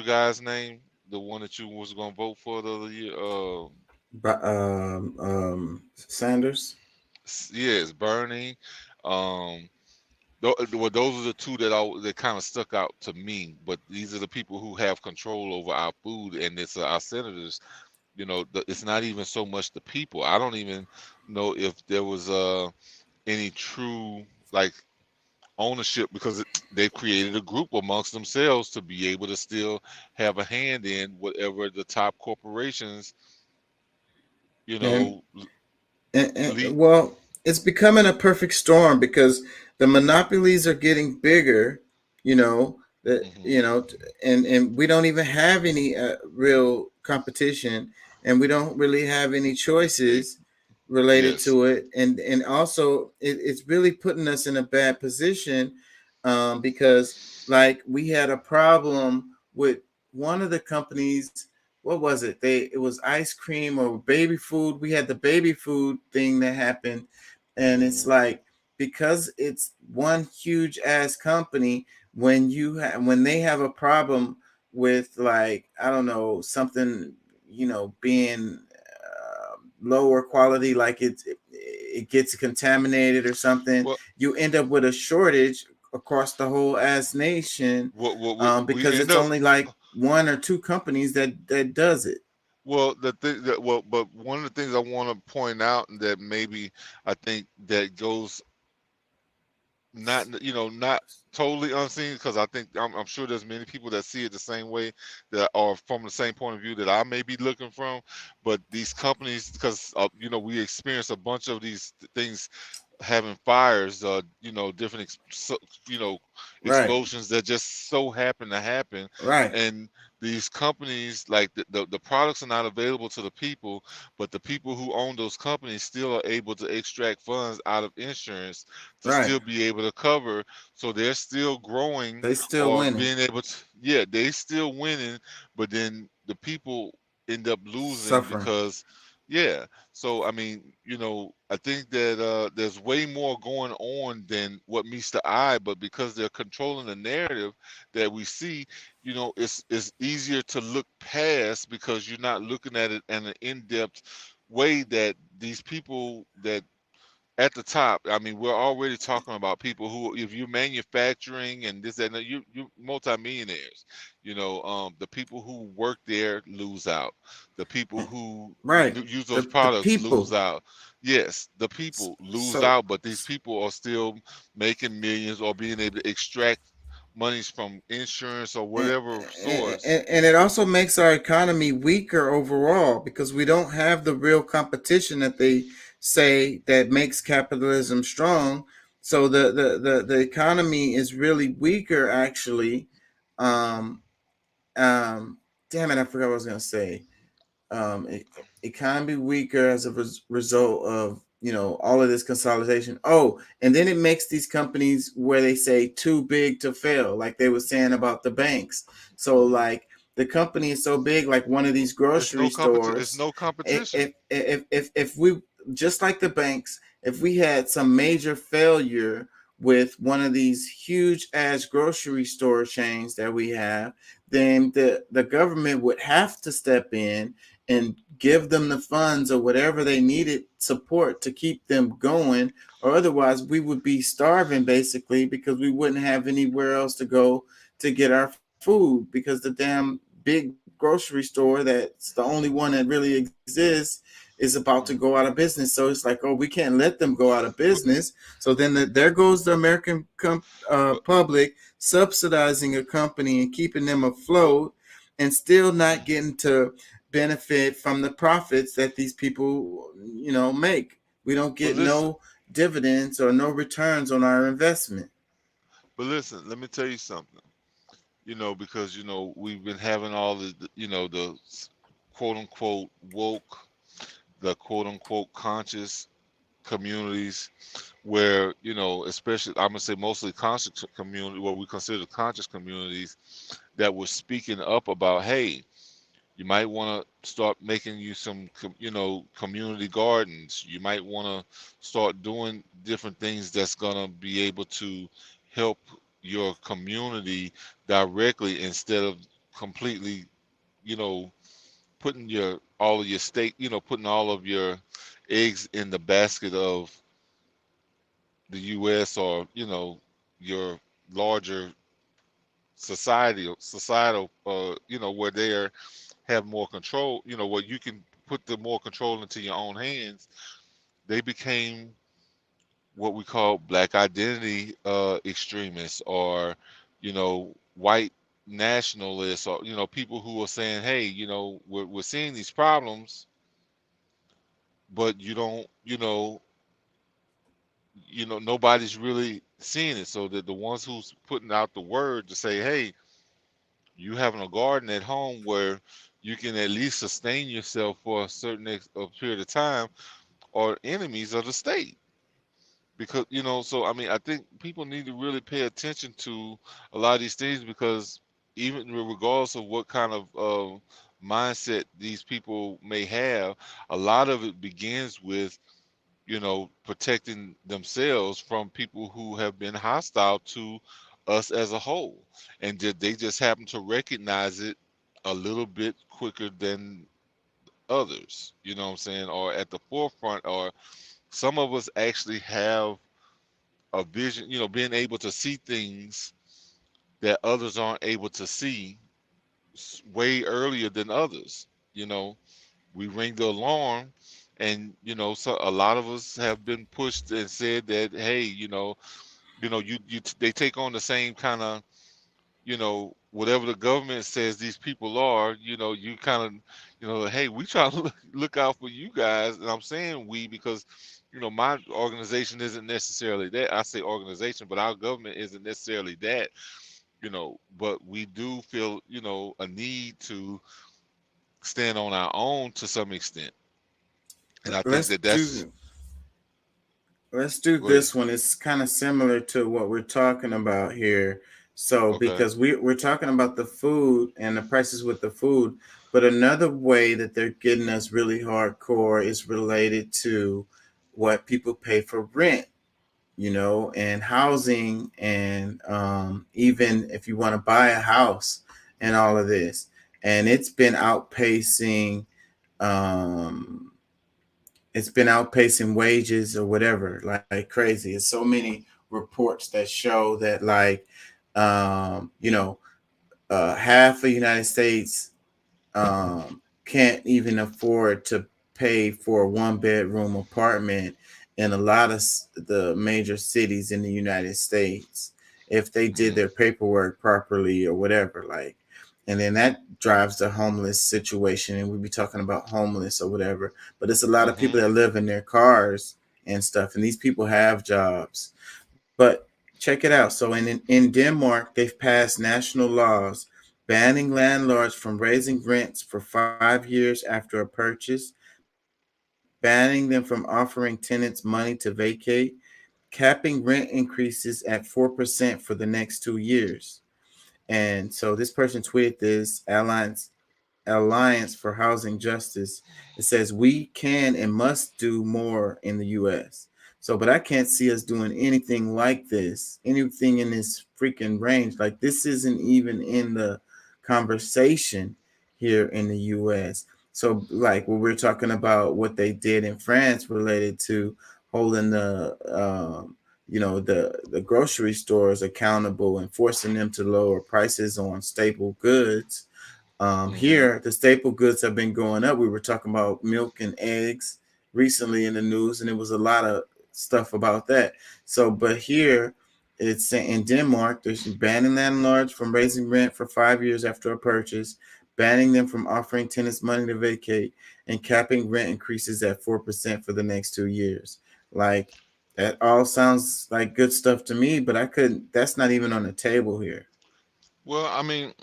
guy's name? The one that you was gonna vote for the other year? Sanders. Yes, Bernie. Well, those are the two that kind of stuck out to me. But these are the people who have control over our food, and it's our senators. You know, it's not even so much the people. I don't even know if there was any true like ownership, because they've created a group amongst themselves to be able to still have a hand in whatever the top corporations, you know. And well, it's becoming a perfect storm, because the monopolies are getting bigger, you know, you know, and we don't even have any real competition, and we don't really have any choices related to it, and also it's really putting us in a bad position, because like we had a problem with one of the companies. What was it? It was ice cream or baby food. We had the baby food thing that happened, and it's like, because it's one huge ass company, when when they have a problem with, like, I don't know, something, you know, being lower quality, like it gets contaminated or something, you end up with a shortage across the whole ass nation, because it's only like one or two companies that does it. Well, the thing that but one of the things I want to point out that maybe I think that goes not not totally unseen, because I think I'm sure there's many people that see it the same way, that are from the same point of view that I may be looking from. But these companies, because we experience a bunch of these things having fires, different explosions that just so happen to happen, Right. and these companies, like the products are not available to the people, but the people who own those companies still are able to extract funds out of insurance to Right. still be able to cover, so they're still growing, They still or winning. being able to, they still winning, but then the people end up losing Suffering. because so I mean, I think that there's way more going on than what meets the eye, but because they're controlling the narrative that we see, it's easier to look past, because you're not looking at it in an in-depth way, that these people that at the top, I mean, we're already talking about people who, if you're manufacturing and this, that, and you multimillionaires, the people who work there lose out. The people who Right. use those The products people. lose out. Yes, the people lose So- out, but these people are still making millions, or being able to extract monies from insurance or whatever source. And it also makes our economy weaker overall, because we don't have the real competition that they say that makes capitalism strong. So the economy is really weaker, actually. Damn it, I forgot what I was gonna say. Economy weaker as a result of all of this consolidation. Oh, and then it makes these companies where they say too big to fail, like they were saying about the banks. So like the company is so big, like one of these grocery stores. It's no competition. If we, just like the banks, if we had some major failure with one of these huge ass grocery store chains that we have, then the government would have to step in and give them the funds or whatever they needed support to keep them going, or otherwise we would be starving, basically, because we wouldn't have anywhere else to go to get our food, because the damn big grocery store that's the only one that really exists is about to go out of business. So it's like, oh, we can't let them go out of business. So then there goes the American public subsidizing a company and keeping them afloat, and still not getting to benefit from the profits that these people make. We don't get no dividends or no returns on our investment. But listen, let me tell you something. Because we've been having all the the quote unquote woke, the quote unquote conscious communities, where especially, I'm gonna say mostly conscious community, what we consider conscious communities, that were speaking up about, hey, you might want to start making you some community gardens. You might want to start doing different things that's gonna be able to help your community directly, instead of completely putting all of your stake, putting all of your eggs in the basket of the US, or your larger societal where they have more control, where you can put the more control into your own hands. They became what we call black identity extremists, or white nationalists, or people who are saying, hey, we're seeing these problems, but nobody's really seeing it. So that the ones who's putting out the word to say, hey, you having a garden at home where you can at least sustain yourself for a certain period of time, are enemies of the state. Because so I mean, I think people need to really pay attention to a lot of these things, because even regardless of what kind of mindset these people may have, a lot of it begins with protecting themselves from people who have been hostile to us as a whole, and they just happen to recognize it a little bit quicker than others, you know what I'm saying, or at the forefront, or some of us actually have a vision, being able to see things that others aren't able to see way earlier than others. We ring the alarm, and so a lot of us have been pushed and said that, hey, they take on the same kind of, whatever the government says these people are, you kind of, hey, we try to look out for you guys. And I'm saying we because, my organization isn't necessarily that. I say organization, but our government isn't necessarily that, but we do feel, a need to stand on our own to some extent. And I think Let's that's. do Go ahead. this one. It's kind of similar to what we're talking about here. So Okay. because we're talking about the food and the prices with the food, but another way that they're getting us really hardcore is related to what people pay for rent, and housing, and even if you want to buy a house and all of this. And it's been outpacing wages or whatever, like crazy. It's so many reports that show that half the United States can't even afford to pay for a 1-bedroom apartment in a lot of the major cities in the United States if they did their paperwork properly or whatever. And then that drives the homeless situation, and we'd be talking about homeless or whatever. But it's a lot of people that live in their cars and stuff, and these people have jobs. But check it out. So in Denmark, they've passed national laws banning landlords from raising rents for 5 years after a purchase, banning them from offering tenants money to vacate, capping rent increases at 4% for the next 2 years. And so this person tweeted this, Alliance for Housing Justice. It says, we can and must do more in the U.S. So, but I can't see us doing anything like this, anything in this freaking range. Like, this isn't even in the conversation here in the U.S. So, like, when we're talking about what they did in France related to holding the grocery stores accountable and forcing them to lower prices on staple goods. Here, the staple goods have been going up. We were talking about milk and eggs recently in the news, and it was a lot of stuff about that. So, but here, it's in Denmark, there's banning landlords from raising rent for 5 years after a purchase, banning them from offering tenants money to vacate, and capping rent increases at 4% for the next 2 years. Like, that all sounds like good stuff to me, but that's not even on the table here. Well, I mean,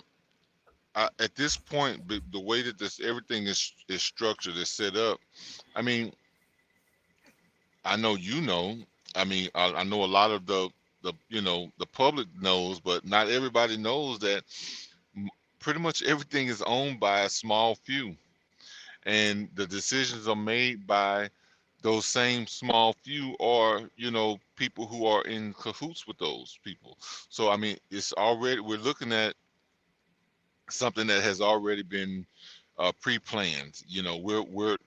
at this point, the way that everything is structured, is set up. I mean, I know I mean, I know a lot of the public knows, but not everybody knows that pretty much everything is owned by a small few, and the decisions are made by those same small few, or people who are in cahoots with those people. So I mean, we're looking at something that has already been pre-planned. We're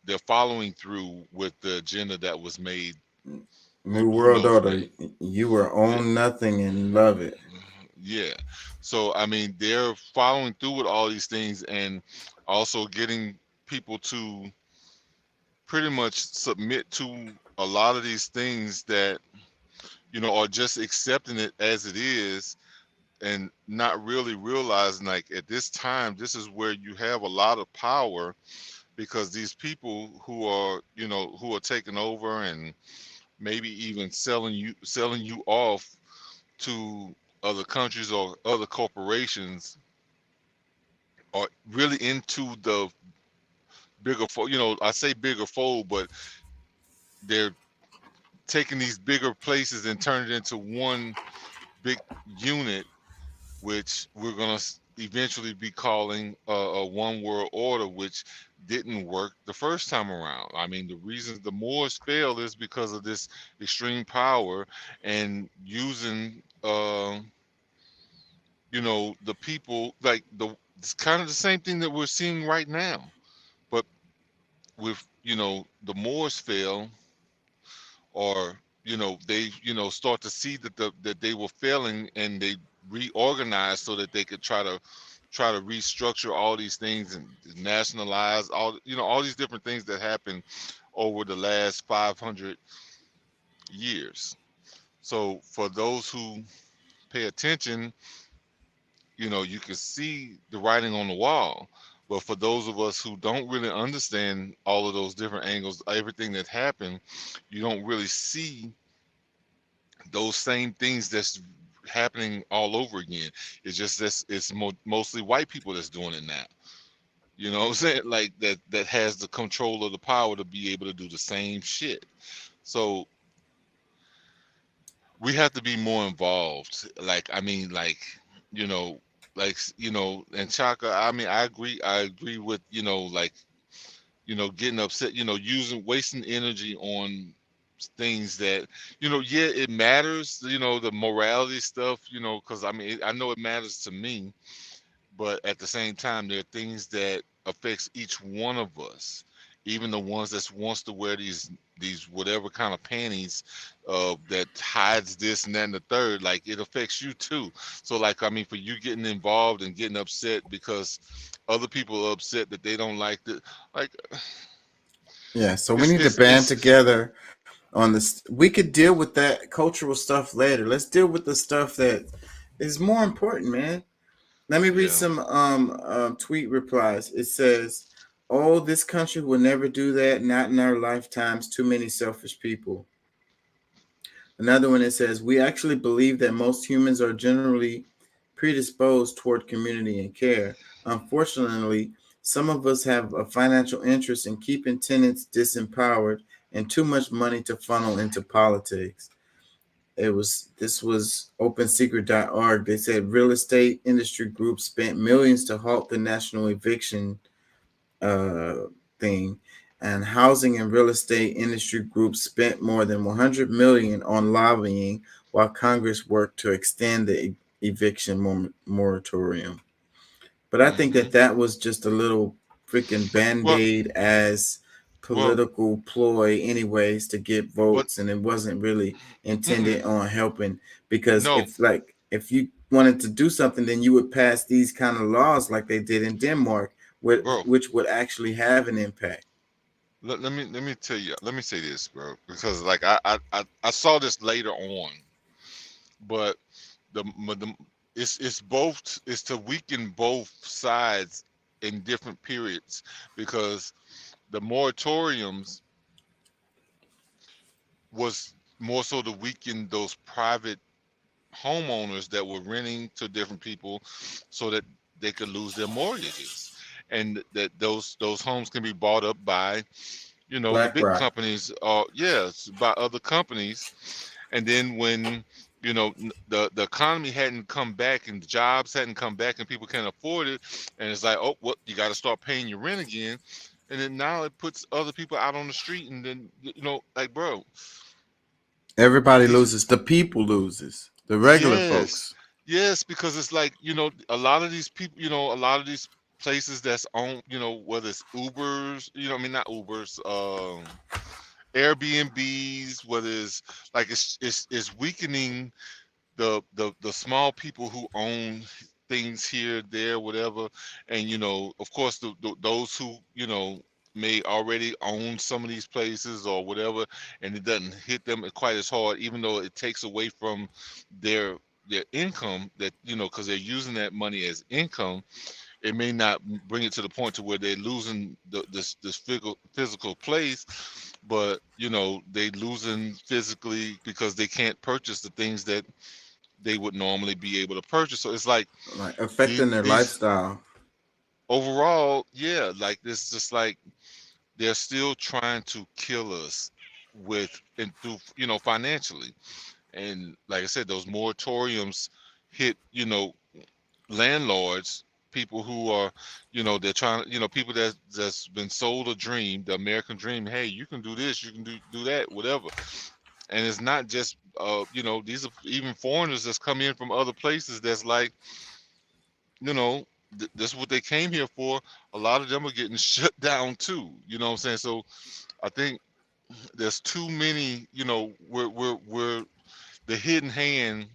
they're following through with the agenda that was made. New World Order. You will own nothing and love it. Yeah. So I mean, they're following through with all these things, and also getting people to pretty much submit to a lot of these things that are just accepting it as it is, and not really realizing, like, at this time, this is where you have a lot of power, because these people who are taking over and maybe even selling you off to other countries or other corporations are really into the bigger fold. I say bigger fold, but they're taking these bigger places and turning it into one big unit, which we're going to eventually be calling a one world order, which didn't work the first time around. I mean, the reasons the Moors failed is because of this extreme power and using the people, like it's kind of the same thing that we're seeing right now. But with the Moors fail, or they start to see that they were failing, and they reorganize so that they could try to restructure all these things and nationalize all these different things that happened over the last 500 years. So for those who pay attention, you can see the writing on the wall. But for those of us who don't really understand all of those different angles, everything that happened, you don't really see those same things that's happening all over again. It's just this, mostly white people that's doing it now. You know what I'm saying? Like that has the control of the power to be able to do the same shit. So we have to be more involved. And Chaka, I agree with, getting upset, wasting energy on things that, it matters, the morality stuff, because I know it matters to me, but at the same time, there are things that affects each one of us, even the ones that wants to wear these whatever kind of panties that hides this and that and the third. Like, it affects you too. So for you getting involved and getting upset because other people are upset that they don't like the Yeah, so we need to band together on this. We could deal with that cultural stuff later. Let's deal with the stuff that is more important, man. Let me read some tweet replies. It says, "Oh, this country will never do that. Not in our lifetimes. Too many selfish people." Another one, it says, "We actually believe that most humans are generally predisposed toward community and care. Unfortunately, some of us have a financial interest in keeping tenants disempowered and too much money to funnel into politics." This was OpenSecret.org. They said real estate industry groups spent millions to halt the national eviction thing, and housing and real estate industry groups spent more than 100 million on lobbying while Congress worked to extend the eviction moratorium. But I think that was just a little freaking band-aid as political ploy anyways to get votes, and it wasn't really intended on helping, because if you wanted to do something, then you would pass these kind of laws like they did in Denmark, which would actually have an impact. Let me tell you, let me say this, bro, because I saw this later on, but it's to weaken both sides in different periods, because the moratoriums was more so to weaken those private homeowners that were renting to different people so that they could lose their mortgages, and that those homes can be bought up by the big companies, by other companies. And then when the economy hadn't come back and the jobs hadn't come back and people can't afford it, and it's like, oh, well, you got to start paying your rent again, and then now it puts other people out on the street, and then bro, everybody loses. The people loses. The regular folks. Yes, because it's like, a lot of these people, a lot of these places that's on, whether it's Ubers, not Ubers, Airbnbs, whether it's like it's weakening the small people who own things here, there, whatever. And of course, those who may already own some of these places or whatever, and it doesn't hit them quite as hard, even though it takes away from their income, that because they're using that money as income. It may not bring it to the point to where they're losing this physical place, but they losing physically because they can't purchase the things that they would normally be able to purchase. So it's like affecting their lifestyle overall. Yeah, like this, just like they're still trying to kill us through financially. And like I said, those moratoriums hit landlords, people who are, they're trying, people that's been sold a dream, the American dream. Hey, you can do this, you can do that, whatever. And it's not just, these are even foreigners that's come in from other places that's like, this is what they came here for. A lot of them are getting shut down too. You know what I'm saying? So I think there's too many, you know, we're the hidden hand,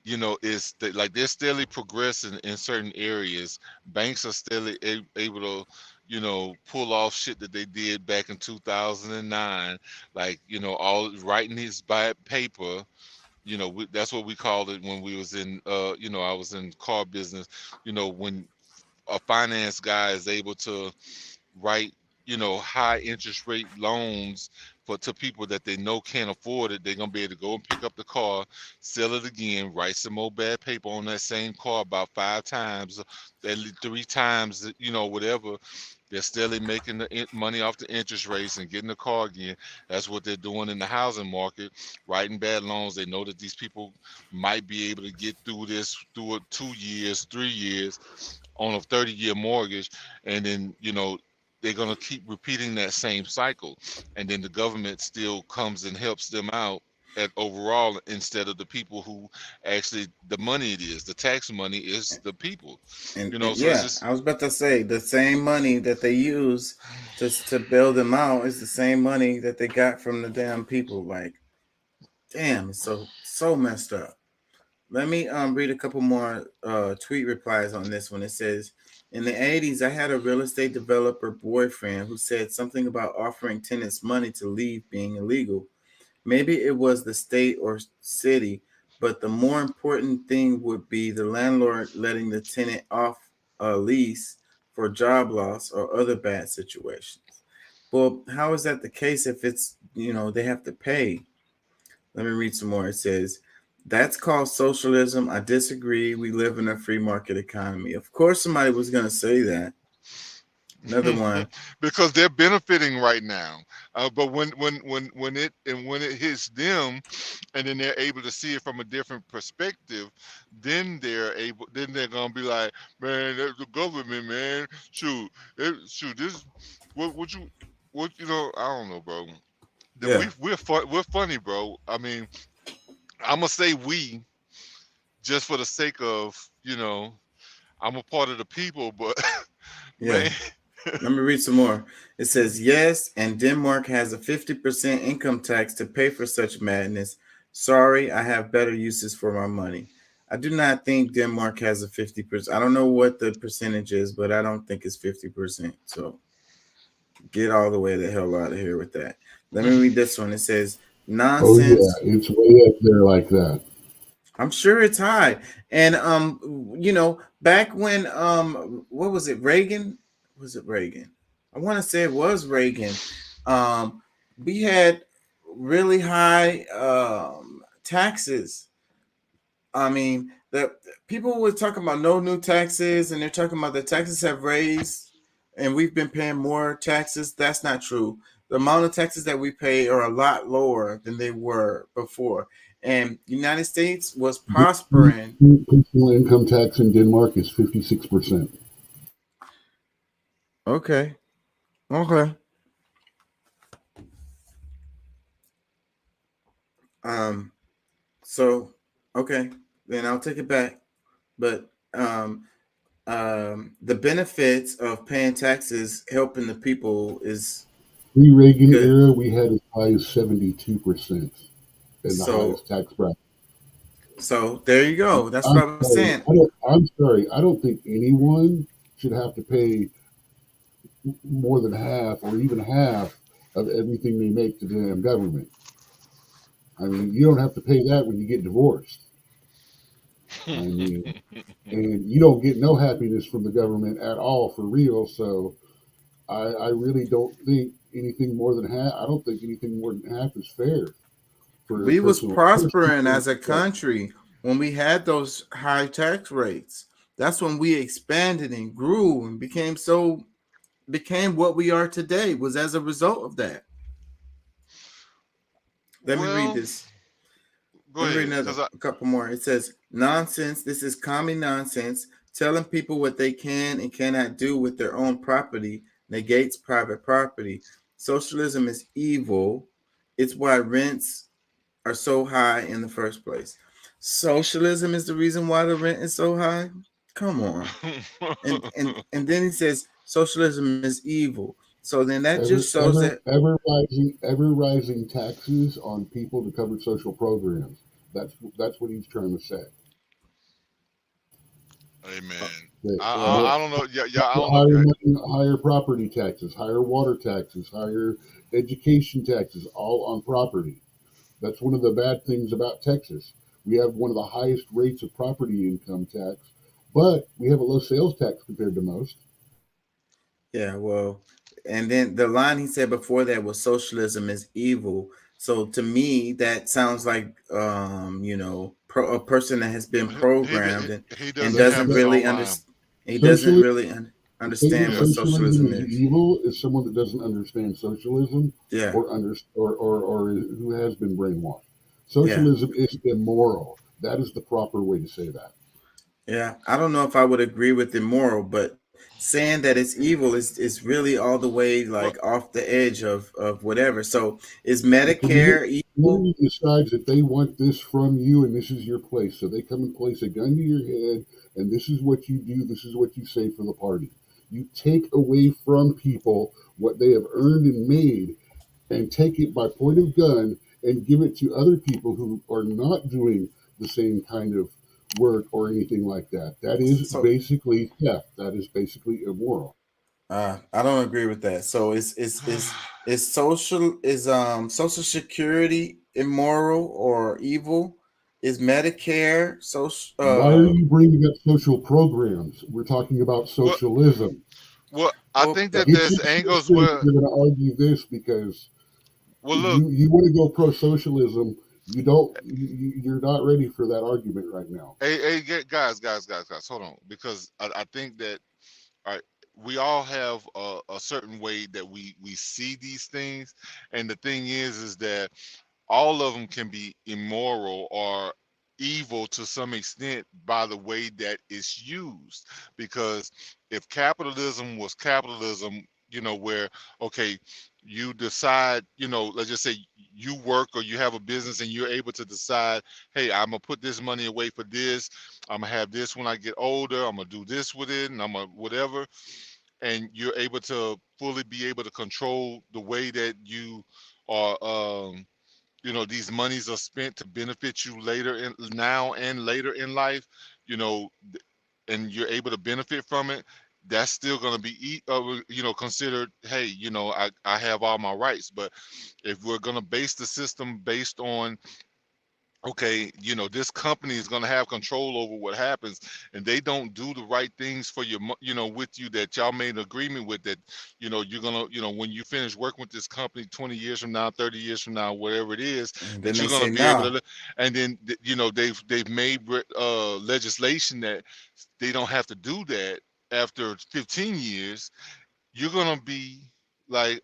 you know, is that like they're steadily progressing in certain areas. Banks are steadily able to, you know, pull off shit that they did back in 2009, like, you know, all writing his paper. You know, that's what we called it when we was in, you know, I was in car business. You know, when a finance guy is able to write, you know, high interest rate loans to people that they know can't afford it, they're gonna be able to go and pick up the car, sell it again, write some more bad paper on that same car about 5 times, at least 3 times, you know, whatever. They're steadily making the money off the interest rates and getting the car again. That's what they're doing in the housing market, writing bad loans. They know that these people might be able to get through this through 2 years, 3 years on a 30-year mortgage, and then, you know, they're going to keep repeating that same cycle, and then the government still comes and helps them out at overall, instead of the people who actually, the money it is, the tax money is the people, And, you know. and So it's yeah, just, I was about to say the same money that they use to build them out is the same money that they got from the damn people. Like, damn, it's so messed up. Let me read a couple more tweet replies on this one. It says, in the 80s, I had a real estate developer boyfriend who said something about offering tenants money to leave being illegal. Maybe it was the state or city, but the more important thing would be the landlord letting the tenant off a lease for job loss or other bad situations. Well, how is that the case if it's, you know, they have to pay? Let me read some more. It says, that's called socialism. I disagree. We live in a free market economy. Of course, somebody was going to say that. Another one. because they're benefiting right now. But when it hits them, and then they're able to see it from a different perspective, then they're gonna be like, man, that's the government, man. This what you know, I don't know, bro. Yeah. We're funny, bro. I mean, I'm gonna say we just for the sake of, you know, I'm a part of the people, but Yeah. man. Let me read some more. It says, yes, and Denmark has a 50% income tax to pay for such madness. Sorry, I have better uses for my money. I do not think Denmark has a 50%. I don't know what the percentage is, but I don't think it's 50%. So get all the way the hell out of here with that. Let me read this one. It says, nonsense. Oh yeah, it's way up there like that. I'm sure it's high. And you know, back when what was it, Reagan? Was it Reagan? I want to say it was Reagan. We had really high taxes. I mean, the people were talking about no new taxes, and they're talking about the taxes have raised, and we've been paying more taxes. That's not true. The amount of taxes that we pay are a lot lower than they were before. And the United States was prospering. Personal income tax in Denmark is 56%. Okay. So okay, then I'll take it back. But the benefits of paying taxes helping the people is Pre-Reagan good. era, we had as high as 72% in the So highest tax bracket. so there you go. That's what I was saying. I'm sorry. I don't think anyone should have to pay more than half or even half of everything they make to the damn government. I mean, you don't have to pay that when you get divorced. I mean, and you don't get no happiness from the government at all for real. So I really don't think anything more than half. I don't think anything more than half is fair. We was prospering as a country when we had those high tax rates. That's when we expanded and grew and became what we are today, was as a result of that. Let me read this. Go Let me ahead, read a couple more. It says, nonsense. This is common nonsense. Telling people what they can and cannot do with their own property negates private property. Socialism is evil. It's why rents are so high in the first place. Socialism is the reason why the rent is so high. Come on. And then he says socialism is evil. So then that just shows that ever rising taxes on people to cover social programs. That's what he's trying to say. Amen. I don't know. Yeah, I don't know. Higher property taxes, higher water taxes, higher education taxes, all on property. That's one of the bad things about Texas. We have one of the highest rates of property income tax, but we have a low sales tax compared to most. Yeah, well, and then the line he said before that was socialism is evil. So to me, that sounds like a person that has been programmed and doesn't really understand. He doesn't really understand what socialism is. Evil is someone that doesn't understand socialism, Yeah. or who has been brainwashed. Socialism is immoral. That is the proper way to say that. Yeah, I don't know if I would agree with immoral, but saying that it's evil is really all the way like off the edge of whatever. So is Medicare evil? Community decides that they want this from you and this is your place. So they come and place a gun to your head and this is what you do, this is what you say for the party. You take away from people what they have earned and made and take it by point of gun and give it to other people who are not doing the same kind of work or anything like that. That is basically theft. That is basically immoral. I don't agree with that. So is Social Security immoral or evil? Is Medicare social? Why are you bringing up social programs? We're talking about socialism. Well, I think that there's angles where you're going to argue this because you want to go pro-socialism. You don't. You're not ready for that argument right now. Hey, guys, hold on, because I think that we all have a certain way that we see these things, and the thing is that all of them can be immoral or evil to some extent by the way that it's used. Because if capitalism was capitalism, where you decide, let's just say you work or you have a business and you're able to decide, hey, I'm gonna put this money away for this, I'm gonna have this when I get older, I'm gonna do this with it, and I'm gonna whatever, and you're able to fully be able to control the way that you are these monies are spent to benefit you now and later in life, and you're able to benefit from it. That's still going to be considered, hey, I have all my rights. But if we're going to base the system based on, this company is going to have control over what happens, and they don't do the right things for your, with you that y'all made an agreement with, that, you're going to, when you finish working with this company 20 years from now, 30 years from now, whatever it is, that you're going to be able to, and then, they've made legislation that they don't have to do that. After 15 years, you're going to be like,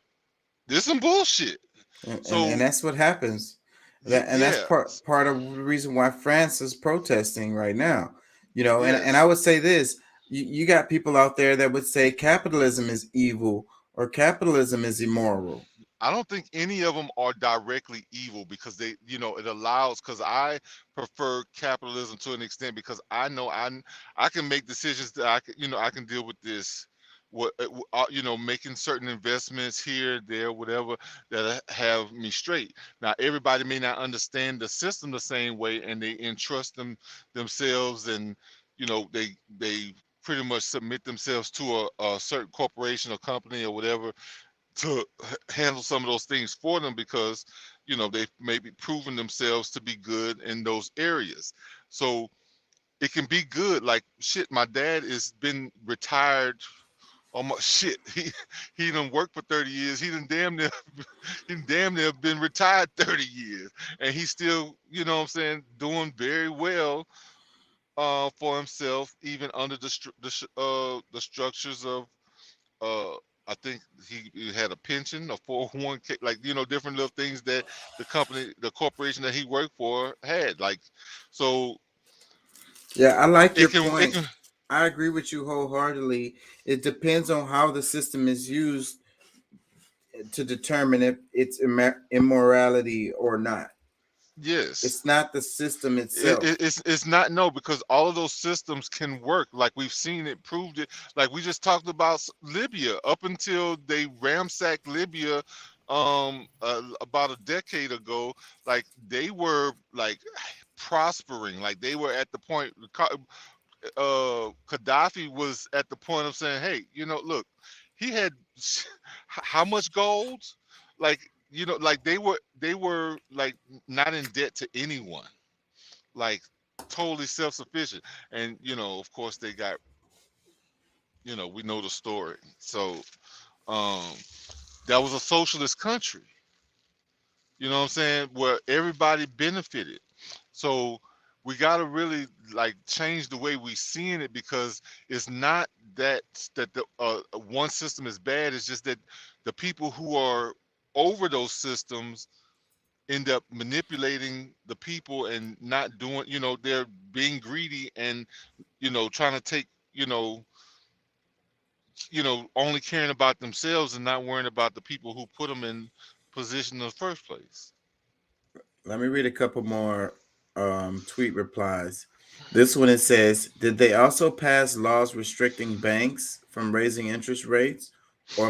there's some bullshit. And that's what happens. That's part of the reason why France is protesting right now. And I would say this, you got people out there that would say capitalism is evil or capitalism is immoral. I don't think any of them are directly evil, because they, it allows, because I prefer capitalism to an extent, because I know I can make decisions that I can deal with this, making certain investments here, there, whatever, that have me straight. Now, everybody may not understand the system the same way, and they entrust themselves, and they pretty much submit themselves to a certain corporation or company or whatever to handle some of those things for them, because they've maybe proven themselves to be good in those areas. So it can be good. Like, shit, my dad has been retired almost, shit, he done worked for 30 years. He done damn near been retired 30 years, and he's still, doing very well for himself, even under the structures of I think he had a pension, a 401k, like, different little things that the corporation that he worked for had. Like, so. Yeah, I like your point. I agree with you wholeheartedly. It depends on how the system is used to determine if it's immorality or not. Yes. It's not the system itself. It's not, no, because all of those systems can work. Like we've seen it, proved it. Like we just talked about Libya. Up until they ransacked Libya about a decade ago, like they were like prospering. Like they were at the point, Gaddafi was at the point of saying, hey, look, he had how much gold? Like, like they were like not in debt to anyone, like totally self-sufficient. And of course they got, we know the story. So that was a socialist country, you know what I'm saying, where everybody benefited. So we got to really like change the way we seeing it, because it's not that the one system is bad. It's just that the people who are over those systems end up manipulating the people and not doing, they're being greedy and, trying to take, only caring about themselves and not worrying about the people who put them in position in the first place. Let me read a couple more tweet replies. This one, it says, did they also pass laws restricting banks from raising interest rates or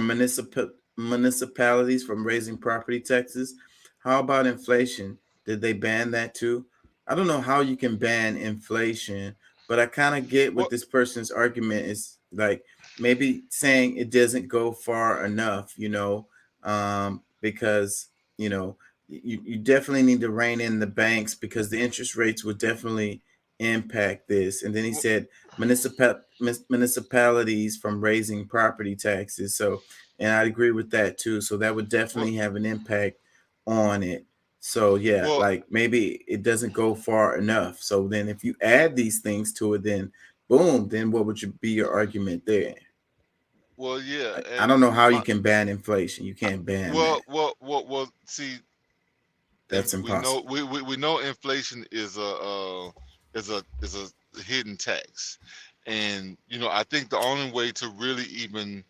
municipalities from raising property taxes? How about inflation? Did they ban that too? I don't know how you can ban inflation, but I kind of get what this person's argument is, like maybe saying it doesn't go far enough, because, you definitely need to rein in the banks because the interest rates would definitely impact this. And then he said municipalities from raising property taxes. So, and I agree with that too. So that would definitely have an impact on it. So yeah, like maybe it doesn't go far enough. So then if you add these things to it, then boom, then what would be your argument there? Well, yeah. I don't know how you can ban inflation. You can't ban that. Well, see, that's impossible. We know inflation is a hidden tax, and I think the only way to really even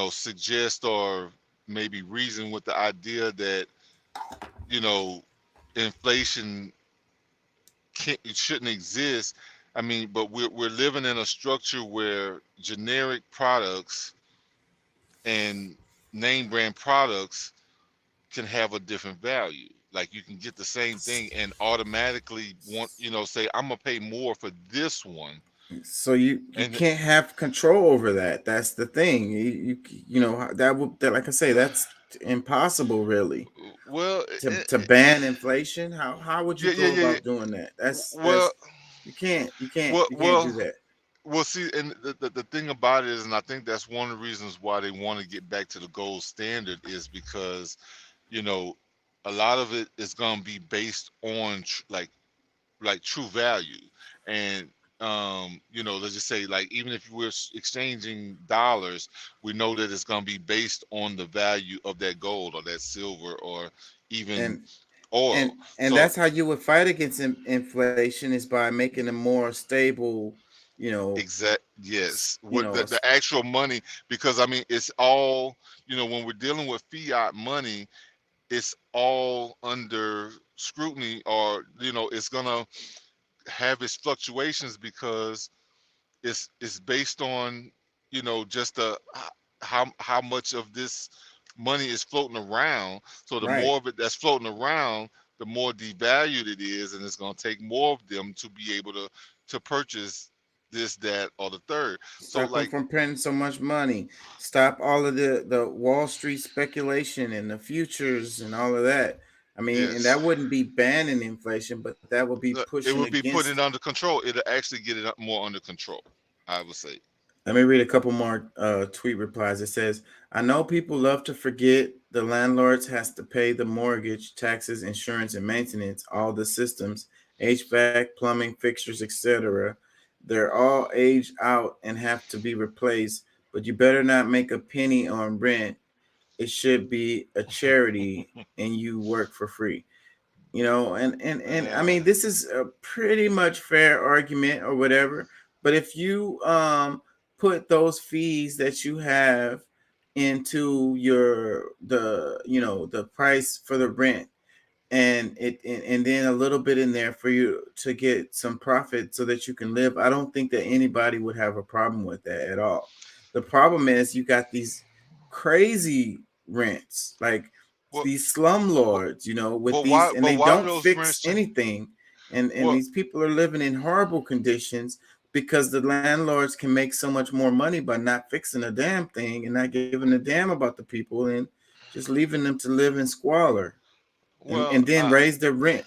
suggest or maybe reason with the idea that inflation shouldn't exist. I mean, but we're living in a structure where generic products and name brand products can have a different value. Like you can get the same thing and automatically say, I'm gonna pay more for this one. So you can't have control over that. That's the thing. That like I say, that's impossible, really. Well, to ban inflation, how would you go about doing that? That's you can't do that. Well, see, and the thing about it is, and I think that's one of the reasons why they want to get back to the gold standard, is because a lot of it is going to be based on like true value. And let's just say, like, even if we're exchanging dollars, we know that it's going to be based on the value of that gold or that silver or even oil. And so, that's how you would fight against inflation, is by making a more stable, exact. Yes. The actual money, because I mean, it's all, when we're dealing with fiat money, it's all under scrutiny, or it's gonna have its fluctuations because it's based on just how much of this money is floating around. So the more of it that's floating around, the more devalued it is, and it's going to take more of them to be able to purchase this, that, or the third. So stop them from printing so much money. Stop all of the Wall Street speculation and the futures and all of that. I mean, and that wouldn't be banning inflation, but that would be pushing. It would be putting it under control. It'll actually get it more under control, I would say. Let me read a couple more tweet replies. It says, I know people love to forget the landlords has to pay the mortgage, taxes, insurance, and maintenance, all the systems, HVAC, plumbing, fixtures, etc. They're all aged out and have to be replaced, but you better not make a penny on rent. It should be a charity and you work for free. And I mean, this is a pretty much fair argument or whatever. But if you put those fees that you have into the price for the rent, and then a little bit in there for you to get some profit so that you can live. I don't think that anybody would have a problem with that at all. The problem is you got these crazy rents, like these slumlords, with these, and they don't fix anything. And these people are living in horrible conditions because the landlords can make so much more money by not fixing a damn thing and not giving a damn about the people and just leaving them to live in squalor. And then raise the rent.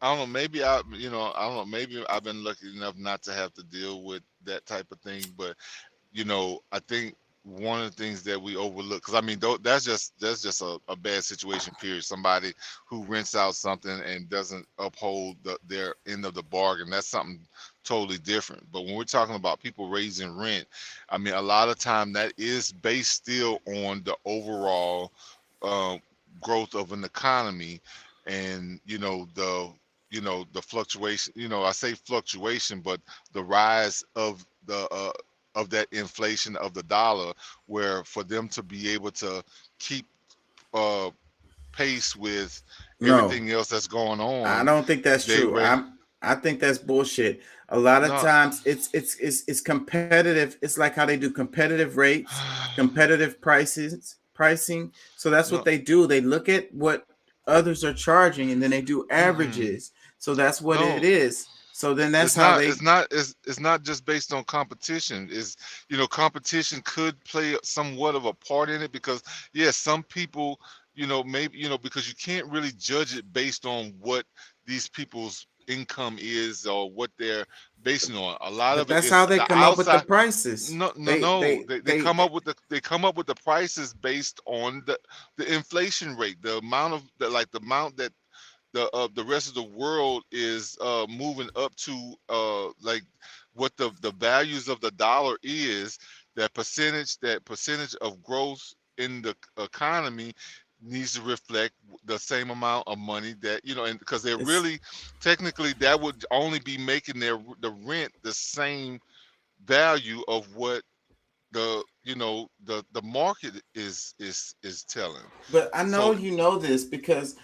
I don't know. Maybe I don't know. Maybe I've been lucky enough not to have to deal with that type of thing. But I think one of the things that we overlook, because I mean, that's just a bad situation. Period. Somebody who rents out something and doesn't uphold their end of the bargain. That's something totally different. But when we're talking about people raising rent, I mean, a lot of time that is based still on the overall growth of an economy, and the fluctuation. I say fluctuation, but the rise of that inflation of the dollar, where for them to be able to keep pace with everything else that's going on. I don't think that's true. I think that's bullshit. A lot of times it's competitive. It's like how they do competitive rates, competitive pricing. So that's what they do. They look at what others are charging and then they do averages. So that's what it is. So then that's how it's not just based on competition. Is competition could play somewhat of a part in it, because yes, some people, maybe because you can't really judge it based on what these people's income is or what they're basing on. A lot of that's how they come up with the prices. They come up with the prices based on the inflation rate, the amount of the amount that the rest of the world is moving up to, like what the values of the dollar is. That percentage of growth in the economy needs to reflect the same amount of money that and because they're really technically that would only be making the rent the same value of what the market is telling. But I know this because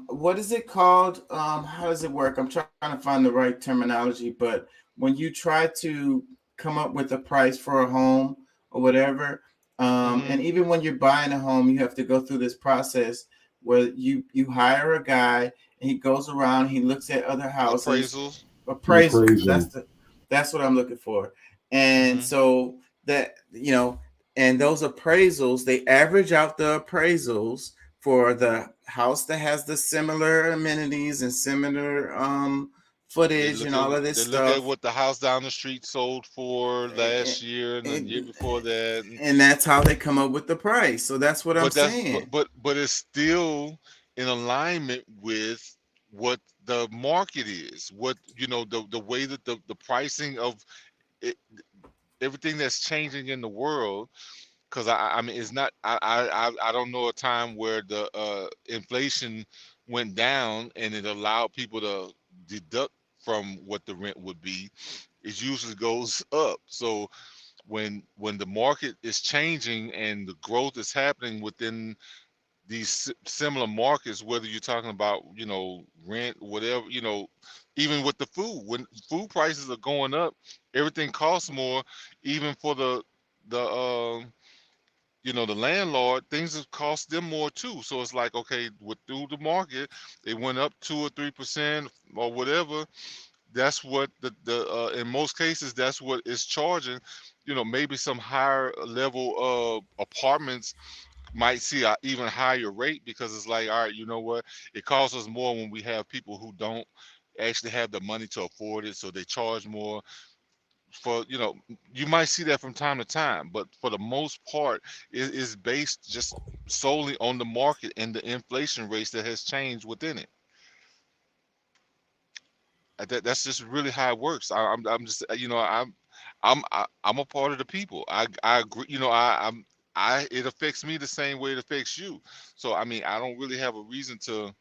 what is it called? How does it work? I'm trying to find the right terminology, but when you try to come up with a price for a home or whatever, and even when you're buying a home, you have to go through this process where you hire a guy and he goes around, he looks at other houses. Appraisals. That's what I'm looking for. And so that and those appraisals, they average out the appraisals for the house that has the similar amenities and similar footage and all of this stuff. They look at what the house down the street sold for last year and the year before that, and that's how they come up with the price. So that's what I'm saying. But it's still in alignment with what the market is. What the way that the pricing of it, everything that's changing in the world. Because I mean, it's not. I don't know a time where the inflation went down and it allowed people to deduct from what the rent would be. It usually goes up. So when the market is changing and the growth is happening within these similar markets, whether you're talking about rent, whatever, even with the food, when food prices are going up, everything costs more. Even for the landlord, things have cost them more too. So it's like, okay, through the market, they went up 2 or 3% or whatever. That's what in most cases, that's what it's charging. Maybe some higher level of apartments might see an even higher rate, because it's like, all right, you know what? It costs us more when we have people who don't actually have the money to afford it. So they charge more. For you might see that from time to time, but for the most part, it is based just solely on the market and the inflation rates that has changed within it. That's just really how it works. I'm just I'm a part of the people. I agree. It affects me the same way it affects you. So I mean, I don't really have a reason to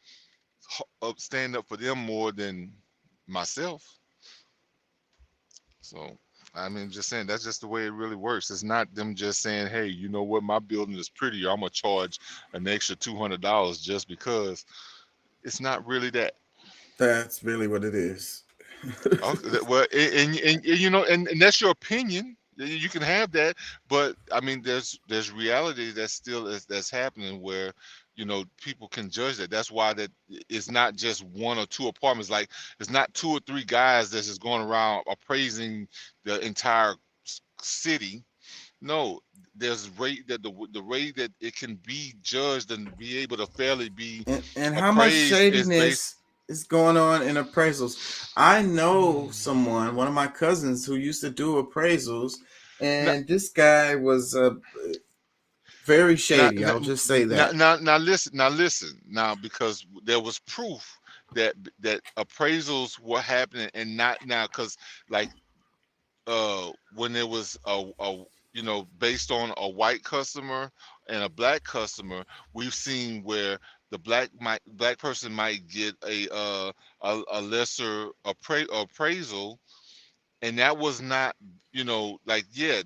stand up for them more than myself. So, I mean, just saying, that's just the way it really works. It's not them just saying, hey, you know what, my building is prettier, I'm going to charge an extra $200 just because. it's not really that. That's really what it is. Okay, well, and you know, and that's your opinion. You can have that, but I mean, there's reality that's happening where, you know, people can judge that. That's why that it's not just one or two apartments. Like it's not two or three guys that's just going around appraising the entire city. No, there's rate that the way that it can be judged and be able to fairly be And how much appraised is based. shadiness is going on in appraisals? I know someone, one of my cousins, who used to do appraisals, and this guy was very shady. I'll just say that. Now listen now, because there was proof that appraisals were happening and not now, because like when there was a you know, based on a white customer and a black customer, we've seen where the black person might get a lesser appraisal, and that was not, you know, like, yeah,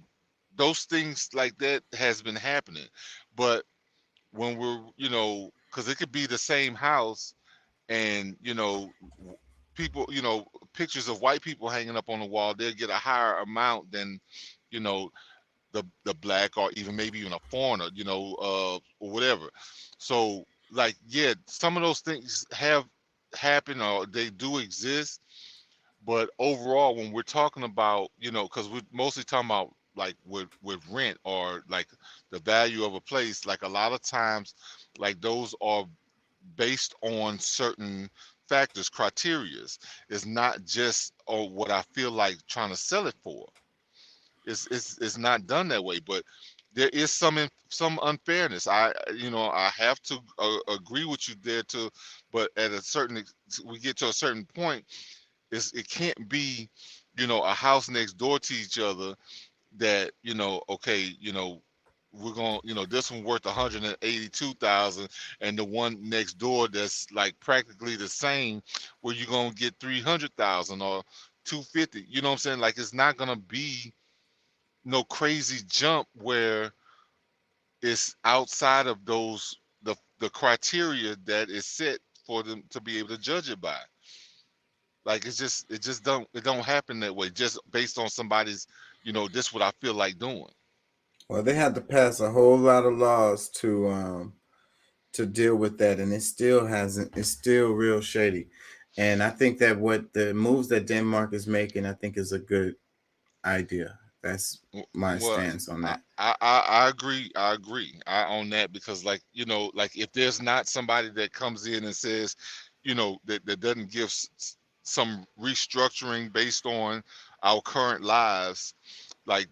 those things like that has been happening. But when we're, you know, because it could be the same house, and you know, people, you know, pictures of white people hanging up on the wall, they'll get a higher amount than, you know, the black, or even maybe even a foreigner, you know, or whatever. So like, yeah, some of those things have happened, or they do exist, but overall, when we're talking about, you know, because we're mostly talking about like with rent or like the value of a place, like a lot of times, like those are based on certain factors, criterias. It's not just what I feel like trying to sell it for. It's not done that way, but there is some unfairness. You know, I have to agree with you there too, but at a certain, we get to a certain point, it can't be, you know, a house next door to each other that, you know, okay, you know, we're going, you know, this one worth 182,000, and the one next door that's like practically the same, where you're gonna get 300,000 or 250. You know what I'm saying? Like, it's not gonna be no crazy jump where it's outside of those the criteria that is set for them to be able to judge it by. Like, it just don't happen that way just based on somebody's, you know, this what I feel like doing. Well, they had to pass a whole lot of laws to deal with that, and it still hasn't. It's still real shady. And I think that what the moves that Denmark is making, I think, is a good idea. That's my stance on that. I agree. I agree on that, because, like, you know, like if there's not somebody that comes in and says, you know, that doesn't give some restructuring based on our current lives, like,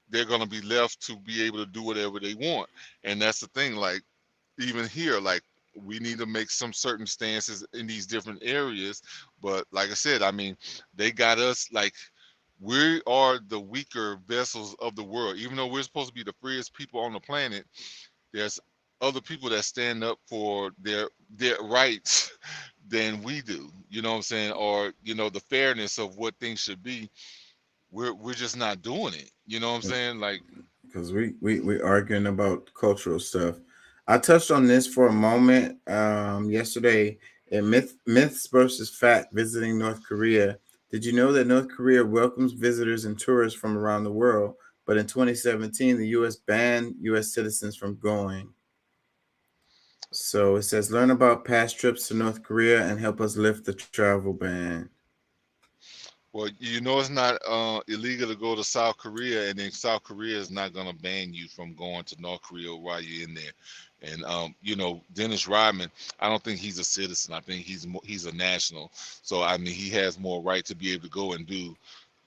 they're going to be left to be able to do whatever they want. And that's the thing, like, even here, like, we need to make some certain stances in these different areas. But like I said, I mean, they got us, like, we are the weaker vessels of the world. Even though we're supposed to be the freest people on the planet, there's other people that stand up for their rights than we do. You know what I'm saying? Or, you know, the fairness of what things should be. We're just not doing it. You know what I'm saying? Like, because we arguing about cultural stuff. I touched on this for a moment yesterday in Myths versus Fact, visiting North Korea. Did you know that North Korea welcomes visitors and tourists from around the world, but in 2017, the U.S. banned U.S. citizens from going? So it says, learn about past trips to North Korea and help us lift the travel ban. well, you know, it's not illegal to go to South Korea, and then South Korea is not going to ban you from going to North Korea while you're in there. And you know, Dennis Rodman, I don't think he's a citizen. I think he's a national. So I mean, he has more right to be able to go and do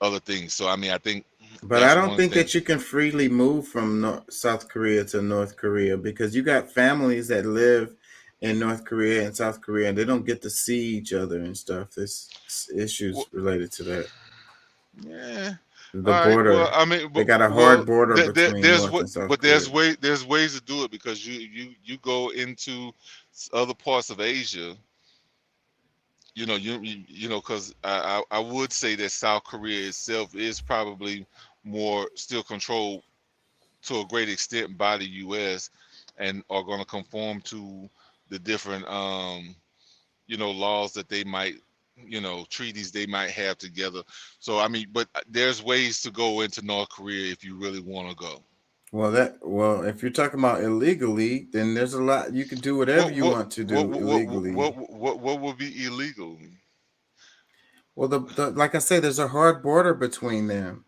other things. So I mean, I think. But I don't think that you can freely move from South Korea to North Korea, because you got families that live in North Korea and South Korea, and they don't get to see each other and stuff. There's issues related to that. Yeah. The border. Well, I mean, they got a hard border between North and South but Korea. there's ways to do it, because you go into other parts of Asia. You know, you know, because I would say that South Korea itself is probably more still controlled to a great extent by the U.S. and are going to conform to the different laws that they might, treaties they might have together. So I mean, but there's ways to go into North Korea if you really want to go. Well, if you're talking about illegally, then there's a lot you can do whatever you want to do illegally. What would be illegal? Well, the like I said, there's a hard border between them.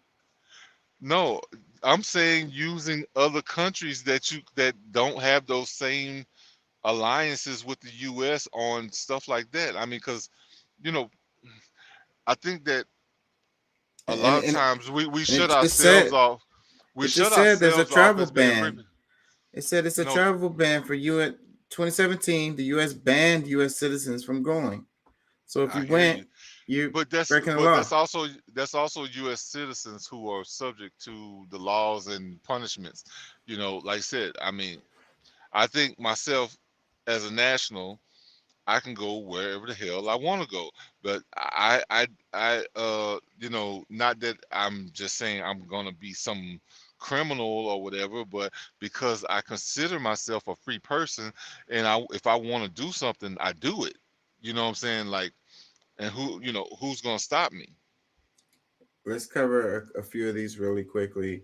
No, I'm saying using other countries that don't have those same alliances with the U.S. on stuff like that. I mean, because I think that a lot of times we shut ourselves off. We shut ourselves there's a off travel as being ban. free. It said it's a travel ban for you. In 2017, the U.S. banned U.S. citizens from going. So if you went, you're breaking the law. That's also U.S. citizens who are subject to the laws and punishments. Like I said, I mean, I think myself as a national, I can go wherever the hell I want to go. But I not that I'm just saying I'm gonna be some criminal or whatever, but because I consider myself a free person, and if I want to do something, I do it. You know what I'm saying? Like, and who's gonna stop me? Let's cover a few of these really quickly.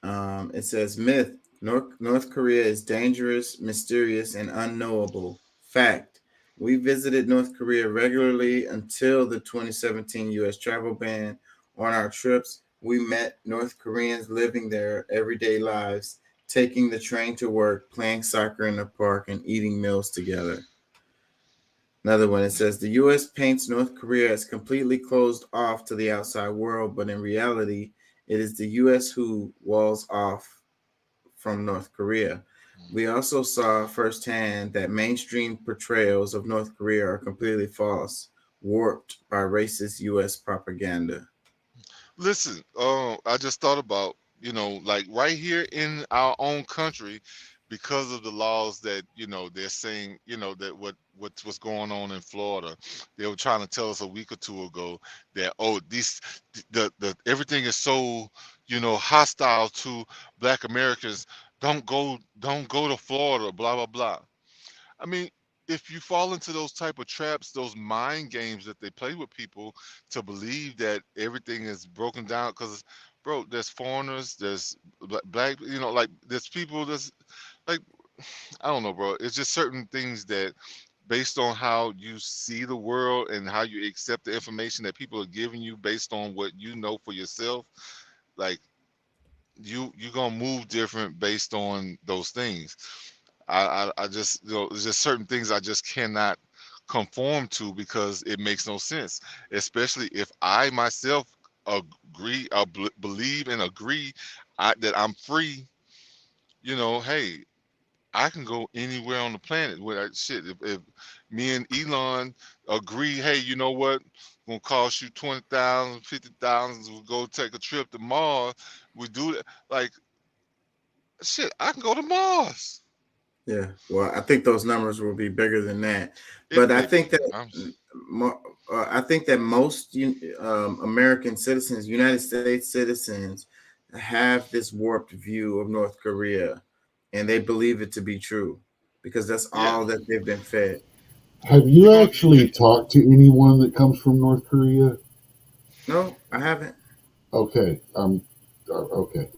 It says myth: North Korea is dangerous, mysterious, and unknowable. Fact: we visited North Korea regularly until the 2017 U.S. travel ban. On our trips, we met North Koreans living their everyday lives, taking the train to work, playing soccer in the park, and eating meals together. Another one, it says the U.S. paints North Korea as completely closed off to the outside world, but in reality, it is the U.S. who walls off from North Korea. We also saw firsthand that mainstream portrayals of North Korea are completely false, warped by racist U.S. propaganda. Listen, I just thought about, like right here in our own country, because of the laws that, they're saying, that what's going on in Florida, they were trying to tell us a week or two ago that, the everything is so, hostile to Black Americans. Don't go to Florida, blah, blah, blah. I mean, if you fall into those type of traps, those mind games that they play with people to believe that everything is broken down, because, bro, there's foreigners, there's black, like there's people that's like, I don't know, bro. It's just certain things that, based on how you see the world and how you accept the information that people are giving you based on what you know for yourself, like you're gonna move different based on those things. I just, there's just certain things I just cannot conform to because it makes no sense, especially if I myself agree, believe and agree that I'm free. Hey, I can go anywhere on the planet. If me and Elon agree, hey, you know what, gonna cost you 20,000, 50,000, we'll go take a trip to Mars. We do that. Like, shit, I can go to Mars. Yeah, well, I think those numbers will be bigger than that. But I think that most American citizens, United States citizens, have this warped view of North Korea, and they believe it to be true because that's all that they've been fed. Have you actually talked to anyone that comes from North Korea? No, I haven't. Okay. Okay.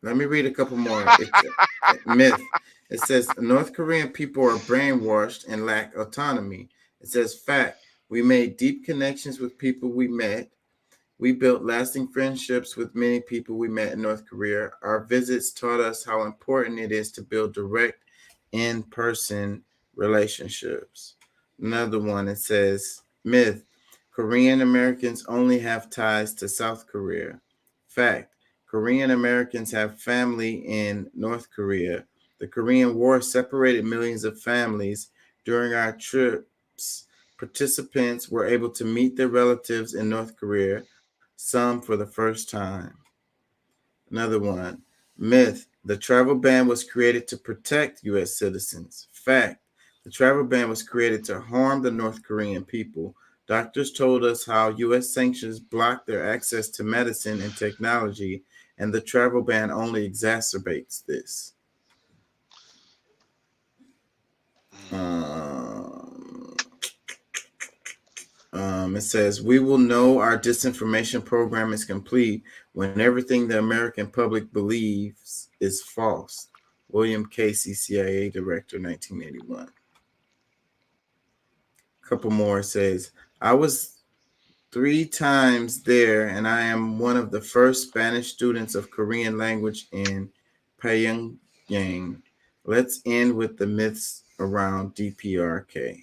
Let me read a couple more. Myth. It says North Korean people are brainwashed and lack autonomy. It says fact. We made deep connections with people we met. We built lasting friendships with many people we met in North Korea. Our visits taught us how important it is to build direct, in-person relationships. Another one, it says myth. Korean Americans only have ties to South Korea. Fact. Korean Americans have family in North Korea. The Korean War separated millions of families. During our trips, participants were able to meet their relatives in North Korea, some for the first time. Another one, myth. The travel ban was created to protect U.S. citizens. Fact. The travel ban was created to harm the North Korean people. Doctors told us how U.S. sanctions blocked their access to medicine and technology, and the travel ban only exacerbates this. It says, we will know our disinformation program is complete when everything the American public believes is false. William Casey, CIA Director, 1981. A couple more. It says, I was 3 times there, and I am one of the first Spanish students of Korean language in Pyongyang. Let's end with the myths around DPRK.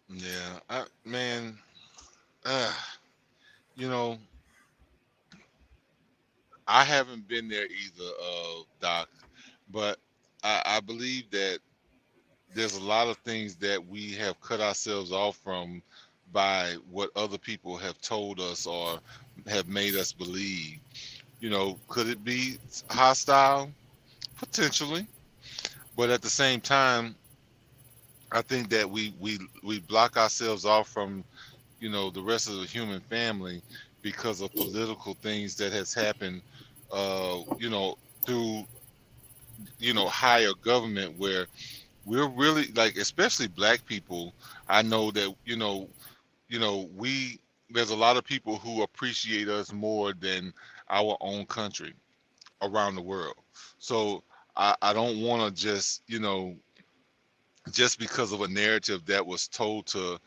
Yeah, you know, I haven't been there either, Doc, but I believe that there's a lot of things that we have cut ourselves off from by what other people have told us or have made us believe. You know, could it be hostile? Potentially, but at the same time, I think that we block ourselves off from, you know, the rest of the human family because of political things that has happened, you know, through, you know, higher government, where we're really, like, especially black people. I know that, you know, there's a lot of people who appreciate us more than our own country around the world. So I don't want to just, you know, just because of a narrative that was told to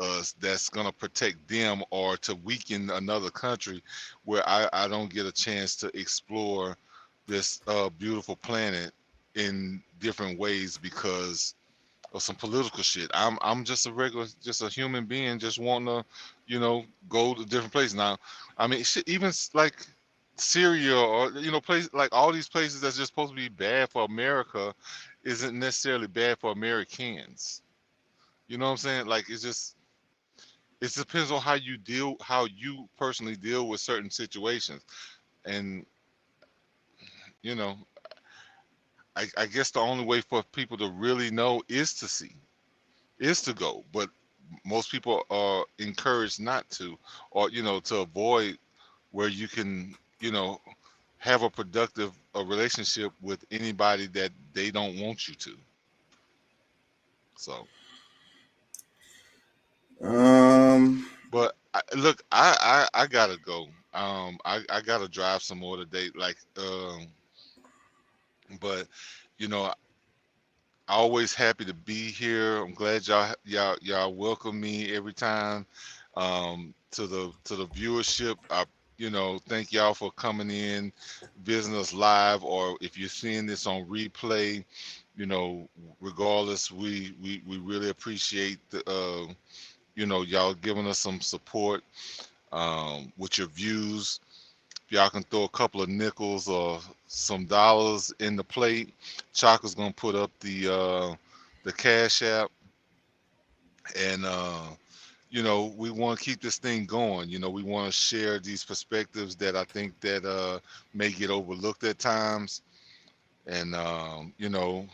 us that's going to protect them or to weaken another country, where I don't get a chance to explore this beautiful planet in different ways because of some political shit. I'm just a human being, just wanting to, you know, go to different places. Now, I mean, shit, even like Syria or, you know, places like all these places that's just supposed to be bad for America isn't necessarily bad for Americans. You know what I'm saying? Like, it depends on how you personally deal with certain situations. And, you know, I guess the only way for people to really know is to go. But most people are encouraged not to, or, you know, to avoid where you can, you know, have a productive relationship with anybody that they don't want you to. So, but look, I gotta go. I gotta drive some more today. Like, but you know, always happy to be here. I'm glad y'all welcome me every time. To the viewership, you know, thank y'all for coming in, visiting us live, or if you're seeing this on replay, you know, regardless, we really appreciate the you know, y'all giving us some support with your views. If y'all can throw a couple of nickels or some dollars in the plate, Chaka's gonna put up the Cash App, and you know, we want to keep this thing going. You know, we want to share these perspectives that I think that may get overlooked at times, and you know,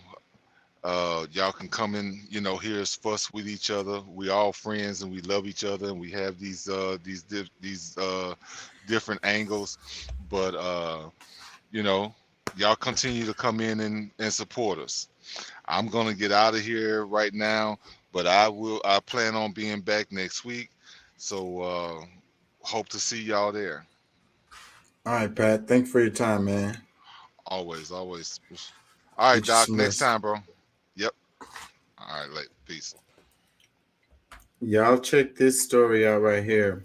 y'all can come in, you know, hear us fuss with each other. We all friends and we love each other, and we have these different angles, but you know, y'all continue to come in and support us. I'm gonna get out of here right now, but I plan on being back next week, so hope to see y'all there. All right, Pat. Thanks for your time, man. Always. All right, Doc. Next time, bro. Yep. All right, later. Peace. Y'all check this story out right here.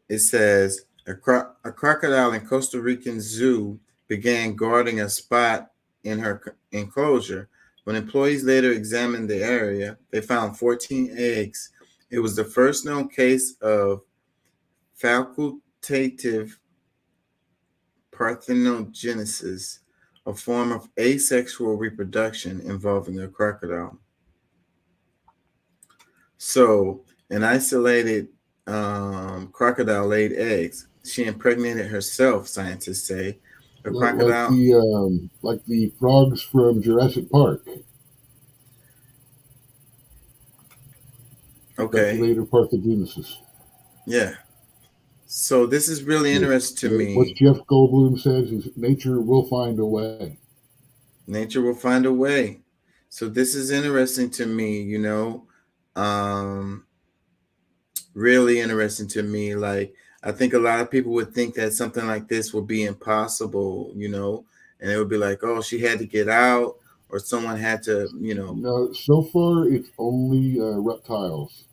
It says a crocodile in Costa Rican zoo began guarding a spot in her enclosure. When employees later examined the area, they found 14 eggs. It was the first known case of facultative parthenogenesis, a form of asexual reproduction involving a crocodile. So, an isolated crocodile laid eggs. She impregnated herself, scientists say. A crocodile, like the frogs from Jurassic Park. Okay. Later parthenogenesis. Yeah. So this is really interesting to me. What Jeff Goldblum says is nature will find a way. Nature will find a way. So this is interesting to me, really interesting to me. Like, I think a lot of people would think that something like this would be impossible, and it would be like, oh, she had to get out, or someone had to, No, so far it's only reptiles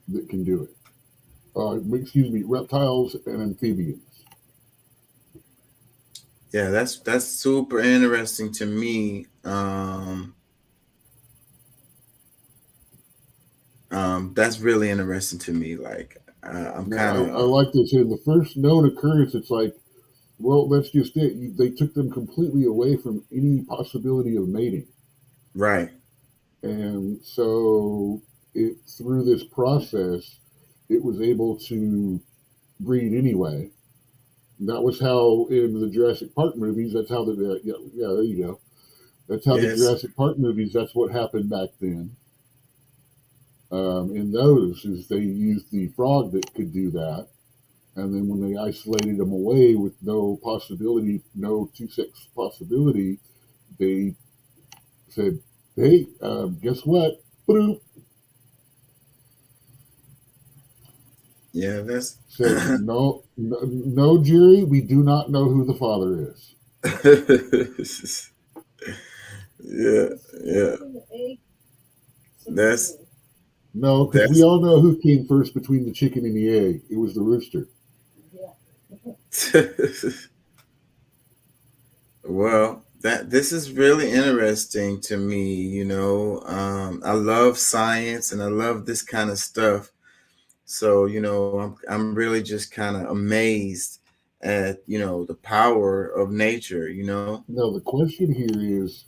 that can do it. Excuse me, reptiles and amphibians. Yeah, that's super interesting to me. That's really interesting to me. Like, I'm Now, kind I of like this. In the first known occurrence, it's like, well, that's just it. They took them completely away from any possibility of mating. right. And so through this process, it was able to breed anyway. And that was how in the Jurassic Park movies, that's how yeah, there you go. That's how the Yes. Jurassic Park movies, that's what happened back then. In those is they used the frog that could do that. And then when they isolated them away with no possibility, no two-sex possibility, they said, hey, guess what? Boop. Yeah, that's Said, no, Jerry, we do not know who the father is. yeah. That's No, because we all know who came first between the chicken and the egg. It was the rooster. well, this is really interesting to me. I love science and I love this kind of stuff. So, I'm really just kind of amazed at, the power of nature, Now, the question here is,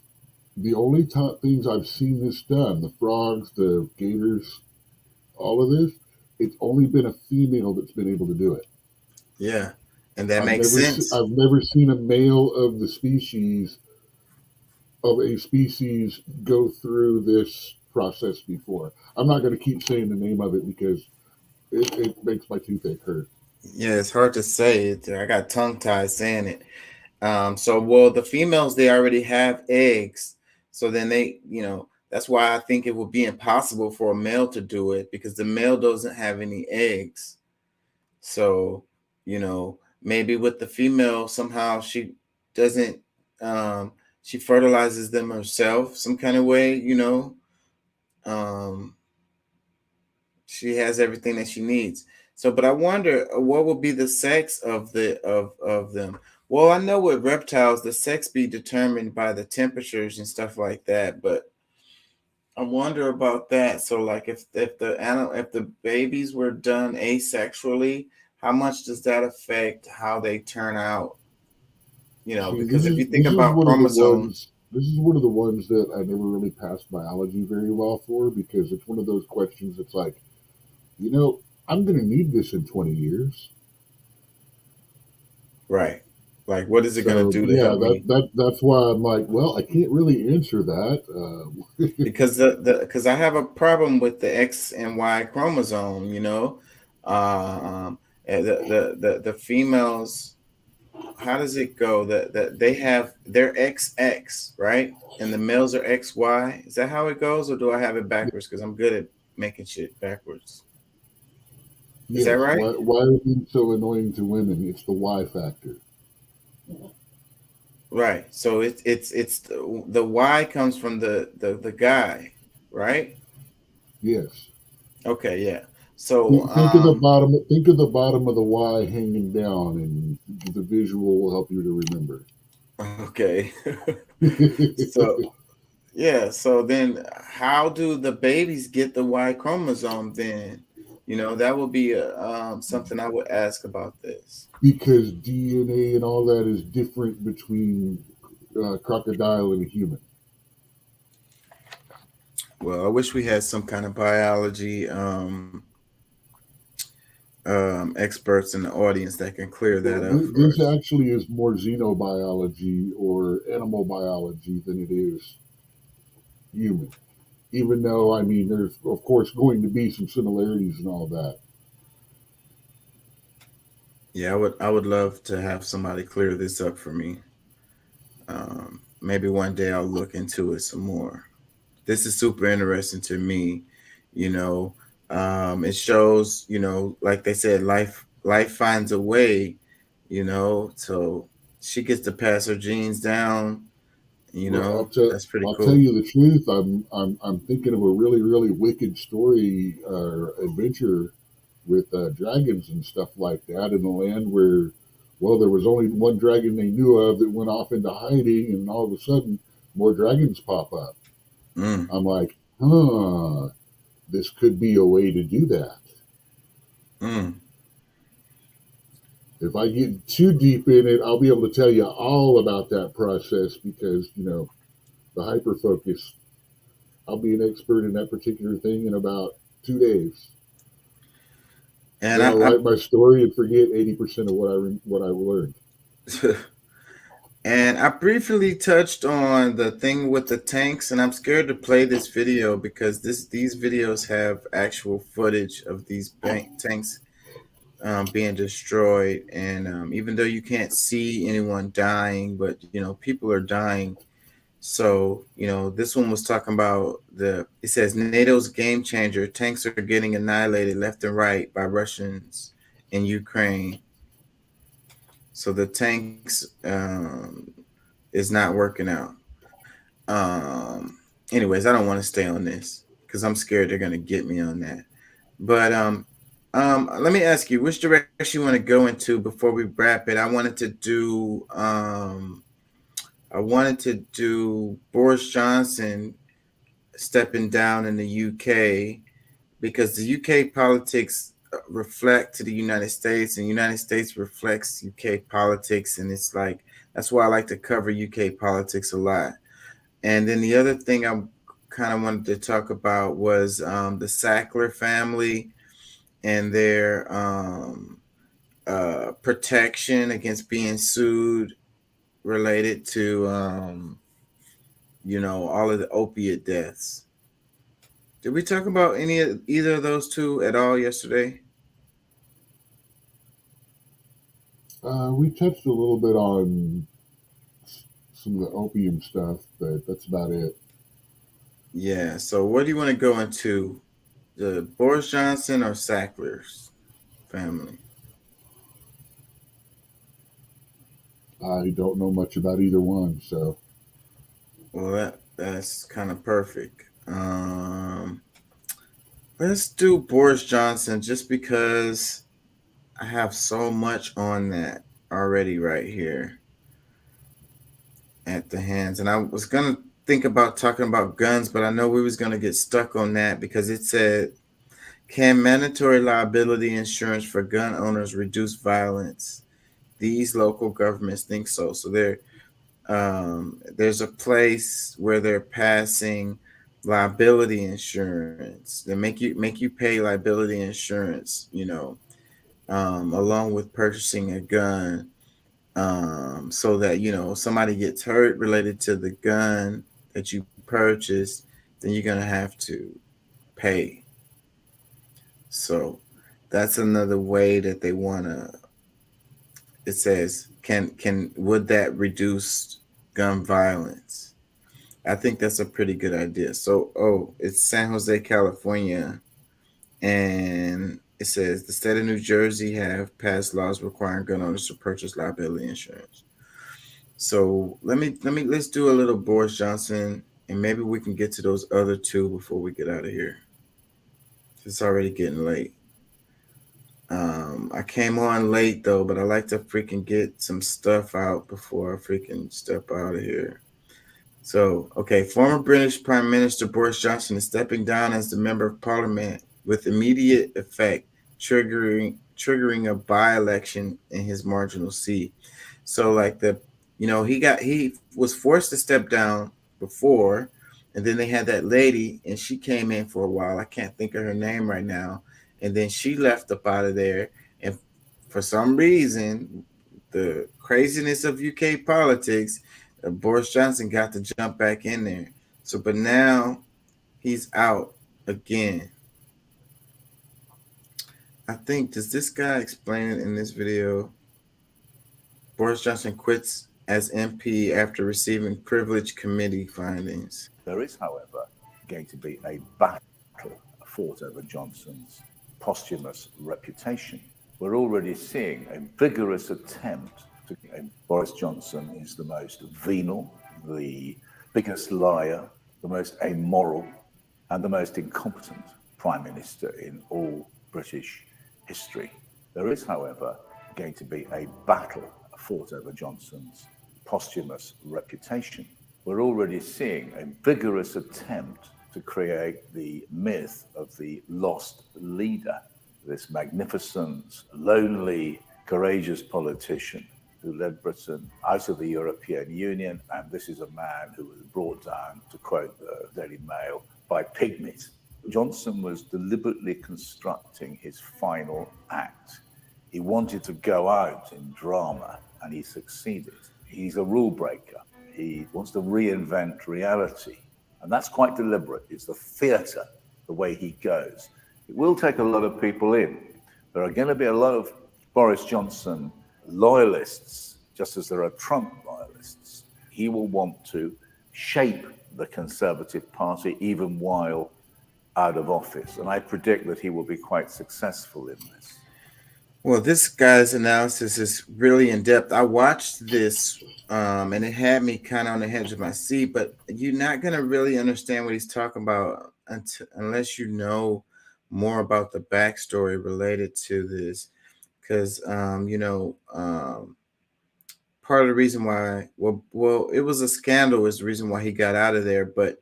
the only things I've seen this done, the frogs, the gators, all of this, it's only been a female that's been able to do it. Yeah. And that makes sense. I've never seen a male of a species go through this process before. I'm not going to keep saying the name of it because it makes my toothache hurt. Yeah, it's hard to say. I got tongue tied saying it. Well, the females, they already have eggs. So then that's why I think it would be impossible for a male to do it, because the male doesn't have any eggs. So, maybe with the female, somehow she doesn't, she fertilizes them herself some kind of way, she has everything that she needs. So, but I wonder what will be the sex of them. Well, I know with reptiles, the sex be determined by the temperatures and stuff like that, but I wonder about that. So, like, if the babies were done asexually, how much does that affect how they turn out? Because if you think about chromosomes, this is one of the ones that I never really passed biology very well for, because it's one of those questions that's like, I'm going to need this in 20 years. Right. Like, what is it going to do to help me? That's why I'm like, well, I can't really answer that. Because because I have a problem with the X and Y chromosome, the females, how does it go? That they have their XX, right? And the males are XY. Is that how it goes, or do I have it backwards? Because I'm good at making shit backwards. Is that right? Why are these so annoying to women? It's the Y factor. Right. So it's the Y comes from the guy, right? Yes. Okay. Yeah. So think of the bottom. Think of the bottom of the Y hanging down, and the visual will help you to remember. Okay. So yeah. So then, how do the babies get the Y chromosome then? That would be something I would ask about this. Because DNA and all that is different between crocodile and a human. Well, I wish we had some kind of biology experts in the audience that can clear that up. This actually is more xenobiology or animal biology than it is human. Even though, there's, of course, going to be some similarities and all that. Yeah, I would love to have somebody clear this up for me. Maybe one day I'll look into it some more. this is super interesting to me. You know, it shows, you know, like they said, life finds a way. You know, so she gets to pass her genes down. You Well, know, that's pretty I'll tell cool. you the truth. I'm thinking of a really, really wicked story or adventure with dragons and stuff like that in a land where, well, there was only one dragon they knew of that went off into hiding, and all of a sudden, more dragons pop up. I'm like, this could be a way to do that. If I get too deep in it, I'll be able to tell you all about that process because, you know, the hyper focus, I'll be an expert in that particular thing in about 2 days. And I'll write my story and forget 80% of what I learned. And I briefly touched on the thing with the tanks, and I'm scared to play this video because these videos have actual footage of these tanks being destroyed. And even though you can't see anyone dying, but you know, people are dying. So, you know, this one was talking about it says NATO's game changer. Tanks are getting annihilated left and right by Russians in Ukraine. So the tanks is not working out. Anyways, I don't want to stay on this because I'm scared they're going to get me on that. But let me ask you, which direction you want to go into before we wrap it? I wanted to do Boris Johnson stepping down in the UK because the UK politics reflect to the United States, and United States reflects UK politics, and it's like that's why I like to cover UK politics a lot. And then the other thing I kind of wanted to talk about was the Sackler family and their protection against being sued related to you know, all of the opiate deaths. Did we talk about either of those two at all yesterday? We touched a little bit on some of the opium stuff, but that's about it. Yeah. So what do you want to go into? The Boris Johnson or Sackler's family? I don't know much about either one, so. Well, that's kind of perfect. Let's do Boris Johnson just because I have so much on that already right here at the hands. And I was going to think about talking about guns, but I know we was going to get stuck on that because it said, can mandatory liability insurance for gun owners reduce violence? These local governments think so. So there's a place where they're passing liability insurance. They make you pay liability insurance, you know, along with purchasing a gun, so that, you know, somebody gets hurt related to the gun that you purchased, then you're gonna have to pay. So that's another way that they wanna. It says, would that reduce gun violence? I think that's a pretty good idea. So, it's San Jose, California, and it says the state of New Jersey have passed laws requiring gun owners to purchase liability insurance. So let's do a little Boris Johnson, and maybe we can get to those other two before we get out of here. It's already getting late. I came on late though, but I like to freaking get some stuff out before I freaking step out of here. So, okay, former British Prime Minister Boris Johnson is stepping down as the Member of Parliament with immediate effect, triggering a by-election in his marginal seat. So, like he was forced to step down before, and then they had that lady, and she came in for a while. I can't think of her name right now, and then she left up out of there. And for some reason, the craziness of UK politics, Boris Johnson got to jump back in there. So, but now he's out again. I think, does this guy explain it in this video? Boris Johnson quits as MP after receiving privileged committee findings. There is, however, going to be a battle fought over Johnson's posthumous reputation. We're already seeing a vigorous attempt to. Boris Johnson is the most venal, the biggest liar, the most amoral, and the most incompetent Prime Minister in all British history. There is, however, going to be a battle fought over Johnson's posthumous reputation. We're already seeing a vigorous attempt to create the myth of the lost leader, this magnificent, lonely, courageous politician who led Britain out of the European Union. And this is a man who was brought down, to quote the Daily Mail, by pygmies. Johnson was deliberately constructing his final act. He wanted to go out in drama, and he succeeded. He's a rule breaker. He wants to reinvent reality. And that's quite deliberate. It's the theatre, the way he goes. It will take a lot of people in. There are going to be a lot of Boris Johnson loyalists, just as there are Trump loyalists. He will want to shape the Conservative Party even while out of office. And I predict that he will be quite successful in this. Well, this guy's analysis is really in depth. I watched this and it had me kind of on the edge of my seat, but you're not going to really understand what he's talking about unless you know more about the backstory related to this. Because, part of the reason why, it was a scandal is the reason why he got out of there. But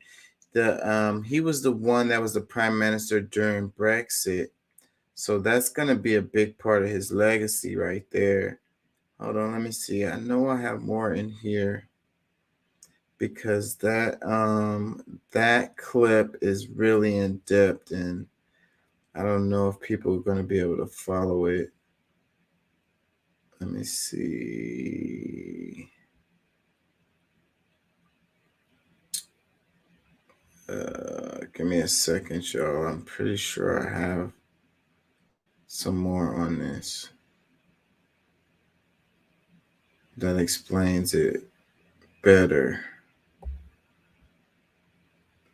he was the one that was the prime minister during Brexit. So that's going to be a big part of his legacy right there. Hold on, let me see. I know I have more in here because that clip is really in depth, and I don't know if people are going to be able to follow it. Let me see. Give me a second, y'all. I'm pretty sure I have some more on this that explains it better.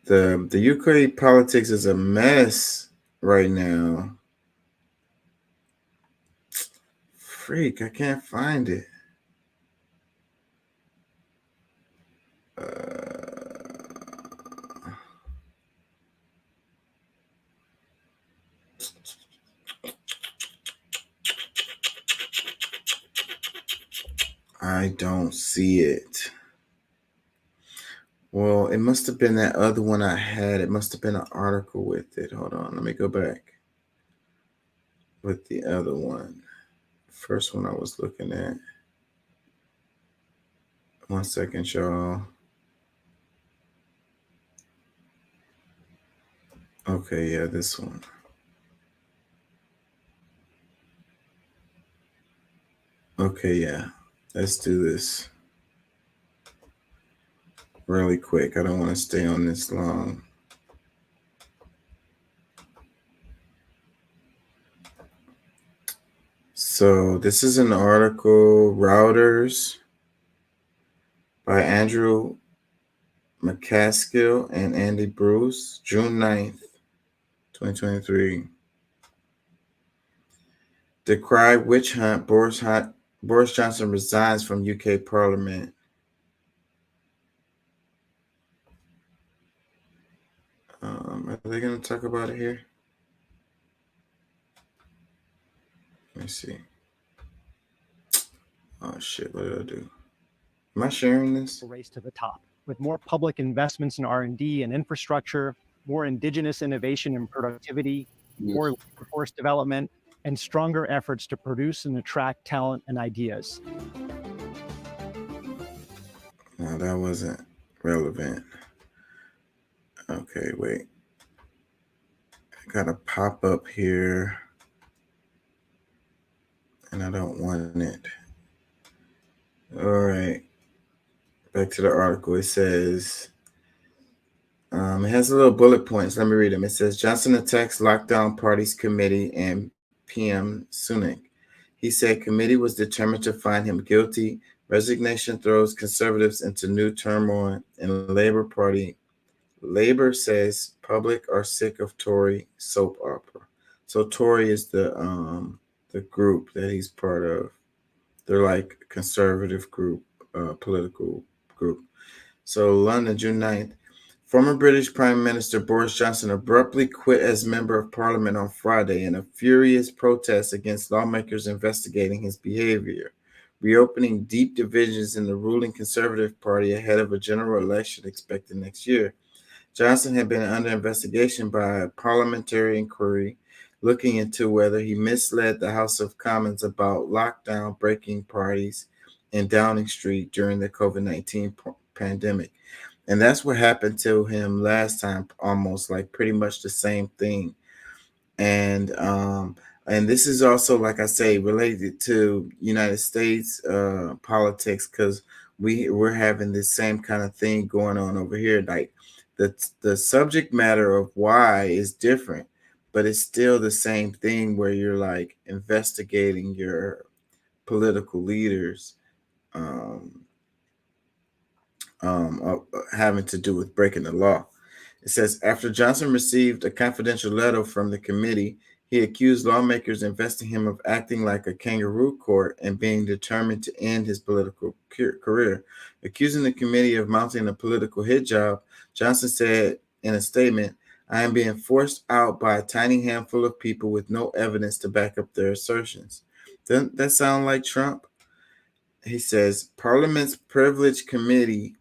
The UK politics is a mess right now. Freak, I can't find it. I don't see it. Well, it must have been that other one I had. It must have been an article with it. Hold on, let me go back with the other one. First one I was looking at. 1 second, y'all. Okay, yeah, this one. Okay, yeah. Let's do this really quick. I don't want to stay on this long. So this is an article, Routers, by Andrew McCaskill and Andy Bruce, June 9th, 2023. Decry witch hunt, Boris Johnson resigns from UK Parliament. Are they going to talk about it here? Let me see. Oh, shit. What did I do? Am I sharing this? Race to the top. With more public investments in R&D and infrastructure, more indigenous innovation and productivity, more workforce development, and stronger efforts to produce and attract talent and ideas. No, that wasn't relevant. Okay, wait. I got a pop-up here, and I don't want it. All right. Back to the article. It says, it has a little bullet points. Let me read them. It says, Johnson attacks lockdown parties committee and PM Sunak. He said committee was determined to find him guilty. Resignation throws conservatives into new turmoil in Labour Party Labor says public are sick of Tory soap opera. So Tory is the group that he's part of. They're like conservative group, political group. So London, June 9th. Former British Prime Minister Boris Johnson abruptly quit as Member of Parliament on Friday in a furious protest against lawmakers investigating his behavior, reopening deep divisions in the ruling Conservative Party ahead of a general election expected next year. Johnson had been under investigation by a parliamentary inquiry looking into whether he misled the House of Commons about lockdown breaking parties in Downing Street during the COVID-19 pandemic. And that's what happened to him last time, almost like pretty much the same thing. And this is also, like I say, related to United States politics, because we're having this same kind of thing going on over here. Like the subject matter of why is different, but it's still the same thing where you're like investigating your political leaders having to do with breaking the law. It says, after Johnson received a confidential letter from the committee, he accused lawmakers investing him of acting like a kangaroo court and being determined to end his political career. Accusing the committee of mounting a political hit job, Johnson said in a statement, I am being forced out by a tiny handful of people with no evidence to back up their assertions. Doesn't that sound like Trump? He says, Parliament's Privileges Committee,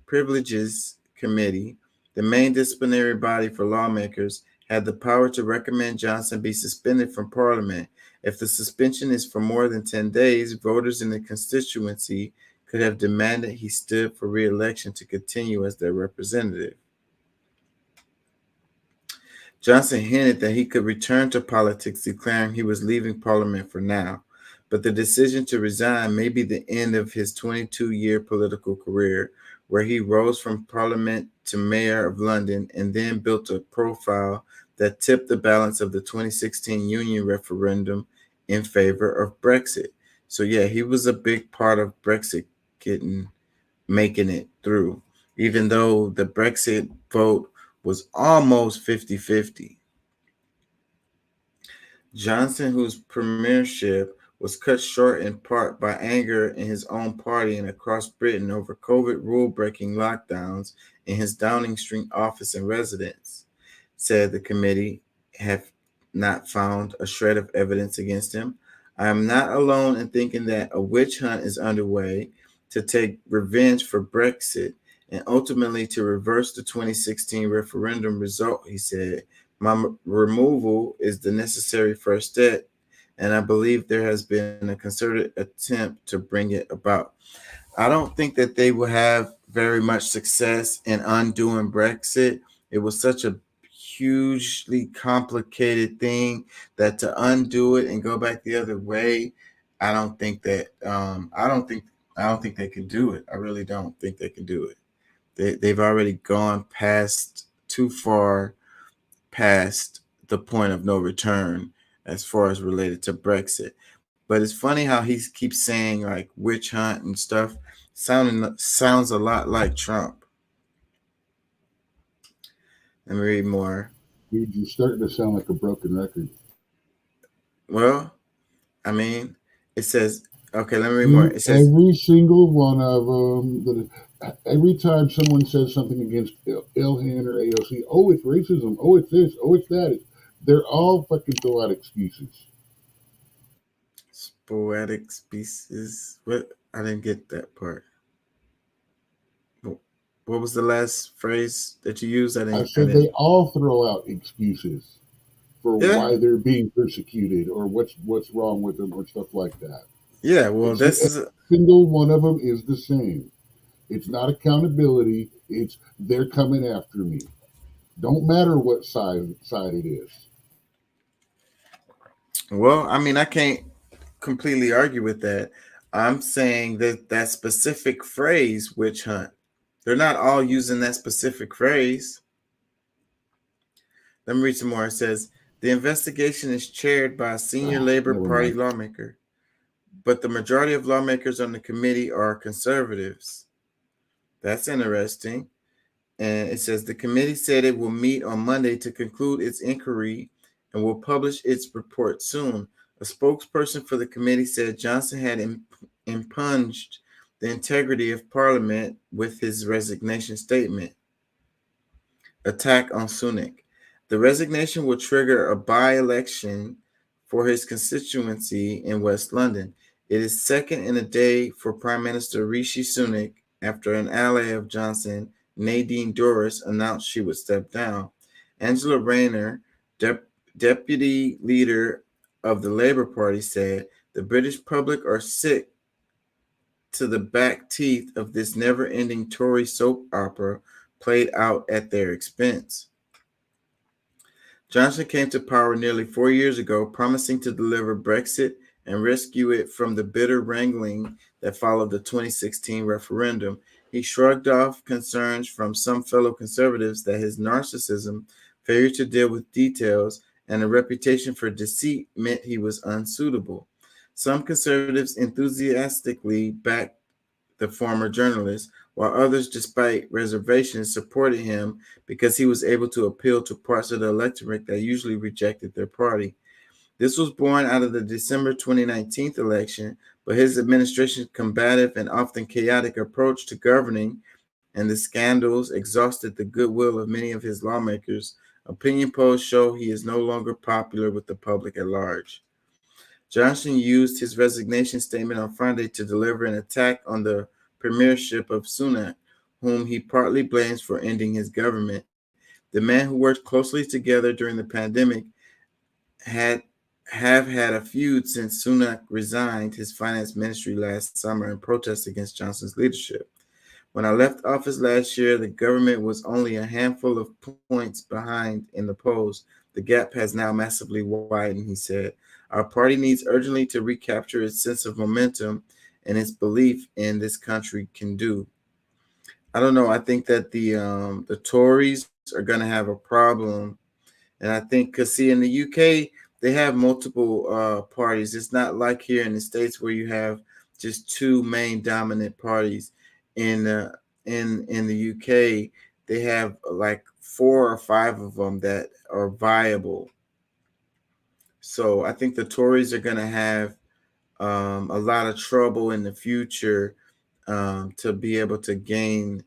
the main disciplinary body for lawmakers, had the power to recommend Johnson be suspended from Parliament. If the suspension is for more than 10 days, voters in the constituency could have demanded he stood for re-election to continue as their representative. Johnson hinted that he could return to politics, declaring he was leaving Parliament for now. But the decision to resign may be the end of his 22-year political career, where he rose from Parliament to Mayor of London and then built a profile that tipped the balance of the 2016 Union referendum in favor of Brexit. So yeah, he was a big part of Brexit making it through, even though the Brexit vote was almost 50-50. Johnson, whose premiership was cut short in part by anger in his own party and across Britain over COVID rule-breaking lockdowns in his Downing Street office and residence, said the committee have not found a shred of evidence against him. I am not alone in thinking that a witch hunt is underway to take revenge for Brexit and ultimately to reverse the 2016 referendum result, he said. My removal is the necessary first step, and I believe there has been a concerted attempt to bring it about. I don't think that they will have very much success in undoing Brexit. It was such a hugely complicated thing that to undo it and go back the other way, I don't think that I don't think they can do it. I really don't think they can do it. They've already gone too far past the point of no return as far as related to Brexit. But it's funny how he keeps saying like witch hunt and stuff. Sounds a lot like Trump. Let me read more. Dude, you're starting to sound like a broken record. Well, I mean, it says, okay, let me read more. It says, every single one of them, every time someone says something against Ilhan or AOC, oh, it's racism, oh, it's this, oh, it's that. They're all fucking throw out excuses. Sporadic species. What? I didn't get that part. What was the last phrase that you used? I said they all throw out excuses for why they're being persecuted or what's wrong with them or stuff like that. Yeah, well, single one of them is the same. It's not accountability. It's they're coming after me. Don't matter what side it is. Well, I mean, I can't completely argue with that. I'm saying that specific phrase, witch hunt, they're not all using that specific phrase. Let me read some more. It says, the investigation is chaired by a senior Labor Party lawmaker, but the majority of lawmakers on the committee are conservatives. That's interesting. And it says the committee said it will meet on Monday to conclude its inquiry and will publish its report soon. A spokesperson for the committee said Johnson had impugned the integrity of Parliament with his resignation statement. Attack on Sunak. The resignation will trigger a by-election for his constituency in West London. It is second in a day for Prime Minister Rishi Sunak after an ally of Johnson, Nadine Dorries, announced she would step down. Angela Rayner, deputy leader of the Labour Party, said the British public are sick to the back teeth of this never-ending Tory soap opera played out at their expense. Johnson came to power nearly 4 years ago, promising to deliver Brexit and rescue it from the bitter wrangling that followed the 2016 referendum. He shrugged off concerns from some fellow conservatives that his narcissism, failure to deal with details, and a reputation for deceit meant he was unsuitable. Some conservatives enthusiastically backed the former journalist, while others, despite reservations, supported him because he was able to appeal to parts of the electorate that usually rejected their party. This was born out of the December 2019 election, but his administration's combative and often chaotic approach to governing and the scandals exhausted the goodwill of many of his lawmakers. Opinion polls show he is no longer popular with the public at large. Johnson used his resignation statement on Friday to deliver an attack on the premiership of Sunak, whom he partly blames for ending his government. The man who worked closely together during the pandemic have had a feud since Sunak resigned his finance ministry last summer in protest against Johnson's leadership. When I left office last year, the government was only a handful of points behind in the polls. The gap has now massively widened, he said. Our party needs urgently to recapture its sense of momentum and its belief in this country can do. I don't know. I think that the Tories are going to have a problem. And I think, because see, in the UK, they have multiple parties. It's not like here in the States where you have just two main dominant parties. In the UK, they have like 4 or 5 of them that are viable. So I think the Tories are going to have a lot of trouble in the future to be able to gain,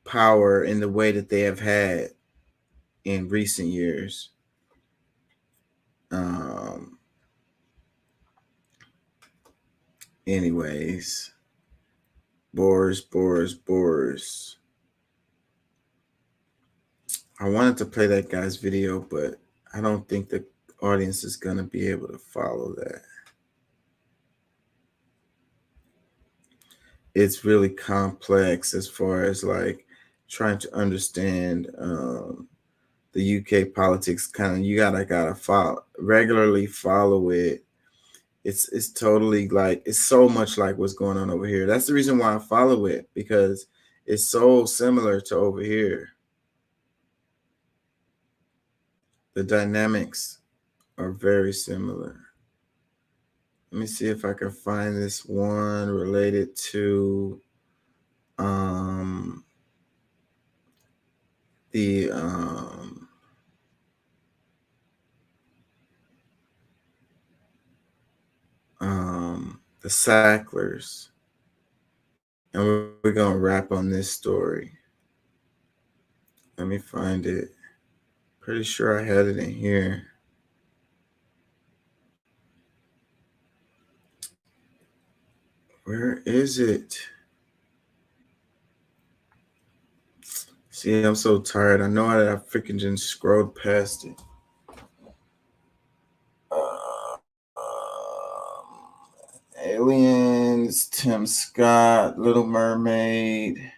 power in the way that they have had in recent years. Anyways, Boris. I wanted to play that guy's video, but I don't think the audience is going to be able to follow that. It's really complex as far as like trying to understand the UK politics. Kind of, you gotta regularly follow it. It's totally like, it's so much like what's going on over here. That's the reason why I follow it, because it's so similar to over here. The dynamics are very similar. Let me see if I can find this one related to the Sacklers. And we're going to wrap on this story. Let me find it. Pretty sure I had it in here. Where is it? See, I'm so tired. I know that I freaking just scrolled past it. Aliens, Tim Scott, Little Mermaid.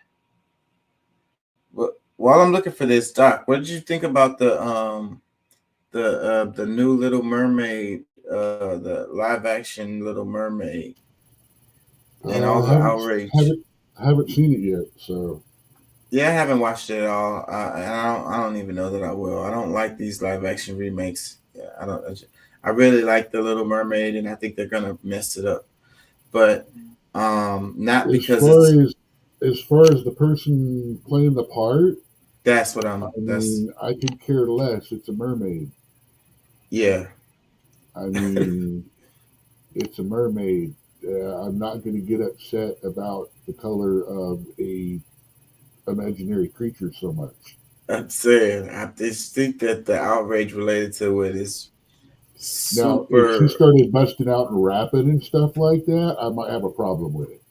While I'm looking for this, Doc, what did you think about the new Little Mermaid, the live action Little Mermaid, and all the outrage? I haven't seen it yet, so. Yeah, I haven't watched it at all. I don't even know that I will. I don't like these live action remakes. Yeah, I really like the Little Mermaid, and I think they're gonna mess it up. But not because as far as the person playing the part, That's what I'm. I That's mean, I could care less. It's a mermaid. yeah. I mean, it's a mermaid. I'm not going to get upset about the color of a imaginary creature so much. I'm saying I just think that the outrage related to it is Now, if she super. started busting out and rapping and stuff like that, I might have a problem with it.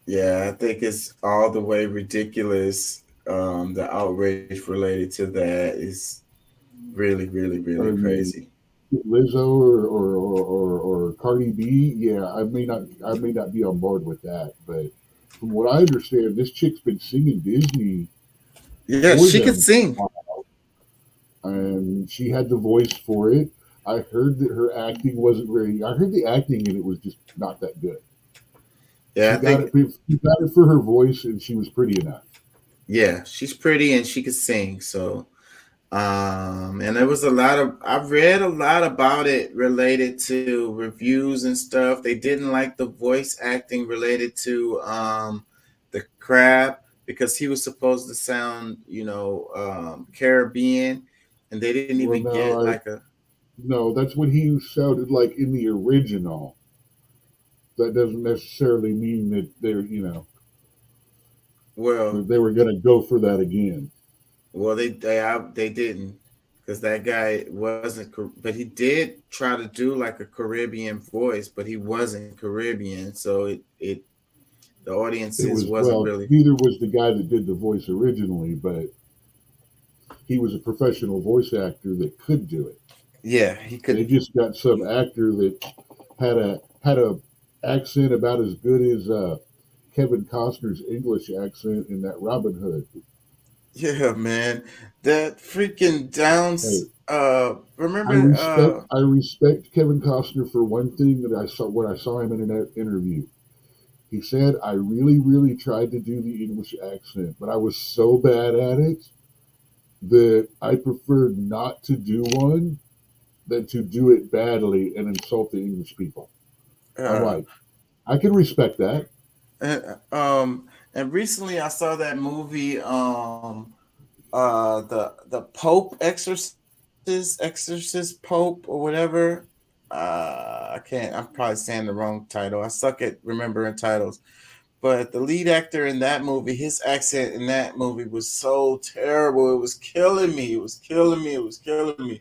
Yeah, I think it's all the way ridiculous. The outrage related to that is really, really, I really mean, crazy. Lizzo or Cardi B, yeah, I may not be on board with that, but from what I understand, this chick's been singing Disney Yeah, for she them could sing. for a while, and she had the voice for it. I heard that her acting wasn't very. I heard the acting in it was just not that good. Yeah, I think. She got it for her voice, and she was pretty enough. Yeah, she's pretty and she could sing. So, and there was a lot of. I've read a lot about it related to reviews and stuff. They didn't like the voice acting related to the crab because he was supposed to sound, Caribbean, and they didn't Well, even get like a. no, that's what he sounded like in the original. That doesn't necessarily mean that Well, that they were going to go for that again. well, they didn't because that guy wasn't. But he did try to do like a Caribbean voice, but he wasn't Caribbean, so the It audiences was wasn't really. neither was the guy that did the voice originally, but he was a professional voice actor that could do it. Yeah, he They could. just got some actor that had a accent about as good as Kevin Costner's English accent in that Robin Hood. Yeah, man, that freaking Downs. Hey, Remember? I respect Kevin Costner for one thing that I saw when I saw him in an interview. He said, "I really, really tried to do the English accent, but I was so bad at it that I preferred not to do one than to do it badly and insult the English people." I'm like, I can respect that. And recently I saw that movie, the Pope Exorcist Pope or whatever. I can't. I'm probably saying the wrong title. I suck at remembering titles. But the lead actor in that movie, his accent in that movie was so terrible. It was killing me. It was killing me. It was killing me.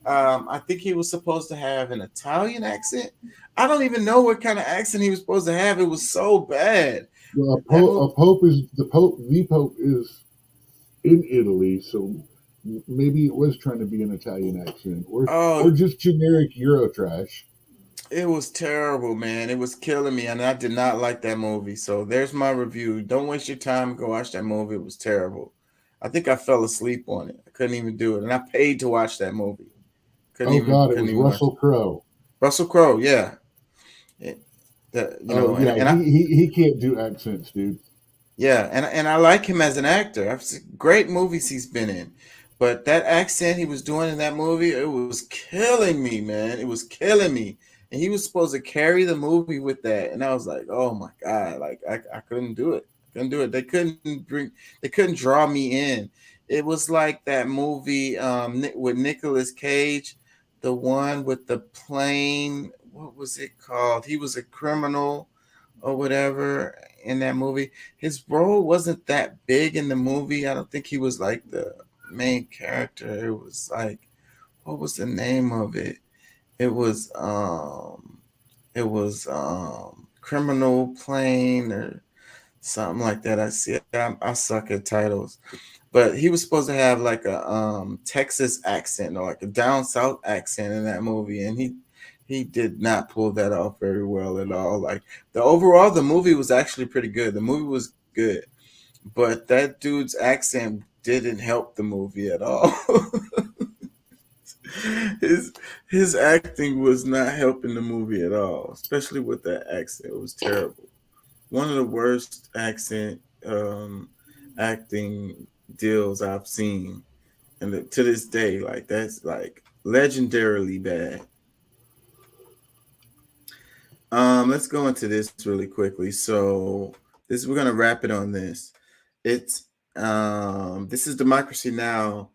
I think he was supposed to have an Italian accent. I don't even know what kind of accent he was supposed to have. It was so bad. Well, a pope is the pope. The pope is in Italy, so maybe it was trying to be an Italian accent, or just generic Euro trash. It was terrible, man. It was killing me, and I did not like that movie. So there's my review. Don't waste your time. Go watch that movie. It was terrible. I think I fell asleep on it. I couldn't even do it, and I paid to watch that movie. God, it was Russell Crowe. Russell Crowe, yeah. He can't do accents, dude. Yeah, and I like him as an actor. I've seen great movies he's been in, but that accent he was doing in that movie, it was killing me, man. It was killing me, and he was supposed to carry the movie with that, and I was like, oh my god, like I couldn't do it. Couldn't do it. They couldn't draw me in. It was like that movie with Nicolas Cage, the one with the plane. What was it called? He was a criminal or whatever in that movie. His role wasn't that big in the movie. I don't think he was like the main character. It was like, what was the name of it? It was Criminal Plane or something like that. I suck at titles. But he was supposed to have like a Texas accent or like a down south accent in that movie, and he did not pull that off very well at all. Like the movie was actually pretty good. The movie was good, but that dude's accent didn't help the movie at all. his acting was not helping the movie at all, especially with that accent. It was terrible. One of the worst acting deals I've seen, and to this day, like that's like legendarily bad. Let's go into this really quickly. So we're gonna wrap it on this. It's this is Democracy Now.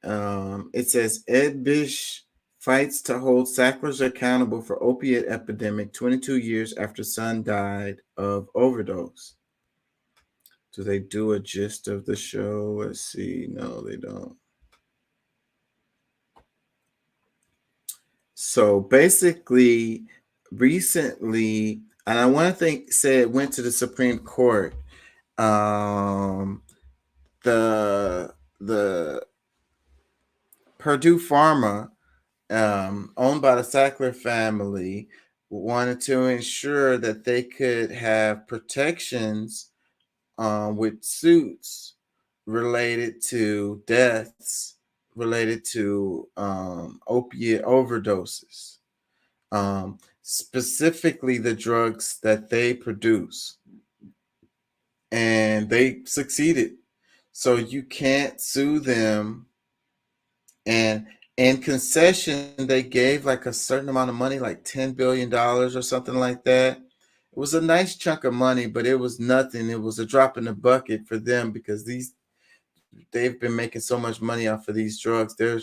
It says Ed Bish fights to hold Sacklers accountable for opiate epidemic 22 years after son died of overdose. Do they do a gist of the show? Let's see. No, they don't. So basically, recently, and I want to say it went to the Supreme Court. The Purdue Pharma, owned by the Sackler family, wanted to ensure that they could have protections with suits related to deaths related to opiate overdoses, specifically the drugs that they produce. And they succeeded. So you can't sue them. And in concession, they gave like a certain amount of money, like $10 billion or something like that. It was a nice chunk of money, but it was nothing. It was a drop in the bucket for them because they've been making so much money off of these drugs. They're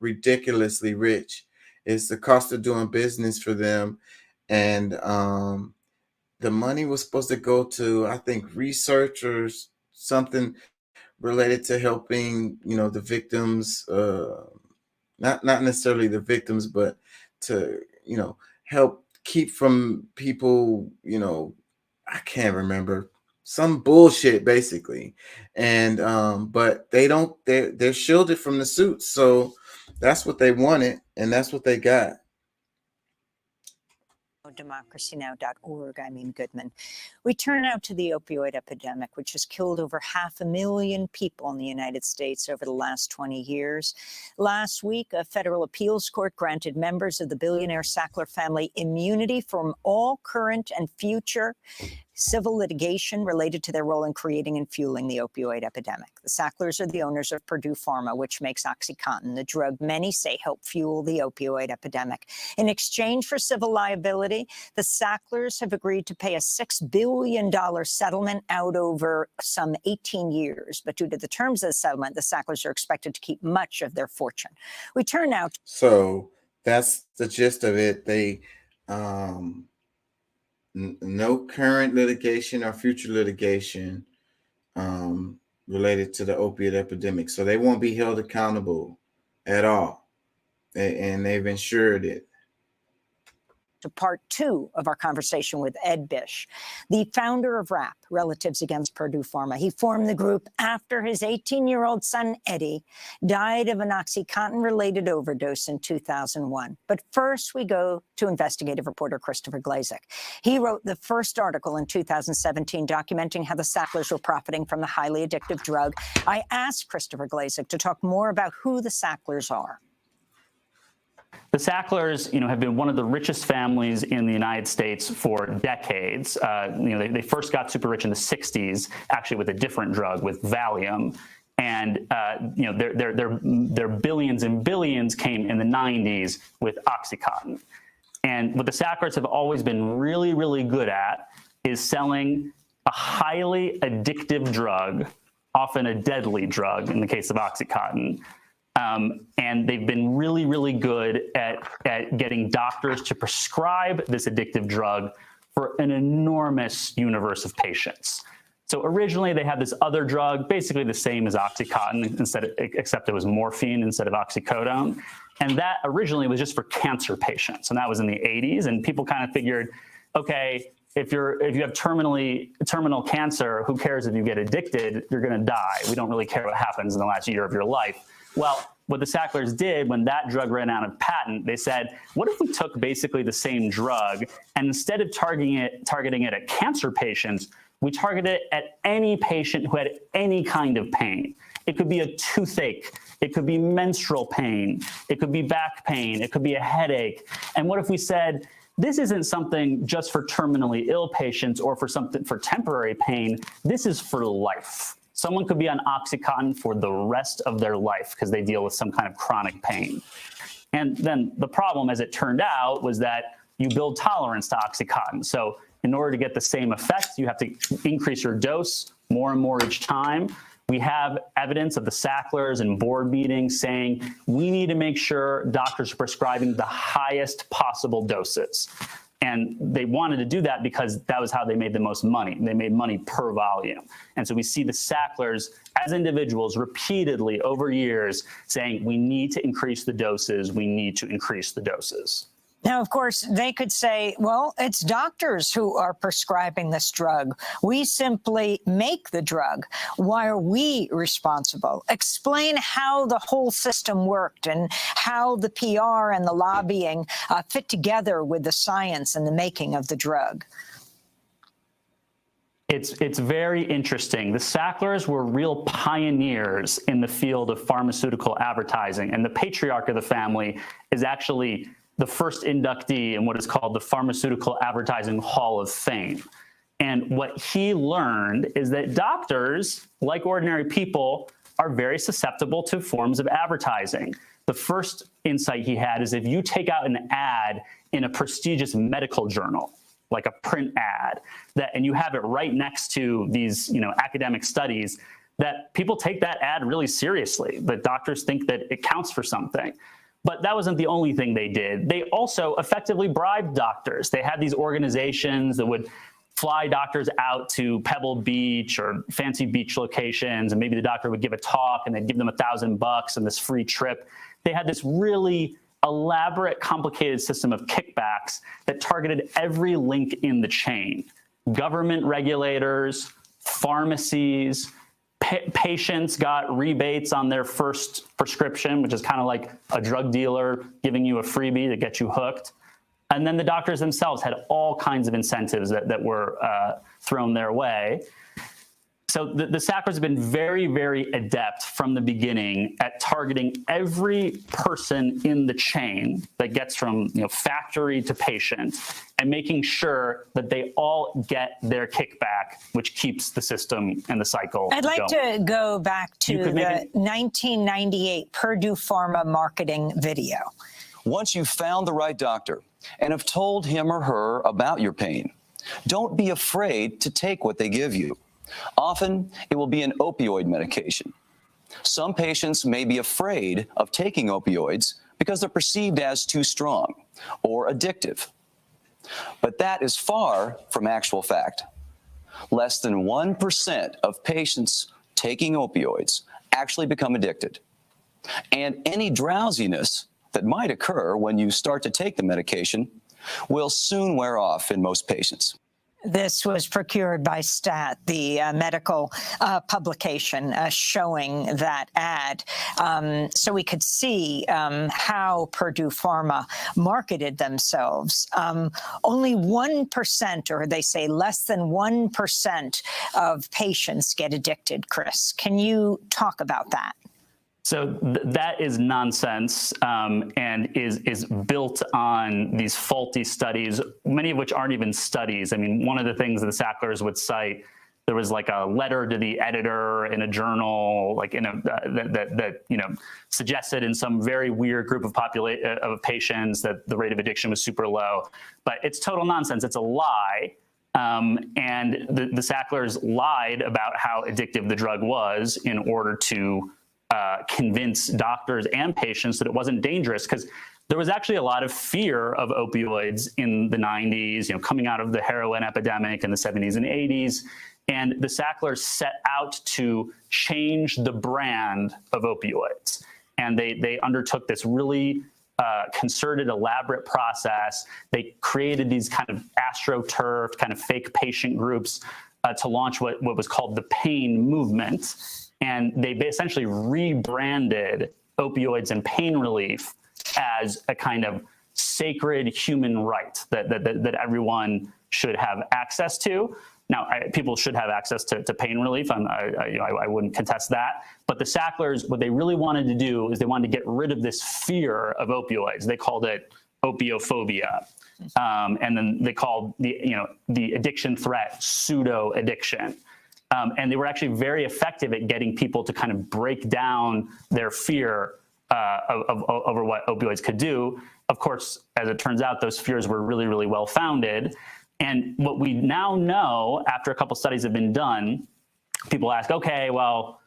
ridiculously rich. It's the cost of doing business for them. And the money was supposed to go to, I think, research or something related to helping, the victims, not necessarily the victims, but to, help keep from people, I can't remember, some bullshit basically. And but they're shielded from the suits. So that's what they wanted and that's what they got. democracynow.org. I'm Ian Goodman. We turn now to the opioid epidemic, which has killed over 500,000 people in the United States over the last 20 years. Last week, a federal appeals court granted members of the billionaire Sackler family immunity from all current and future civil litigation related to their role in creating and fueling the opioid epidemic. The Sacklers are the owners of Purdue Pharma, which makes OxyContin, the drug many say helped fuel the opioid epidemic. In exchange for civil liability, the Sacklers have agreed to pay a $6 billion settlement out over some 18 years. But due to the terms of the settlement, the Sacklers are expected to keep much of their fortune. We turn now to— So that's the gist of it. They no current litigation or future litigation related to the opiate epidemic. So they won't be held accountable at all. And they've ensured it. To part two of our conversation with Ed Bish, the founder of RAP, Relatives Against Purdue Pharma. He formed the group after his 18-year-old son, Eddie, died of an OxyContin-related overdose in 2001. But first, we go to investigative reporter Christopher Glazik. He wrote the first article in 2017 documenting how the Sacklers were profiting from the highly addictive drug. I asked Christopher Glazik to talk more about who the Sacklers are. The Sacklers, have been one of the richest families in the United States for decades. They first got super rich in the 60s, actually with a different drug, with Valium. And, their billions and billions came in the 90s with OxyContin. And what the Sacklers have always been really, really good at is selling a highly addictive drug, often a deadly drug in the case of OxyContin. And they've been really, really good at getting doctors to prescribe this addictive drug for an enormous universe of patients. So originally they had this other drug, basically the same as OxyContin, except it was morphine instead of oxycodone. And that originally was just for cancer patients. And that was in the 80s. And people kind of figured, okay, if you have terminal cancer, who cares if you get addicted? You're going to die. We don't really care what happens in the last year of your life. Well, what the Sacklers did when that drug ran out of patent, they said, what if we took basically the same drug and instead of targeting it at cancer patients, we targeted it at any patient who had any kind of pain? It could be a toothache. It could be menstrual pain. It could be back pain. It could be a headache. And what if we said, this isn't something just for terminally ill patients or for temporary pain. This is for life. Someone could be on OxyContin for the rest of their life because they deal with some kind of chronic pain. And then the problem, as it turned out, was that you build tolerance to OxyContin. So, in order to get the same effect, you have to increase your dose more and more each time. We have evidence of the Sacklers and board meetings saying we need to make sure doctors are prescribing the highest possible doses. And they wanted to do that because that was how they made the most money. They made money per volume. And so we see the Sacklers as individuals repeatedly over years saying we need to increase the doses, we need to increase the doses. Now, of course, they could say, well, it's doctors who are prescribing this drug. We simply make the drug. Why are we responsible? Explain how the whole system worked and how the PR and the lobbying fit together with the science and the making of the drug. It's very interesting. The Sacklers were real pioneers in the field of pharmaceutical advertising, and the patriarch of the family is actually the first inductee in what is called the Pharmaceutical Advertising Hall of Fame. And what he learned is that doctors, like ordinary people, are very susceptible to forms of advertising. The first insight he had is if you take out an ad in a prestigious medical journal, like a print ad, and you have it right next to these, academic studies, that people take that ad really seriously. That doctors think that it counts for something. But that wasn't the only thing they did. They also effectively bribed doctors. They had these organizations that would fly doctors out to Pebble Beach or fancy beach locations, and maybe the doctor would give a talk and they'd give them $1,000 and this free trip. They had this really elaborate, complicated system of kickbacks that targeted every link in the chain. Government regulators, pharmacies, patients got rebates on their first prescription, which is kind of like a drug dealer giving you a freebie to get you hooked. And then the doctors themselves had all kinds of incentives that were thrown their way. So the Sacklers have been very, very adept from the beginning at targeting every person in the chain that gets from factory to patient and making sure that they all get their kickback, which keeps the system and the cycle I'd like going. to go back to the 1998 Purdue Pharma marketing video. Once you've found the right doctor and have told him or her about your pain, don't be afraid to take what they give you. Often, it will be an opioid medication. Some patients may be afraid of taking opioids because they're perceived as too strong or addictive. But that is far from actual fact. Less than 1% of patients taking opioids actually become addicted. And any drowsiness that might occur when you start to take the medication will soon wear off in most patients. This was procured by STAT, the medical publication showing that ad. So we could see how Purdue Pharma marketed themselves. Only 1%, or they say less than 1% of patients get addicted, Chris. Can you talk about that? So that is nonsense and is built on these faulty studies, many of which aren't even studies. I mean, one of the things that the Sacklers would cite, there was like a letter to the editor in a journal, like that suggested in some very weird group of patients that the rate of addiction was super low. But it's total nonsense. It's a lie. And the Sacklers lied about how addictive the drug was in order to convince doctors and patients that it wasn't dangerous, because there was actually a lot of fear of opioids in the 90s, coming out of the heroin epidemic in the 70s and 80s. And the Sacklers set out to change the brand of opioids. And they undertook this really concerted, elaborate process. They created these kind of astroturfed, kind of fake patient groups to launch what was called the PAIN movement. And they essentially rebranded opioids and pain relief as a kind of sacred human right that everyone should have access to. Now, people should have access to pain relief. I wouldn't contest that. But the Sacklers, what they really wanted to do is they wanted to get rid of this fear of opioids. They called it opiophobia. And then they called the addiction threat pseudo addiction. And they were actually very effective at getting people to kind of break down their fear over what opioids could do. Of course, as it turns out, those fears were really, really well founded. And what we now know, after a couple studies have been done, people ask, okay, well,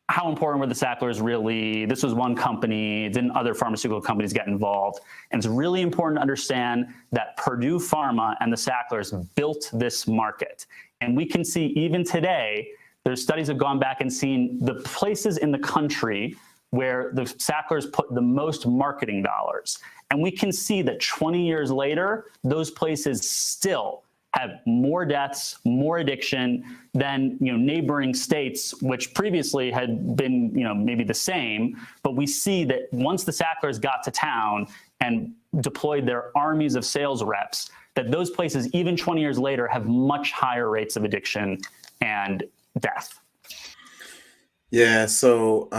how important were the Sacklers really? This was one company. Didn't other pharmaceutical companies get involved? And it's really important to understand that Purdue Pharma and the Sacklers built this market. And we can see even today, there's studies have gone back and seen the places in the country where the Sacklers put the most marketing dollars. And we can see that 20 years later, those places still have more deaths, more addiction than neighboring states, which previously had been maybe the same. But we see that once the Sacklers got to town and deployed their armies of sales reps, that those places, even 20 years later, have much higher rates of addiction and death. Yeah, so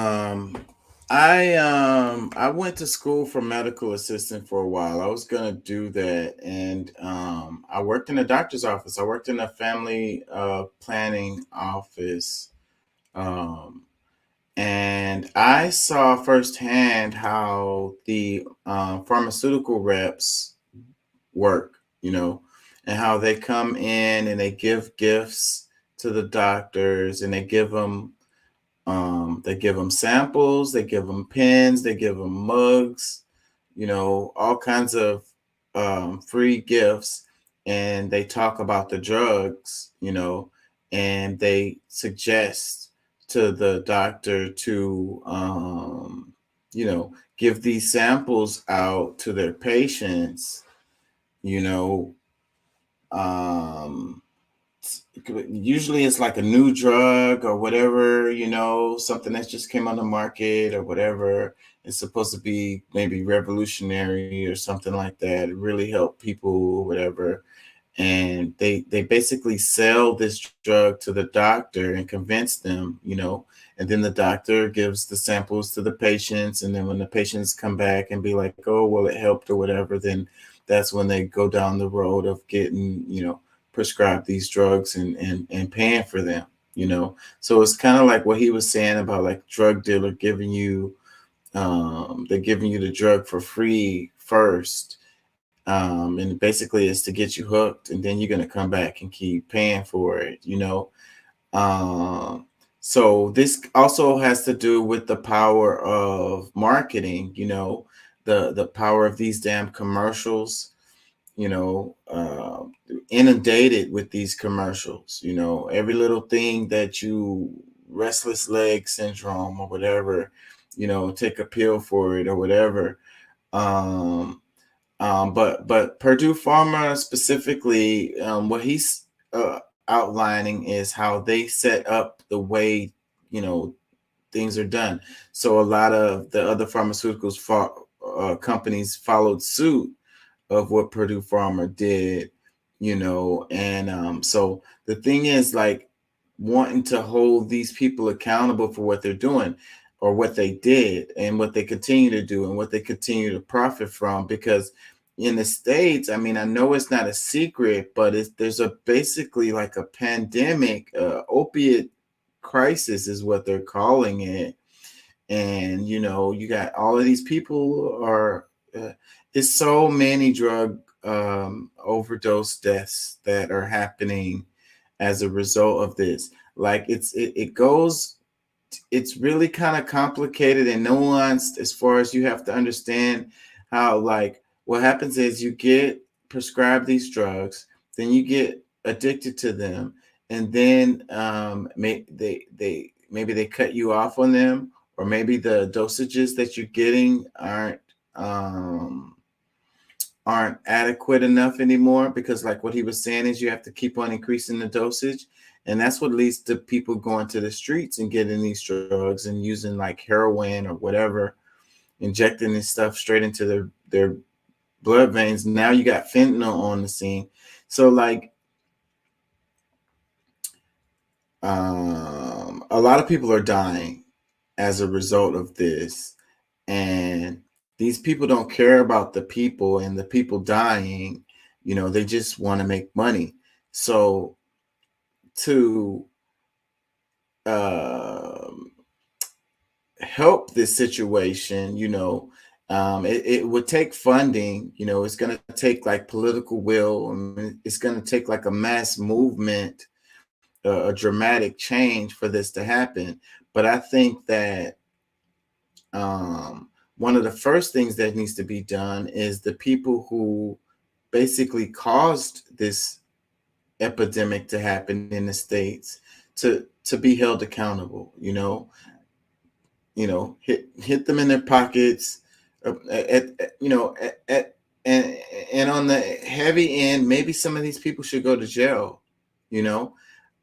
I went to school for medical assistant for a while. I was gonna do that, and I worked in a doctor's office. I worked in a family planning office, and I saw firsthand how the pharmaceutical reps work, and how they come in and they give gifts to the doctors, and they give them samples, they give them pens, they give them mugs, all kinds of free gifts, and they talk about the drugs, and they suggest to the doctor to give these samples out to their patients, usually it's like a new drug or whatever, something that just came on the market or whatever. It's supposed to be maybe revolutionary or something like that. It really help people or whatever. And they basically sell this drug to the doctor and convince them, and then the doctor gives the samples to the patients. And then when the patients come back and be like, oh, well, it helped or whatever, then that's when they go down the road of getting, prescribe these drugs and paying for them, So it's kind of like what he was saying about like drug dealer giving you, they're giving you the drug for free first. And basically it's to get you hooked, and then you're going to come back and keep paying for it, So this also has to do with the power of marketing, the power of these damn commercials, inundated with these commercials, every little thing that restless leg syndrome or whatever, take a pill for it or whatever. But Purdue Pharma specifically, what he's outlining is how they set up the way, things are done. So a lot of the other pharmaceuticals companies followed suit of what Purdue Pharma did, and so the thing is like wanting to hold these people accountable for what they're doing or what they did and what they continue to do and what they continue to profit from. Because in the States, I mean, I know it's not a secret, but there's basically like a pandemic, opiate crisis is what they're calling it. And, you got all of these people are, it's so many drug overdose deaths that are happening as a result of this. Like it's really kind of complicated and nuanced as far as you have to understand how, like, what happens is you get prescribed these drugs, then you get addicted to them, and then maybe they cut you off on them, or maybe the dosages that you're getting aren't adequate enough anymore, because like what he was saying is you have to keep on increasing the dosage, and that's what leads to people going to the streets and getting these drugs and using like heroin or whatever, injecting this stuff straight into their blood veins. Now you got fentanyl on the scene. So like a lot of people are dying as a result of this, and these people don't care about the people and the people dying, they just want to make money. So to help this situation, it would take funding. You know, it's going to take like political will. I mean, it's going to take like a mass movement, a dramatic change for this to happen. But I think that one of the first things that needs to be done is the people who basically caused this epidemic to happen in the States to be held accountable. You know, hit them in their pockets, and on the heavy end, maybe some of these people should go to jail. You know,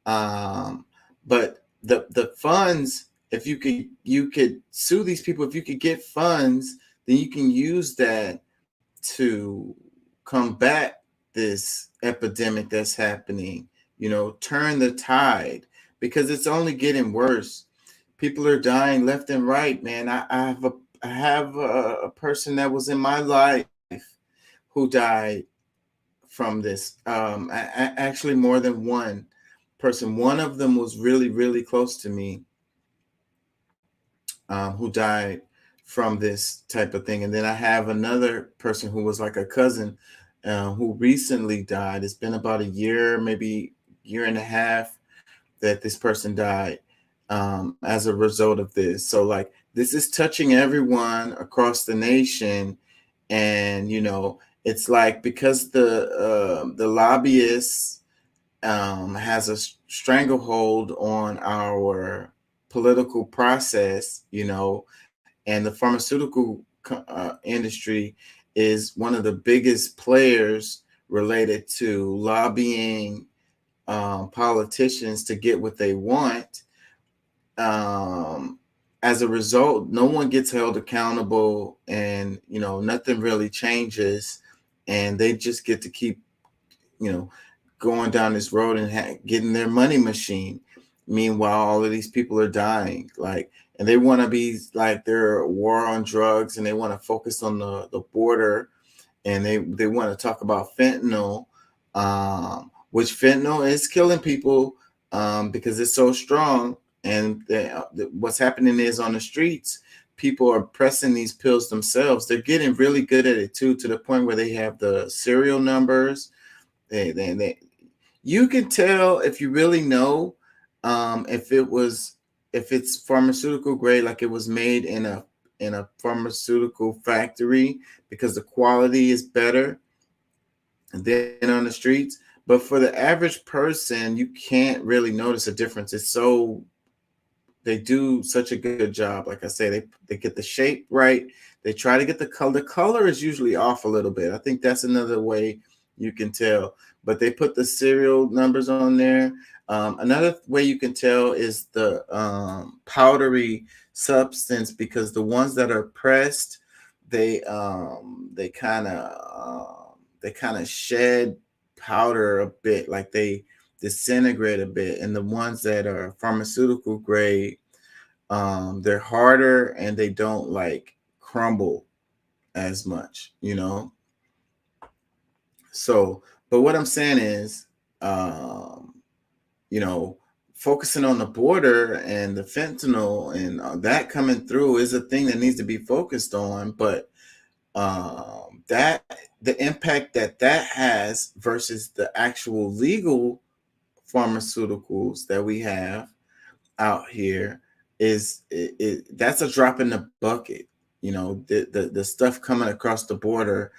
but the funds, if you could sue these people, if you could get funds, then you can use that to combat this epidemic that's happening. You know, turn the tide, because it's only getting worse. People are dying left and right, man. I have a person that was in my life who died from this. Actually, more than one person. One of them was really, really close to me, who died from this type of thing. And then I have another person who was like a cousin, who recently died. It's been about a year, maybe year and a half, that this person died as a result of this. So like, this is touching everyone across the nation. And, you know, it's like, because the lobbyists has a stranglehold on our political process, you know, and the pharmaceutical industry is one of the biggest players related to lobbying politicians to get what they want. As a result, no one gets held accountable, and, you know, nothing really changes, and they just get to keep, you know, going down this road and getting their money machine. Meanwhile, all of these people are dying, like, and they want to be like, they're a war on drugs, and they want to focus on the border, and they want to talk about fentanyl, which fentanyl is killing people because it's so strong. And what's happening is, on the streets, people are pressing these pills themselves. They're getting really good at it too, to the point where they have the serial numbers. You can tell, if you really know, if it's pharmaceutical grade, like it was made in a pharmaceutical factory, because the quality is better than on the streets. But for the average person, you can't really notice a difference. They do such a good job. Like I say, they get the shape right. They try to get the color. The color is usually off a little bit. I think that's another way you can tell. But they put the serial numbers on there. Another way you can tell is the powdery substance, because the ones that are pressed, they kind of shed powder a bit, like they disintegrate a bit. And the ones that are pharmaceutical grade, they're harder and they don't like crumble as much, you know. So, but what I'm saying is, you know, focusing on the border and the fentanyl and that coming through is a thing that needs to be focused on. But that the impact that has versus the actual legal pharmaceuticals that we have out here is that's a drop in the bucket. You know, the stuff coming across the border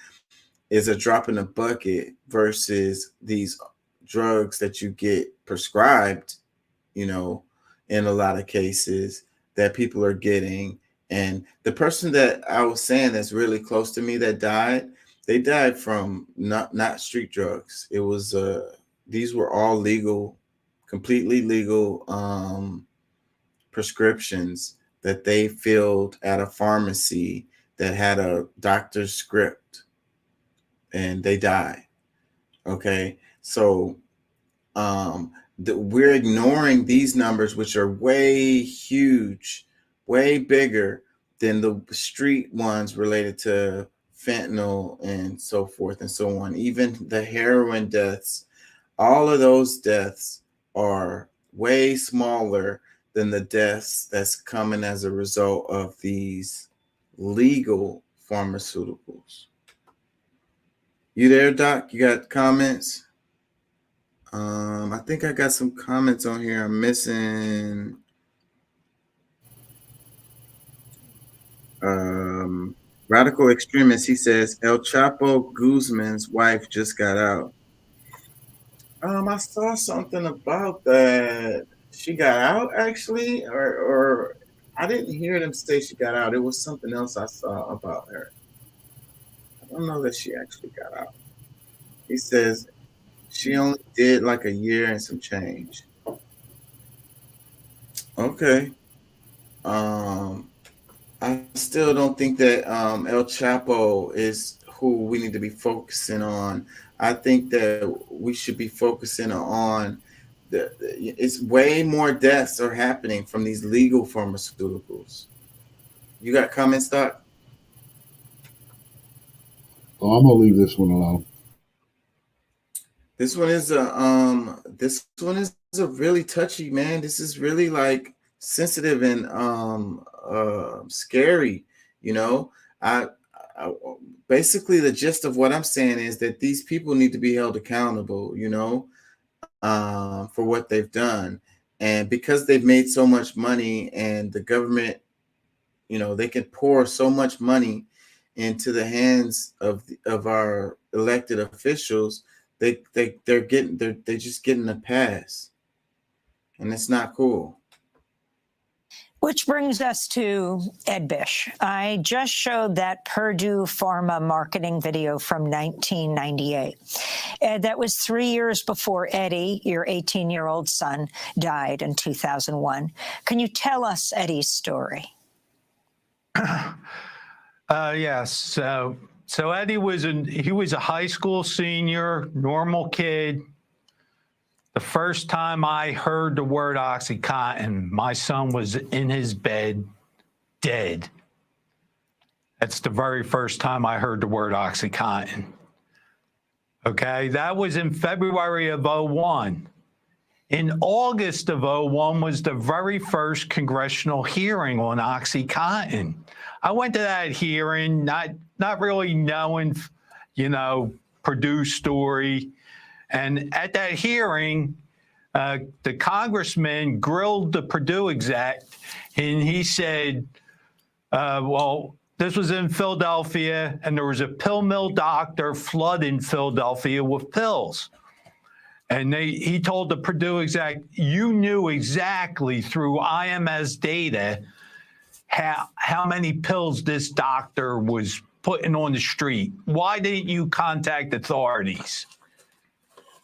is a drop in the bucket versus these drugs that you get prescribed, you know, in a lot of cases that people are getting. And the person that I was saying that's really close to me that died, they died from not street drugs. It was these were all legal, completely legal prescriptions that they filled at a pharmacy that had a doctor's script, and they died. Okay, so we're ignoring these numbers, which are way huge, way bigger than the street ones related to fentanyl and so forth and so on. Even the heroin deaths, all of those deaths are way smaller than the deaths that's coming as a result of these legal pharmaceuticals. You there, Doc? You got comments? I think I got some comments on here I'm missing. Radical extremist, he says, El Chapo Guzman's wife just got out. I saw something about that. She got out, actually, or I didn't hear them say she got out. It was something else I saw about her. I don't know that she actually got out. He says she only did like a year and some change. Okay. I still don't think that El Chapo is who we need to be focusing on. I think that we should be focusing on it's way more deaths are happening from these legal pharmaceuticals. You got comments, Doc? Oh, I'm gonna leave this one alone. This one is a really touchy, man. This is really like sensitive and scary. You know, I basically the gist of what I'm saying is that these people need to be held accountable, you know, for what they've done. And because they've made so much money and the government, you know, they can pour so much money into the hands of our elected officials, they're just getting a pass. And it's not cool. Which brings us to Ed Bish. I just showed that Purdue Pharma marketing video from 1998. Ed, that was 3 years before Eddie, your 18-year-old son, died in 2001. Can you tell us Eddie's story? Yes. So Eddie was a high school senior, normal kid. The first time I heard the word OxyContin, my son was in his bed, dead. That's the very first time I heard the word OxyContin. Okay, that was in February of 01. In August of 01 was the very first congressional hearing on OxyContin. I went to that hearing, not really knowing, you know, Purdue's story. And at that hearing, the congressman grilled the Purdue exec, and he said, well, this was in Philadelphia, and there was a pill mill doctor flooding Philadelphia with pills. And he told the Purdue exec, you knew exactly through IMS data how many pills this doctor was putting on the street. Why didn't you contact authorities?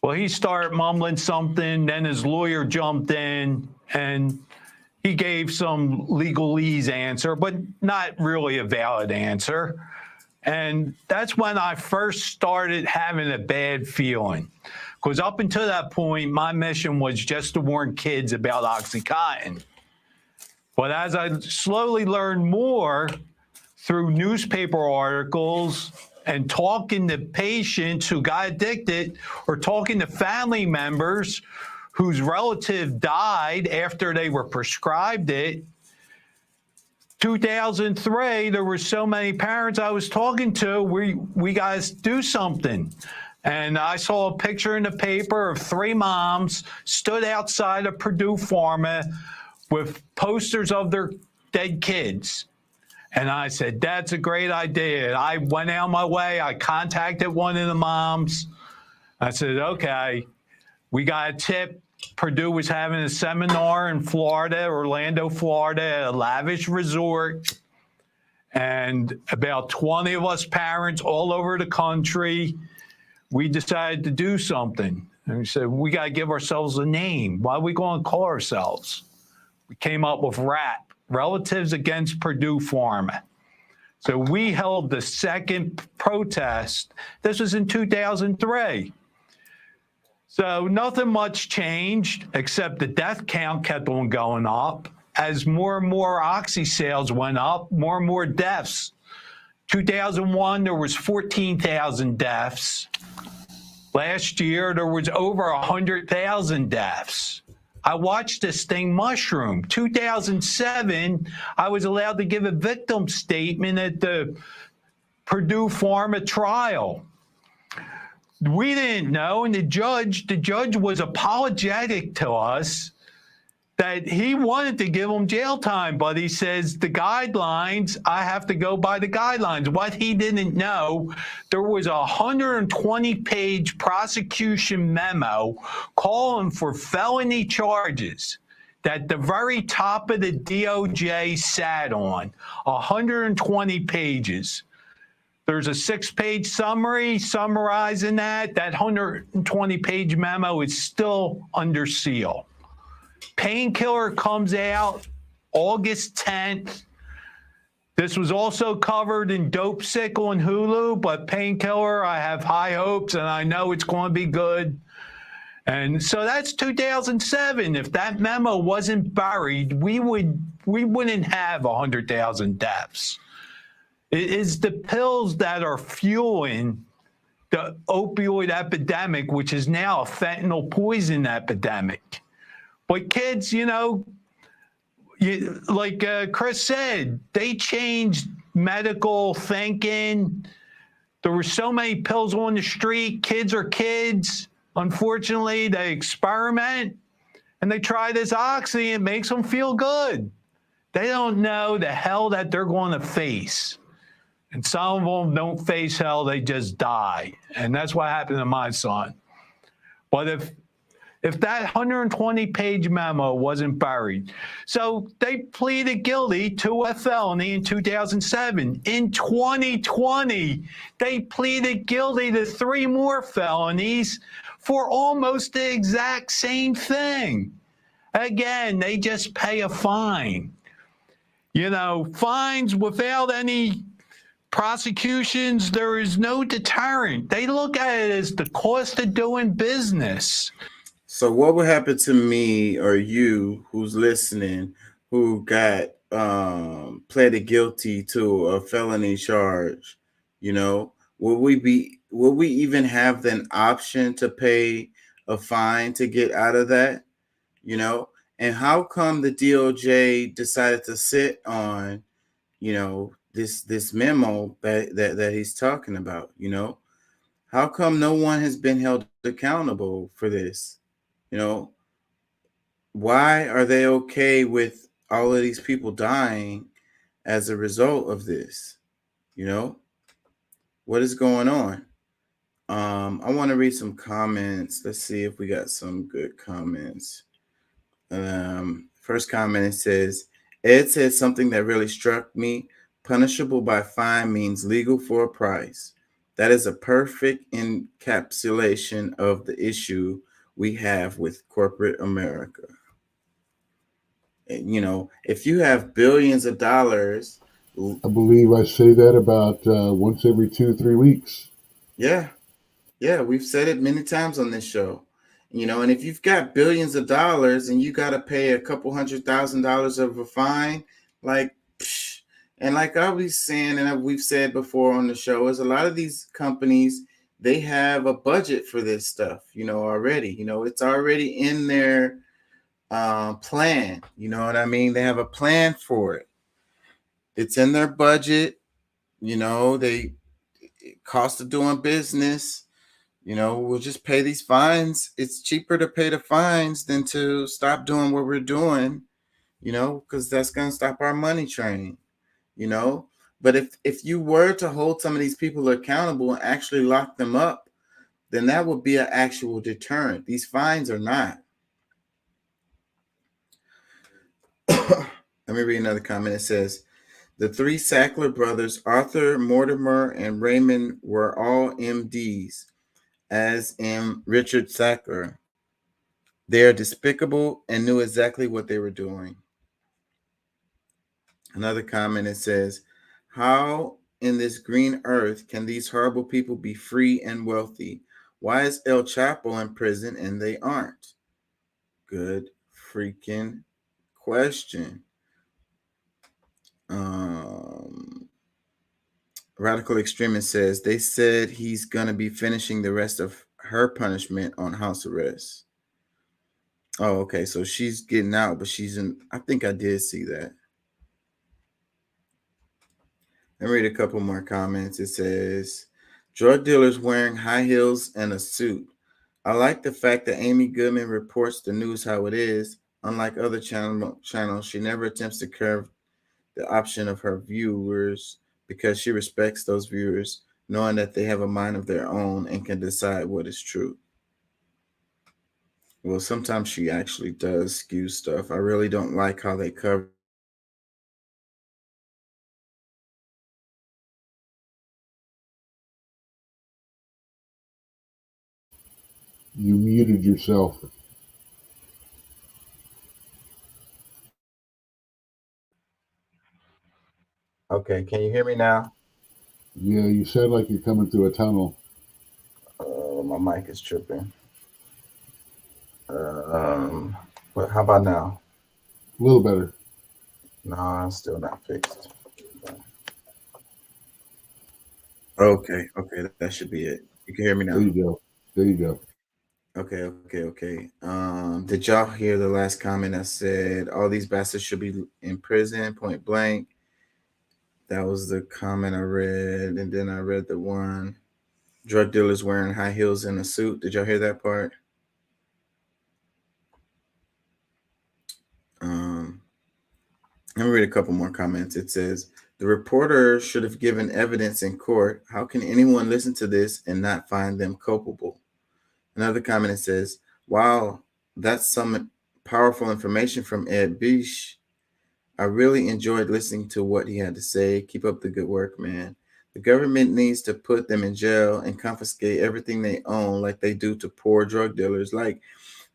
Well, he started mumbling something, then his lawyer jumped in, and he gave some legalese answer, but not really a valid answer. And that's when I first started having a bad feeling. Because up until that point, my mission was just to warn kids about OxyContin. But as I slowly learned more through newspaper articles and talking to patients who got addicted, or talking to family members whose relative died after they were prescribed it. 2003, there were so many parents I was talking to, we got to do something. And I saw a picture in the paper of 3 moms stood outside of Purdue Pharma with posters of their dead kids. And I said, that's a great idea. I went out my way. I contacted one of the moms. I said, okay, we got a tip. Purdue was having a seminar in Florida, Orlando, Florida, at a lavish resort. And about 20 of us parents all over the country, we decided to do something. And we said, we got to give ourselves a name. What are we going to call ourselves? We came up with RAP, Relatives Against Purdue Pharma. So we held the second protest. This was in 2003. So nothing much changed, except the death count kept on going up. As more and more Oxy sales went up, more and more deaths. 2001, there was 14,000 deaths. Last year, there was over 100,000 deaths. I watched this thing mushroom. 2007, I was allowed to give a victim statement at the Purdue Pharma trial. We didn't know, and the judge was apologetic to us that he wanted to give him jail time, but he says the guidelines, I have to go by the guidelines. What he didn't know, there was a 120-page prosecution memo calling for felony charges that the very top of the DOJ sat on, 120 pages. There's a 6-page summary summarizing that. That 120-page memo is still under seal. Painkiller comes out August 10th. This was also covered in Dope Sick on Hulu, but Painkiller, I have high hopes, and I know it's going to be good. And so that's 2007. If that memo wasn't buried, we wouldn't have 100,000 deaths. It is the pills that are fueling the opioid epidemic, which is now a fentanyl poison epidemic. But kids, like Chris said, they changed medical thinking. There were so many pills on the street. Kids are kids. Unfortunately, they experiment and they try this oxy. It makes them feel good. They don't know the hell that they're going to face. And some of them don't face hell, they just die. And that's what happened to my son. But if that 120-page memo wasn't buried. So they pleaded guilty to a felony in 2007. In 2020, they pleaded guilty to 3 more felonies for almost the exact same thing. Again, they just pay a fine. Fines without any prosecutions, there is no deterrent. They look at it as the cost of doing business. So what would happen to me or you who's listening who got pleaded guilty to a felony charge? Will we even have an option to pay a fine to get out of that? And how come the DOJ decided to sit on, this memo that he's talking about? How come no one has been held accountable for this? Why are they okay with all of these people dying as a result of this? What is going on? I want to read some comments. Let's see if we got some good comments. First comment, it says, Ed said something that really struck me. Punishable by fine means legal for a price. That is a perfect encapsulation of the issue we have with corporate America. If you have billions of dollars. I believe I say that about once every 2-3 weeks. Yeah, we've said it many times on this show. And if you've got billions of dollars and you got to pay a couple $100,000 of a fine, and like I was saying, and we've said before on the show, is a lot of these companies, they have a budget for this stuff, already. It's already in their plan. You know what I mean? They have a plan for it. It's in their budget. Cost of doing business. We'll just pay these fines. It's cheaper to pay the fines than to stop doing what we're doing, because that's going to stop our money train, But if you were to hold some of these people accountable and actually lock them up, then that would be an actual deterrent. These fines are not. Let me read another comment. It says, the 3 Sackler brothers, Arthur, Mortimer, and Raymond, were all MDs, as in Richard Sackler. They are despicable and knew exactly what they were doing. Another comment, it says, how in this green earth can these horrible people be free and wealthy? Why is El Chapo in prison and they aren't? Good freaking question. Radical Extremist says, they said he's going to be finishing the rest of her punishment on house arrest. Oh, okay. So she's getting out, but she's in, I think I did see that. Let me read a couple more comments. It says, drug dealers wearing high heels and a suit. I like the fact that Amy Goodman reports the news how it is. Unlike other channels, she never attempts to curve the option of her viewers because she respects those viewers, knowing that they have a mind of their own and can decide what is true. Well, sometimes she actually does skew stuff. I really don't like how they cover. You muted yourself. Okay, can you hear me now? Yeah, you sound like you're coming through a tunnel. My mic is tripping. But how about now? A little better. No, it's still not fixed. Okay, that should be it. You can hear me now. There you go. There you go. Okay. Did y'all hear the last comment that said all these bastards should be in prison, point blank? That was the comment I read, and then I read the one drug dealers wearing high heels and a suit. Did y'all hear that part? Let me read a couple more comments. It says, the reporter should have given evidence in court. How can anyone listen to this and not find them culpable? Another comment, it says, wow, that's some powerful information from Ed Beesh. I really enjoyed listening to what he had to say. Keep up the good work, man. The government needs to put them in jail and confiscate everything they own like they do to poor drug dealers. Like,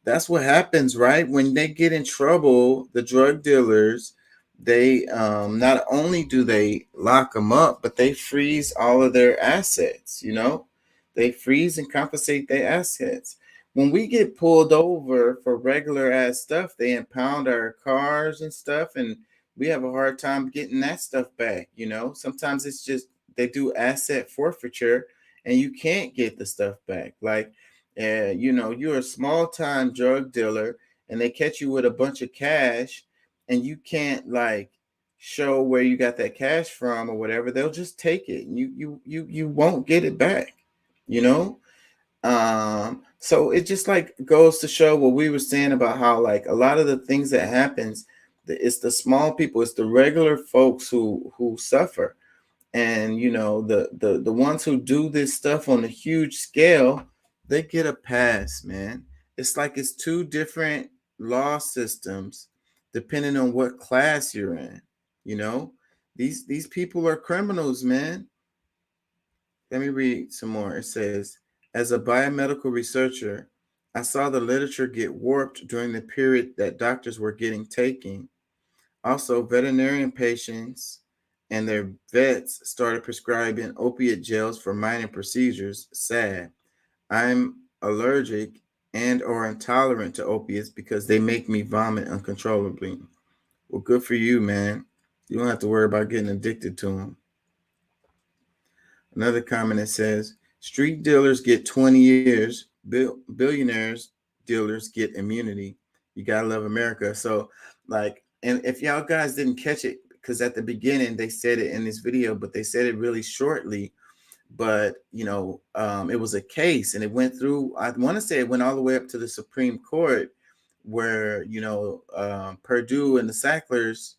that's what happens, right? When they get in trouble, the drug dealers, they not only do they lock them up, but they freeze all of their assets, you know? They freeze and confiscate their assets. When we get pulled over for regular ass stuff, they impound our cars and stuff, and we have a hard time getting that stuff back, you know? Sometimes it's just they do asset forfeiture and you can't get the stuff back. Like, you know, you're a small time drug dealer and they catch you with a bunch of cash and you can't like show where you got that cash from or whatever. They'll just take it. You won't get it back, you know? So it just like goes to show what we were saying about how like a lot of the things that happens, it's the small people, it's the regular folks who suffer. And you know, the ones who do this stuff on a huge scale, they get a pass, man. It's like it's two different law systems depending on what class you're in. You know, these people are criminals, man. Let me read some more. It says, as a biomedical researcher, I saw the literature get warped during the period that doctors were getting taken. Also, veterinarian patients and their vets started prescribing opiate gels for minor procedures. Sad. I'm allergic and or intolerant to opiates because they make me vomit uncontrollably. Well, good for you, man. You don't have to worry about getting addicted to them. Another comment that says, street dealers get 20 years, billionaires dealers get immunity. You gotta love America. So like, and if y'all guys didn't catch it, because at the beginning they said it in this video, but they said it really shortly. But you know, it was a case and it went through, I want to say it went all the way up to the Supreme Court where, you know, Purdue and the Sacklers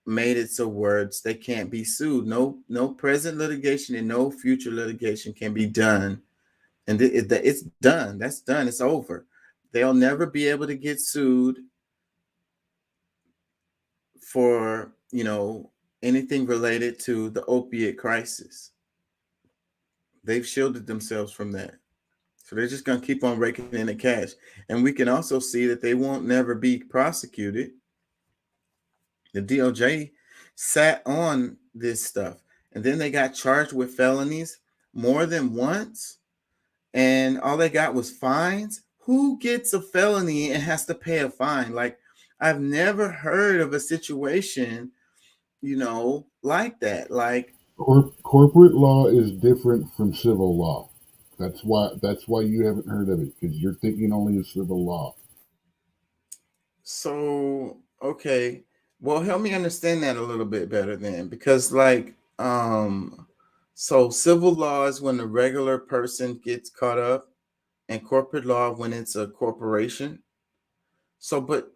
made it so words they can't be sued. No present litigation and no future litigation can be done. And it's done. That's done. It's over. They'll never be able to get sued for, you know, anything related to the opiate crisis. They've shielded themselves from that. So they're just going to keep on raking in the cash. And we can also see that they won't never be prosecuted. The DOJ sat on this stuff. And then they got charged with felonies more than once. And all they got was fines. Who gets a felony and has to pay a fine? Like, I've never heard of a situation, you know, like that. Like, corporate law is different from civil law. That's why you haven't heard of it, because you're thinking only of civil law. So, okay. Well, help me understand that a little bit better then, because like So civil law is when the regular person gets caught up, and corporate law when it's a corporation. So, but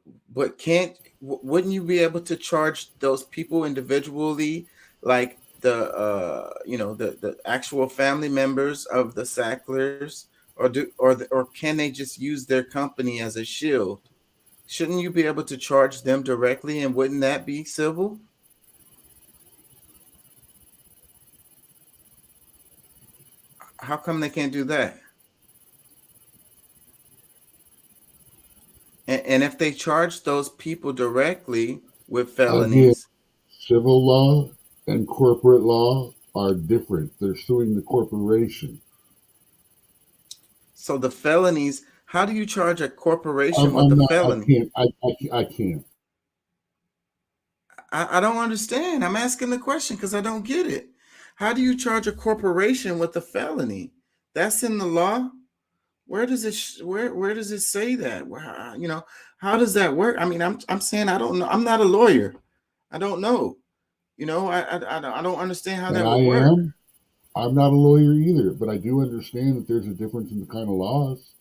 wouldn't you be able to charge those people individually, like the actual family members of the Sacklers, or can they just use their company as a shield? Shouldn't you be able to charge them directly, and wouldn't that be civil? How come they can't do that? And if they charge those people directly with Again, felonies, civil law and corporate law are different. They're suing the corporation. so the felonies, how do you charge a corporation with I'm a not. felony? I can't. I don't understand. I'm asking the question because I don't get it. How do you charge a corporation with a felony? That's in the law. Where does it where does it say that? How does that work? I mean, I'm saying I don't know. I'm not a lawyer. I don't know. I don't understand how And that I would work. am. I'm not a lawyer either, but I do understand that there's a difference in the kind of laws.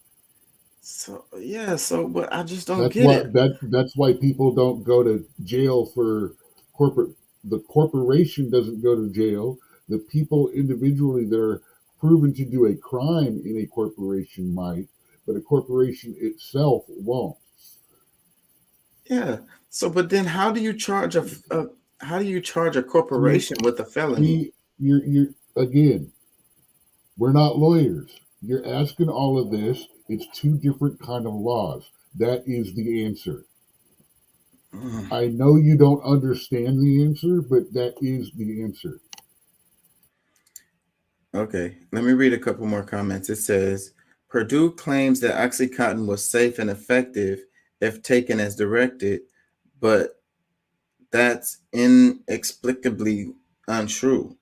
So yeah, but I just don't That's get why it. that's why people don't go to jail for corporate. The corporation doesn't go to jail. The people individually that are proven to do a crime in a corporation might, but a corporation itself won't. Yeah. So, but then how do you charge a See, corporation with a felony? you're again. We're not lawyers. You're asking all of this. It's two different kind of laws. That is the answer. I know you don't understand the answer, but that is the answer. Okay, let me read a couple more comments. It says Purdue claims that OxyContin was safe and effective if taken as directed, but that's inexplicably untrue.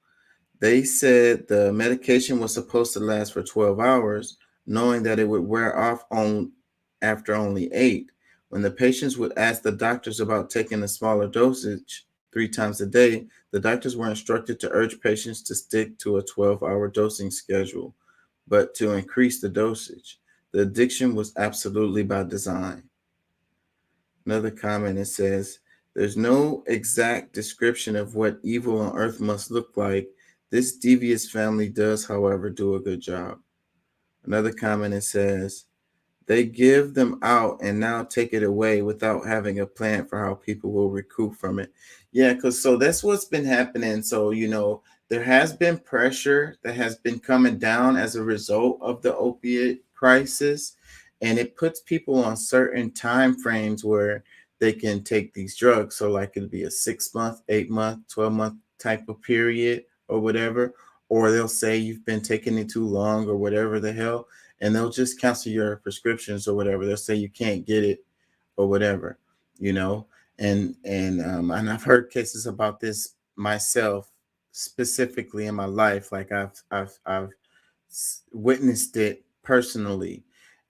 They said the medication was supposed to last for 12 hours, knowing that it would wear off after only 8. When the patients would ask the doctors about taking a smaller dosage 3 times a day, the doctors were instructed to urge patients to stick to a 12-hour dosing schedule, but to increase the dosage. The addiction was absolutely by design. Another comment, it says, there's no exact description of what evil on earth must look like. This devious family does, however, do a good job. Another comment, it says, they give them out and now take it away without having a plan for how people will recoup from it. Yeah, so that's what's been happening. So, there has been pressure that has been coming down as a result of the opiate crisis. And it puts people on certain time frames where they can take these drugs. So like it'll be a 6-month, 8-month, 12-month type of period or whatever. Or they'll say you've been taking it too long or whatever the hell. And they'll just cancel your prescriptions or whatever. They'll say you can't get it or whatever, And I've heard cases about this myself, specifically in my life. Like I've witnessed it personally.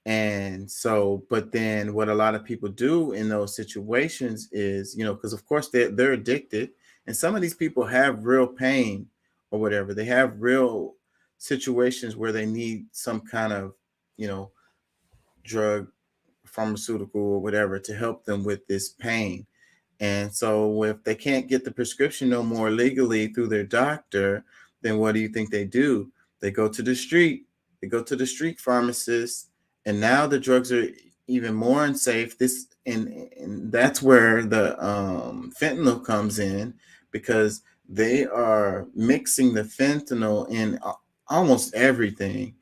And so, but then what a lot of people do in those situations is, because of course they're addicted, and some of these people have real pain or whatever. They have real situations where they need some kind of, drug, pharmaceutical or whatever to help them with this pain. And so if they can't get the prescription no more legally through their doctor, then what do you think they do? They go to the street. They go to the street pharmacist, and now the drugs are even more unsafe. And that's where the fentanyl comes in, because they are mixing the fentanyl in almost everything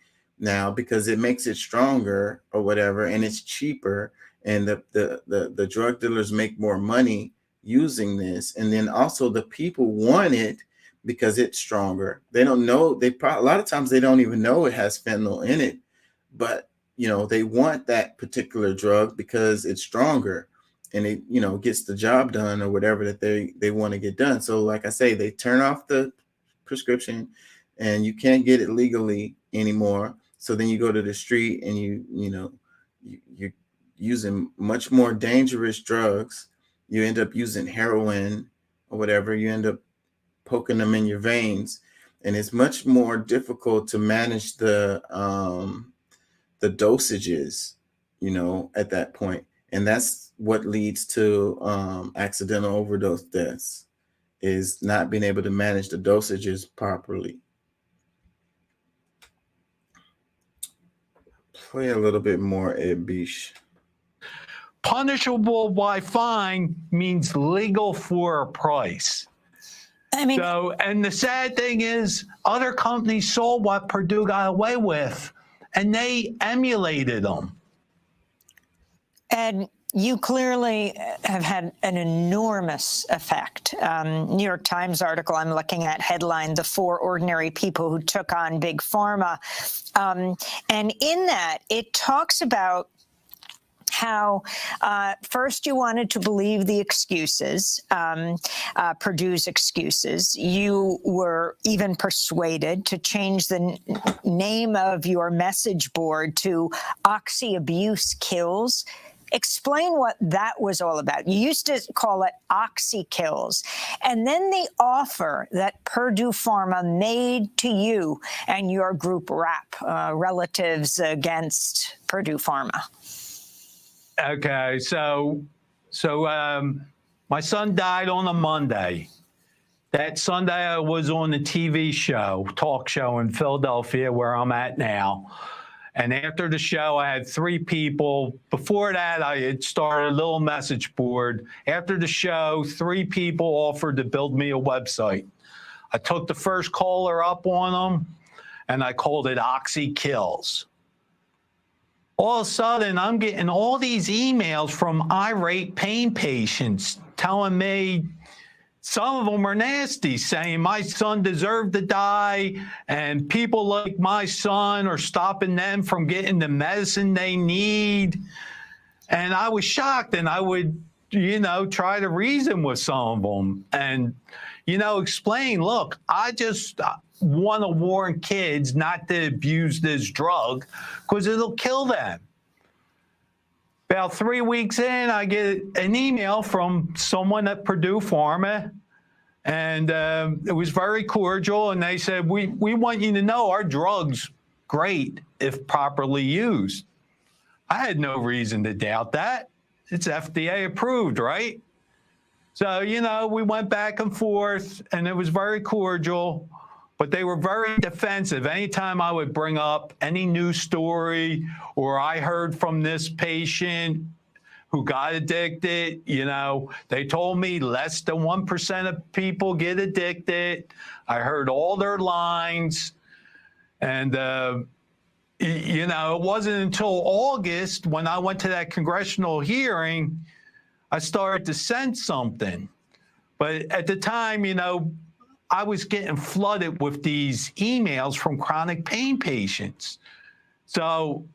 now because it makes it stronger or whatever, and it's cheaper, and the drug dealers make more money using this. And then also the people want it because it's stronger. They don't know, a lot of times they don't even know it has fentanyl in it, but they want that particular drug because it's stronger and it gets the job done or whatever that they want to get done. So like I say, they turn off the prescription and you can't get it legally anymore. So then you go to the street and you're using much more dangerous drugs. You end up using heroin or whatever. You end up poking them in your veins, and it's much more difficult to manage the dosages, you know, at that point. And that's what leads to accidental overdose deaths, is not being able to manage the dosages properly. Play a little bit more, Ed Bish. Punishable by fine means legal for a price. I mean, so, and the sad thing is, other companies saw what Purdue got away with, and they emulated them. And you clearly have had an enormous effect. New York Times article I'm looking at, headline, "The Four Ordinary People Who Took on Big Pharma." And in that, it talks about how first you wanted to believe the excuses, Purdue's excuses. You were even persuaded to change the name of your message board to Oxy Abuse Kills. Explain what that was all about. You used to call it Oxy Kills. And then the offer that Purdue Pharma made to you and your group RAP, Relatives Against Purdue Pharma. Okay, so my son died on a Monday. That Sunday I was on the TV show, talk show in Philadelphia, where I'm at now. And after the show, I had 3 people. Before that, I had started a little message board. After the show, 3 people offered to build me a website. I took the first caller up on them, and I called it Oxy Kills. All of a sudden, I'm getting all these emails from irate pain patients telling me, some of them are nasty, saying my son deserved to die, and people like my son are stopping them from getting the medicine they need. And I was shocked, and I would, you know, try to reason with some of them and, you know, explain, look, I just want to warn kids not to abuse this drug because it'll kill them. About 3 weeks in, I get an email from someone at Purdue Pharma, and it was very cordial. And they said, we want you to know our drug's great if properly used. I had no reason to doubt that. It's FDA approved, right? So, you know, we went back and forth, and it was very cordial. But they were very defensive. Anytime I would bring up any news story or I heard from this patient who got addicted, you know, they told me less than 1% of people get addicted. I heard all their lines. And, you know, it wasn't until August when I went to that congressional hearing, I started to sense something. But at the time, you know, I was getting flooded with these emails from chronic pain patients. So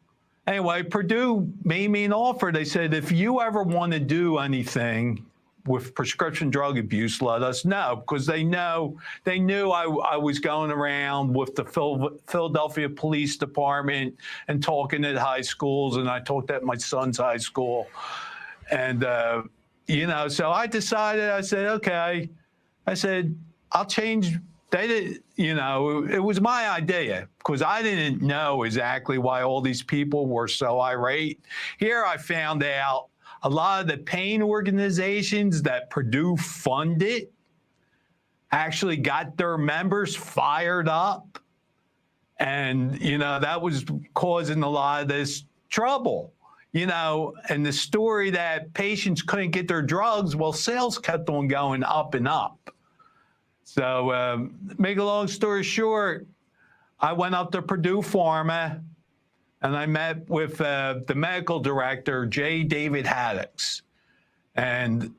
anyway, Purdue made me an offer. They said, if you ever want to do anything with prescription drug abuse, let us know, because they knew I was going around with the Philadelphia Police Department and talking at high schools, and I talked at my son's high school. And, you know, so I decided, I said, okay. I said, I'll change. They did, you know, it was my idea because I didn't know exactly why all these people were so irate. Here I found out a lot of the pain organizations that Purdue funded actually got their members fired up. And, you know, that was causing a lot of this trouble. You know, and the story that patients couldn't get their drugs, well, sales kept on going up and up. So make a long story short, I went up to Purdue Pharma and I met with the medical director, J. David Haddix. And,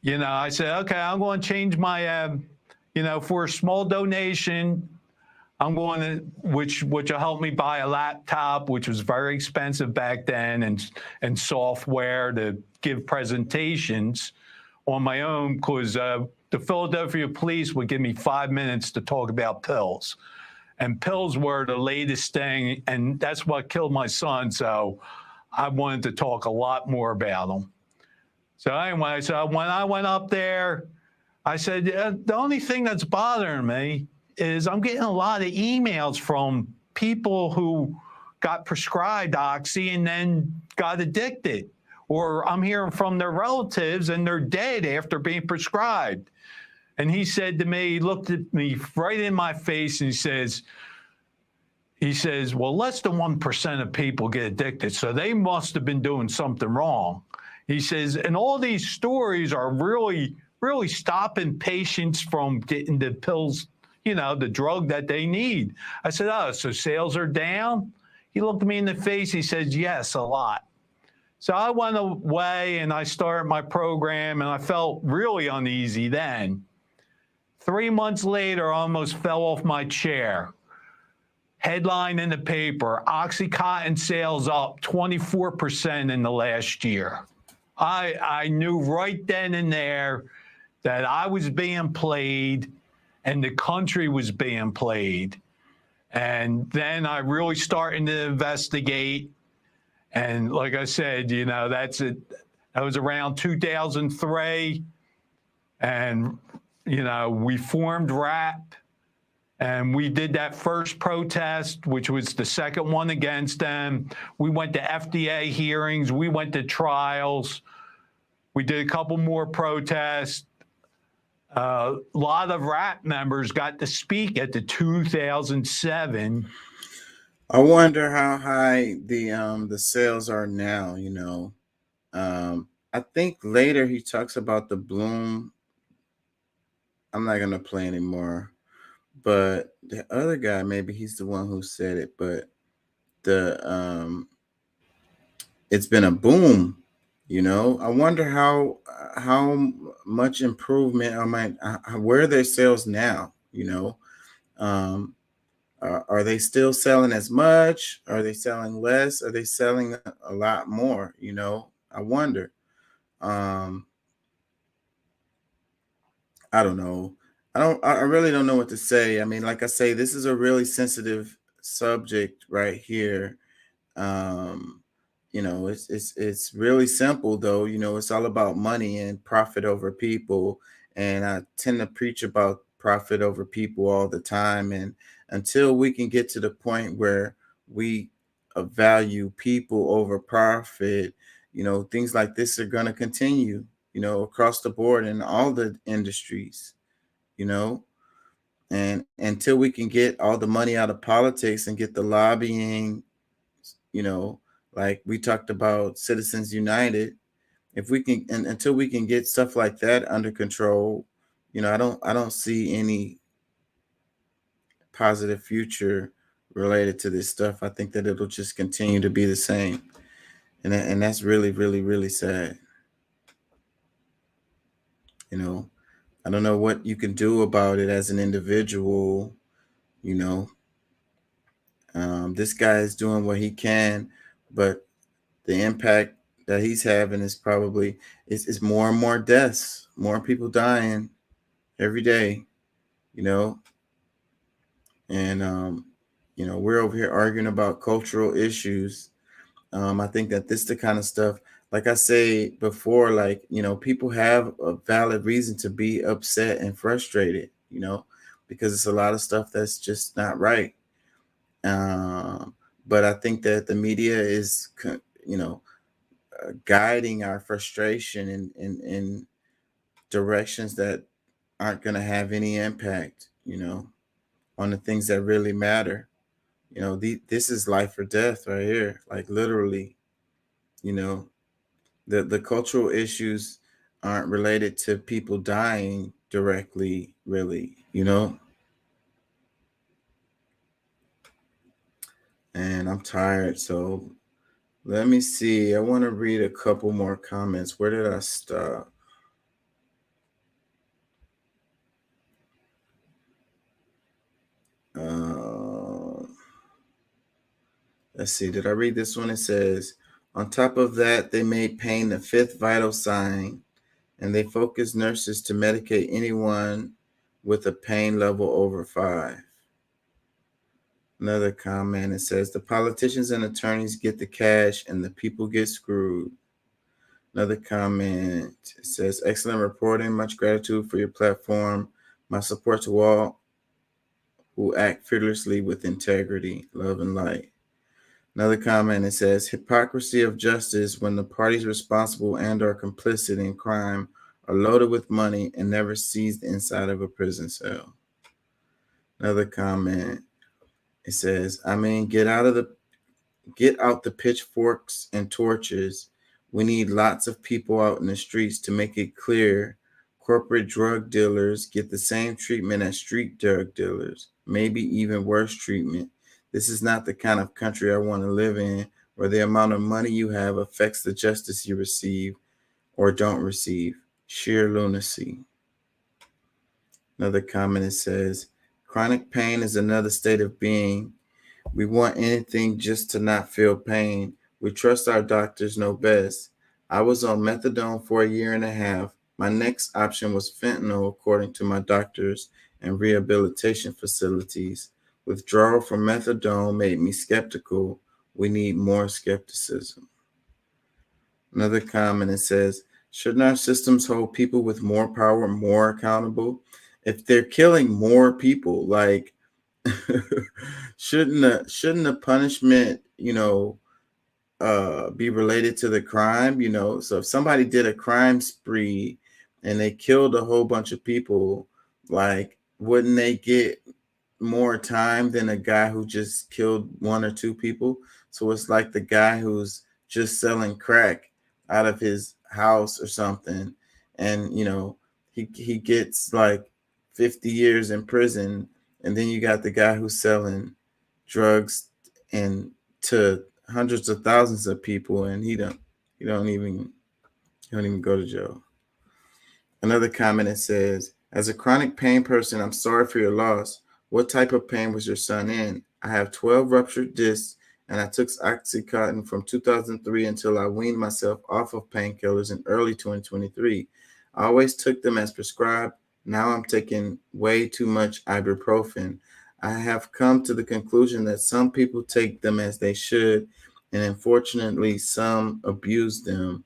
you know, I said, okay, I'm going to change my, you know, for a small donation, I'm going to, which will help me buy a laptop, which was very expensive back then, and software to give presentations on my own, because the Philadelphia police would give me 5 minutes to talk about pills. And pills were the latest thing, and that's what killed my son, so I wanted to talk a lot more about them. So anyway, so when I went up there, I said, the only thing that's bothering me is I'm getting a lot of emails from people who got prescribed Oxy and then got addicted. Or I'm hearing from their relatives and they're dead after being prescribed. And he said to me, he looked at me right in my face and he says, well, less than 1% of people get addicted, so they must have been doing something wrong. He says, and all these stories are really, really stopping patients from getting the pills, you know, the drug that they need. I said, oh, so sales are down? He looked at me in the face. He said, yes, a lot. So I went away and I started my program and I felt really uneasy then. 3 months later, I almost fell off my chair. Headline in the paper, OxyContin sales up 24% in the last year. I knew right then and there that I was being played and the country was being played. And then I really started to investigate. And like I said, you know, that was around 2003. And, you know, we formed RAP. And we did that first protest, which was the second one against them. We went to FDA hearings. We went to trials. We did a couple more protests. A lot of RAP members got to speak at the 2007. I wonder how high the sales are now, you know. I think later he talks about the Bloom. I'm not going to play anymore. But the other guy, maybe he's the one who said it, but it's been a boom, you know. I wonder how much improvement where are their sales now, you know. Are they still selling as much? Are they selling less? Are they selling a lot more, you know? I wonder. I don't know. I really don't know what to say. I mean, like I say, this is a really sensitive subject right here. You know, it's really simple though. You know, it's all about money and profit over people. And I tend to preach about profit over people all the time. And until we can get to the point where we value people over profit, you know, things like this are going to continue, you know, across the board in all the industries. You know, and until we can get all the money out of politics and get the lobbying, you know, like we talked about Citizens United, if we can, and until we can get stuff like that under control, you know, I don't see any positive future related to this stuff. I think that it'll just continue to be the same, and that's really, really, really sad. You know. I don't know what you can do about it as an individual, you know. This guy is doing what he can, but the impact that he's having is probably is more and more deaths, more people dying every day, you know. And you know, we're over here arguing about cultural issues. I think that this is the kind of stuff, like I say before, like, you know, people have a valid reason to be upset and frustrated, you know, because it's a lot of stuff that's just not right. But I think that the media is, you know, guiding our frustration in directions that aren't going to have any impact, you know, on the things that really matter. You know, this is life or death right here, like literally, you know. The cultural issues aren't related to people dying directly, really, you know. And I'm tired, so let me see. I want to read a couple more comments. Where did I stop? Let's see. Did I read this one? It says, on top of that, they made pain the fifth vital sign, and they focused nurses to medicate anyone with a pain level over 5. Another comment, it says, the politicians and attorneys get the cash and the people get screwed. Another comment, it says, excellent reporting. Much gratitude for your platform. My support to all who act fearlessly with integrity, love, and light. Another comment, it says, hypocrisy of justice when the parties responsible and are complicit in crime are loaded with money and never sees the inside of a prison cell. Another comment, it says, I mean, get out the pitchforks and torches. We need lots of people out in the streets to make it clear corporate drug dealers get the same treatment as street drug dealers, maybe even worse treatment. This is not the kind of country I want to live in, where the amount of money you have affects the justice you receive or don't receive. Sheer lunacy. Another comment, it says, chronic pain is another state of being. We want anything just to not feel pain. We trust our doctors know best. I was on methadone for a year and a half. My next option was fentanyl, according to my doctors and rehabilitation facilities. Withdrawal from methadone made me skeptical. We need more skepticism. Another comment, it says, shouldn't our systems hold people with more power more accountable? If they're killing more people, like, shouldn't the punishment, be related to the crime? So if somebody did a crime spree and they killed a whole bunch of people, like, wouldn't they get more time than a guy who just killed one or two people? So it's like the guy who's just selling crack out of his house or something, and he gets like 50 years in prison, and then you got the guy who's selling drugs and to hundreds of thousands of people, and he don't even go to jail. Another comment, it says, as a chronic pain person, I'm sorry for your loss. What type of pain was your son in? I have 12 ruptured discs, and I took Oxycontin from 2003 until I weaned myself off of painkillers in early 2023. I always took them as prescribed. Now I'm taking way too much ibuprofen. I have come to the conclusion that some people take them as they should, and unfortunately, some abuse them.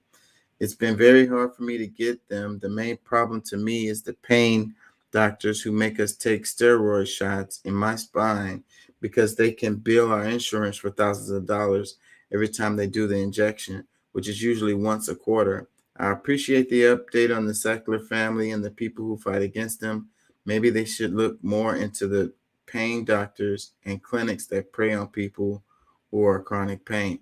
It's been very hard for me to get them. The main problem to me is the pain doctors who make us take steroid shots in my spine because they can bill our insurance for thousands of dollars every time they do the injection, which is usually once a quarter. I appreciate the update on the Sackler family and the people who fight against them. Maybe they should look more into the pain doctors and clinics that prey on people who are chronic pain.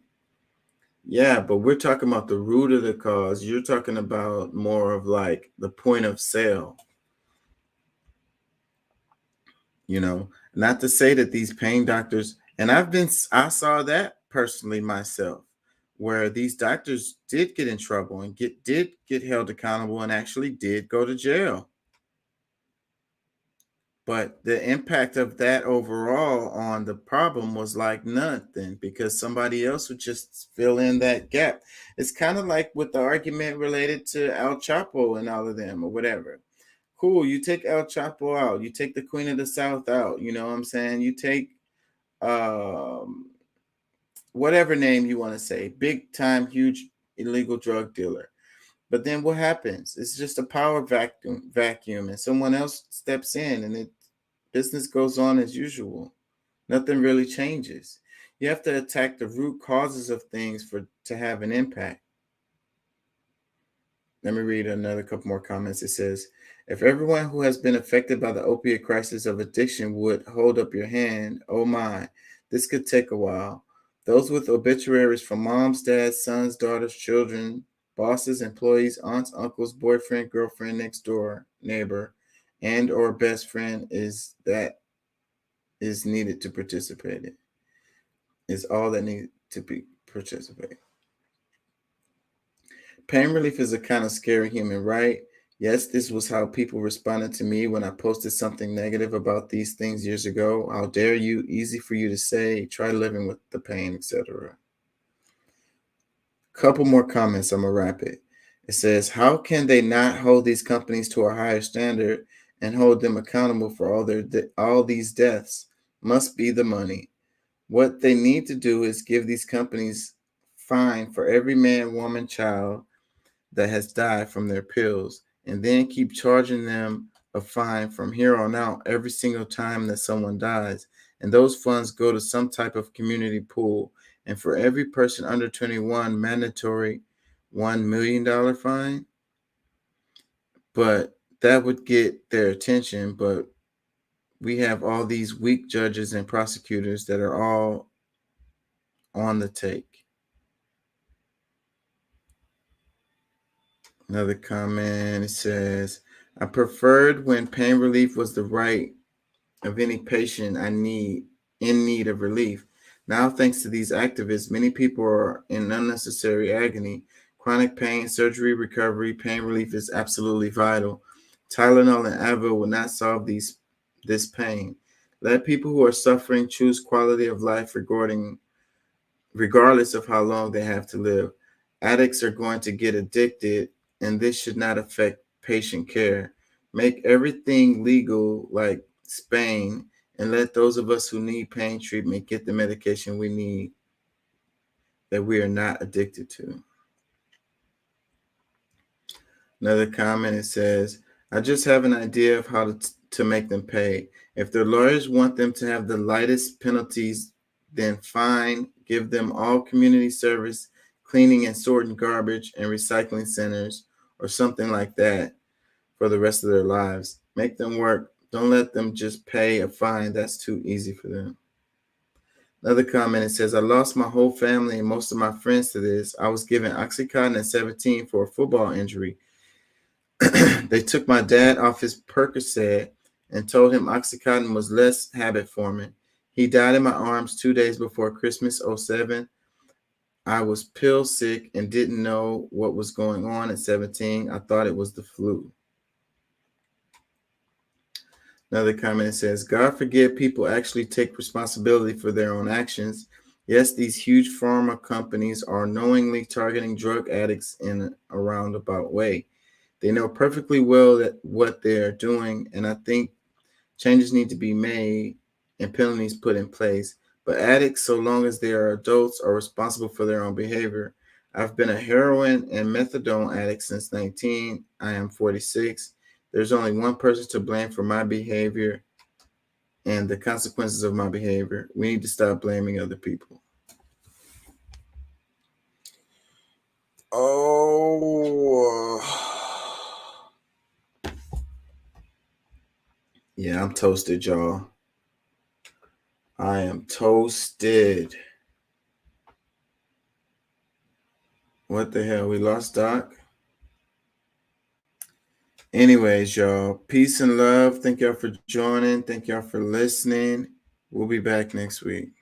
Yeah, but we're talking about the root of the cause. You're talking about more of like the point of sale. Not to say that these pain doctors, and I saw that personally myself, where these doctors did get in trouble and did get held accountable and actually did go to jail. But the impact of that overall on the problem was like nothing, because somebody else would just fill in that gap. It's kind of like with the argument related to El Chapo and all of them or whatever. Cool, you take El Chapo out, you take the Queen of the South out, you know what I'm saying? You take whatever name you want to say, big time, huge illegal drug dealer. But then what happens? It's just a power vacuum, and someone else steps in, and business goes on as usual. Nothing really changes. You have to attack the root causes of things to have an impact. Let me read another couple more comments. It says, if everyone who has been affected by the opiate crisis of addiction would hold up your hand, oh my, this could take a while. Those with obituaries from moms, dads, sons, daughters, children, bosses, employees, aunts, uncles, boyfriend, girlfriend, next door, neighbor, and or best friend is needed to participate in. Is all that need to be participate. Pain relief is a kind of scary human, right? Yes, this was how people responded to me when I posted something negative about these things years ago. How dare you? Easy for you to say. Try living with the pain, etc. Couple more comments. I'm gonna wrap it. It says, how can they not hold these companies to a higher standard and hold them accountable for all these deaths? Must be the money. What they need to do is give these companies fine for every man, woman, child that has died from their pills, and then keep charging them a fine from here on out every single time that someone dies. And those funds go to some type of community pool. And for every person under 21, mandatory $1 million fine. But that would get their attention. But we have all these weak judges and prosecutors that are all on the take. Another comment, it says, I preferred when pain relief was the right of any patient in need of relief. Now, thanks to these activists, many people are in unnecessary agony. Chronic pain, surgery, recovery, pain relief is absolutely vital. Tylenol and Advil will not solve this pain. Let people who are suffering choose quality of life regardless of how long they have to live. Addicts are going to get addicted, and this should not affect patient care. Make everything legal like Spain, and let those of us who need pain treatment get the medication we need that we are not addicted to. Another comment, it says, I just have an idea of how to make them pay. If their lawyers want them to have the lightest penalties, then fine, give them all community service, cleaning and sorting garbage and recycling centers, or something like that for the rest of their lives. Make them work. Don't let them just pay a fine. That's too easy for them. Another comment, it says, I lost my whole family and most of my friends to this. I was given Oxycontin at 17 for a football injury. They took my dad off his Percocet and told him Oxycontin was less habit forming. He died in my arms 2 days before Christmas 07. I was pill sick and didn't know what was going on at 17. I thought it was the flu. Another comment says, God forbid people actually take responsibility for their own actions. Yes, these huge pharma companies are knowingly targeting drug addicts in a roundabout way. They know perfectly well that what they're doing, and I think changes need to be made and penalties put in place. But addicts, so long as they are adults, are responsible for their own behavior. I've been a heroin and methadone addict since 19. I am 46. There's only one person to blame for my behavior and the consequences of my behavior. We need to stop blaming other people. Yeah, I'm toasted, y'all. I am toasted. What the hell? We lost Doc? Anyways, y'all, peace and love. Thank y'all for joining. Thank y'all for listening. We'll be back next week.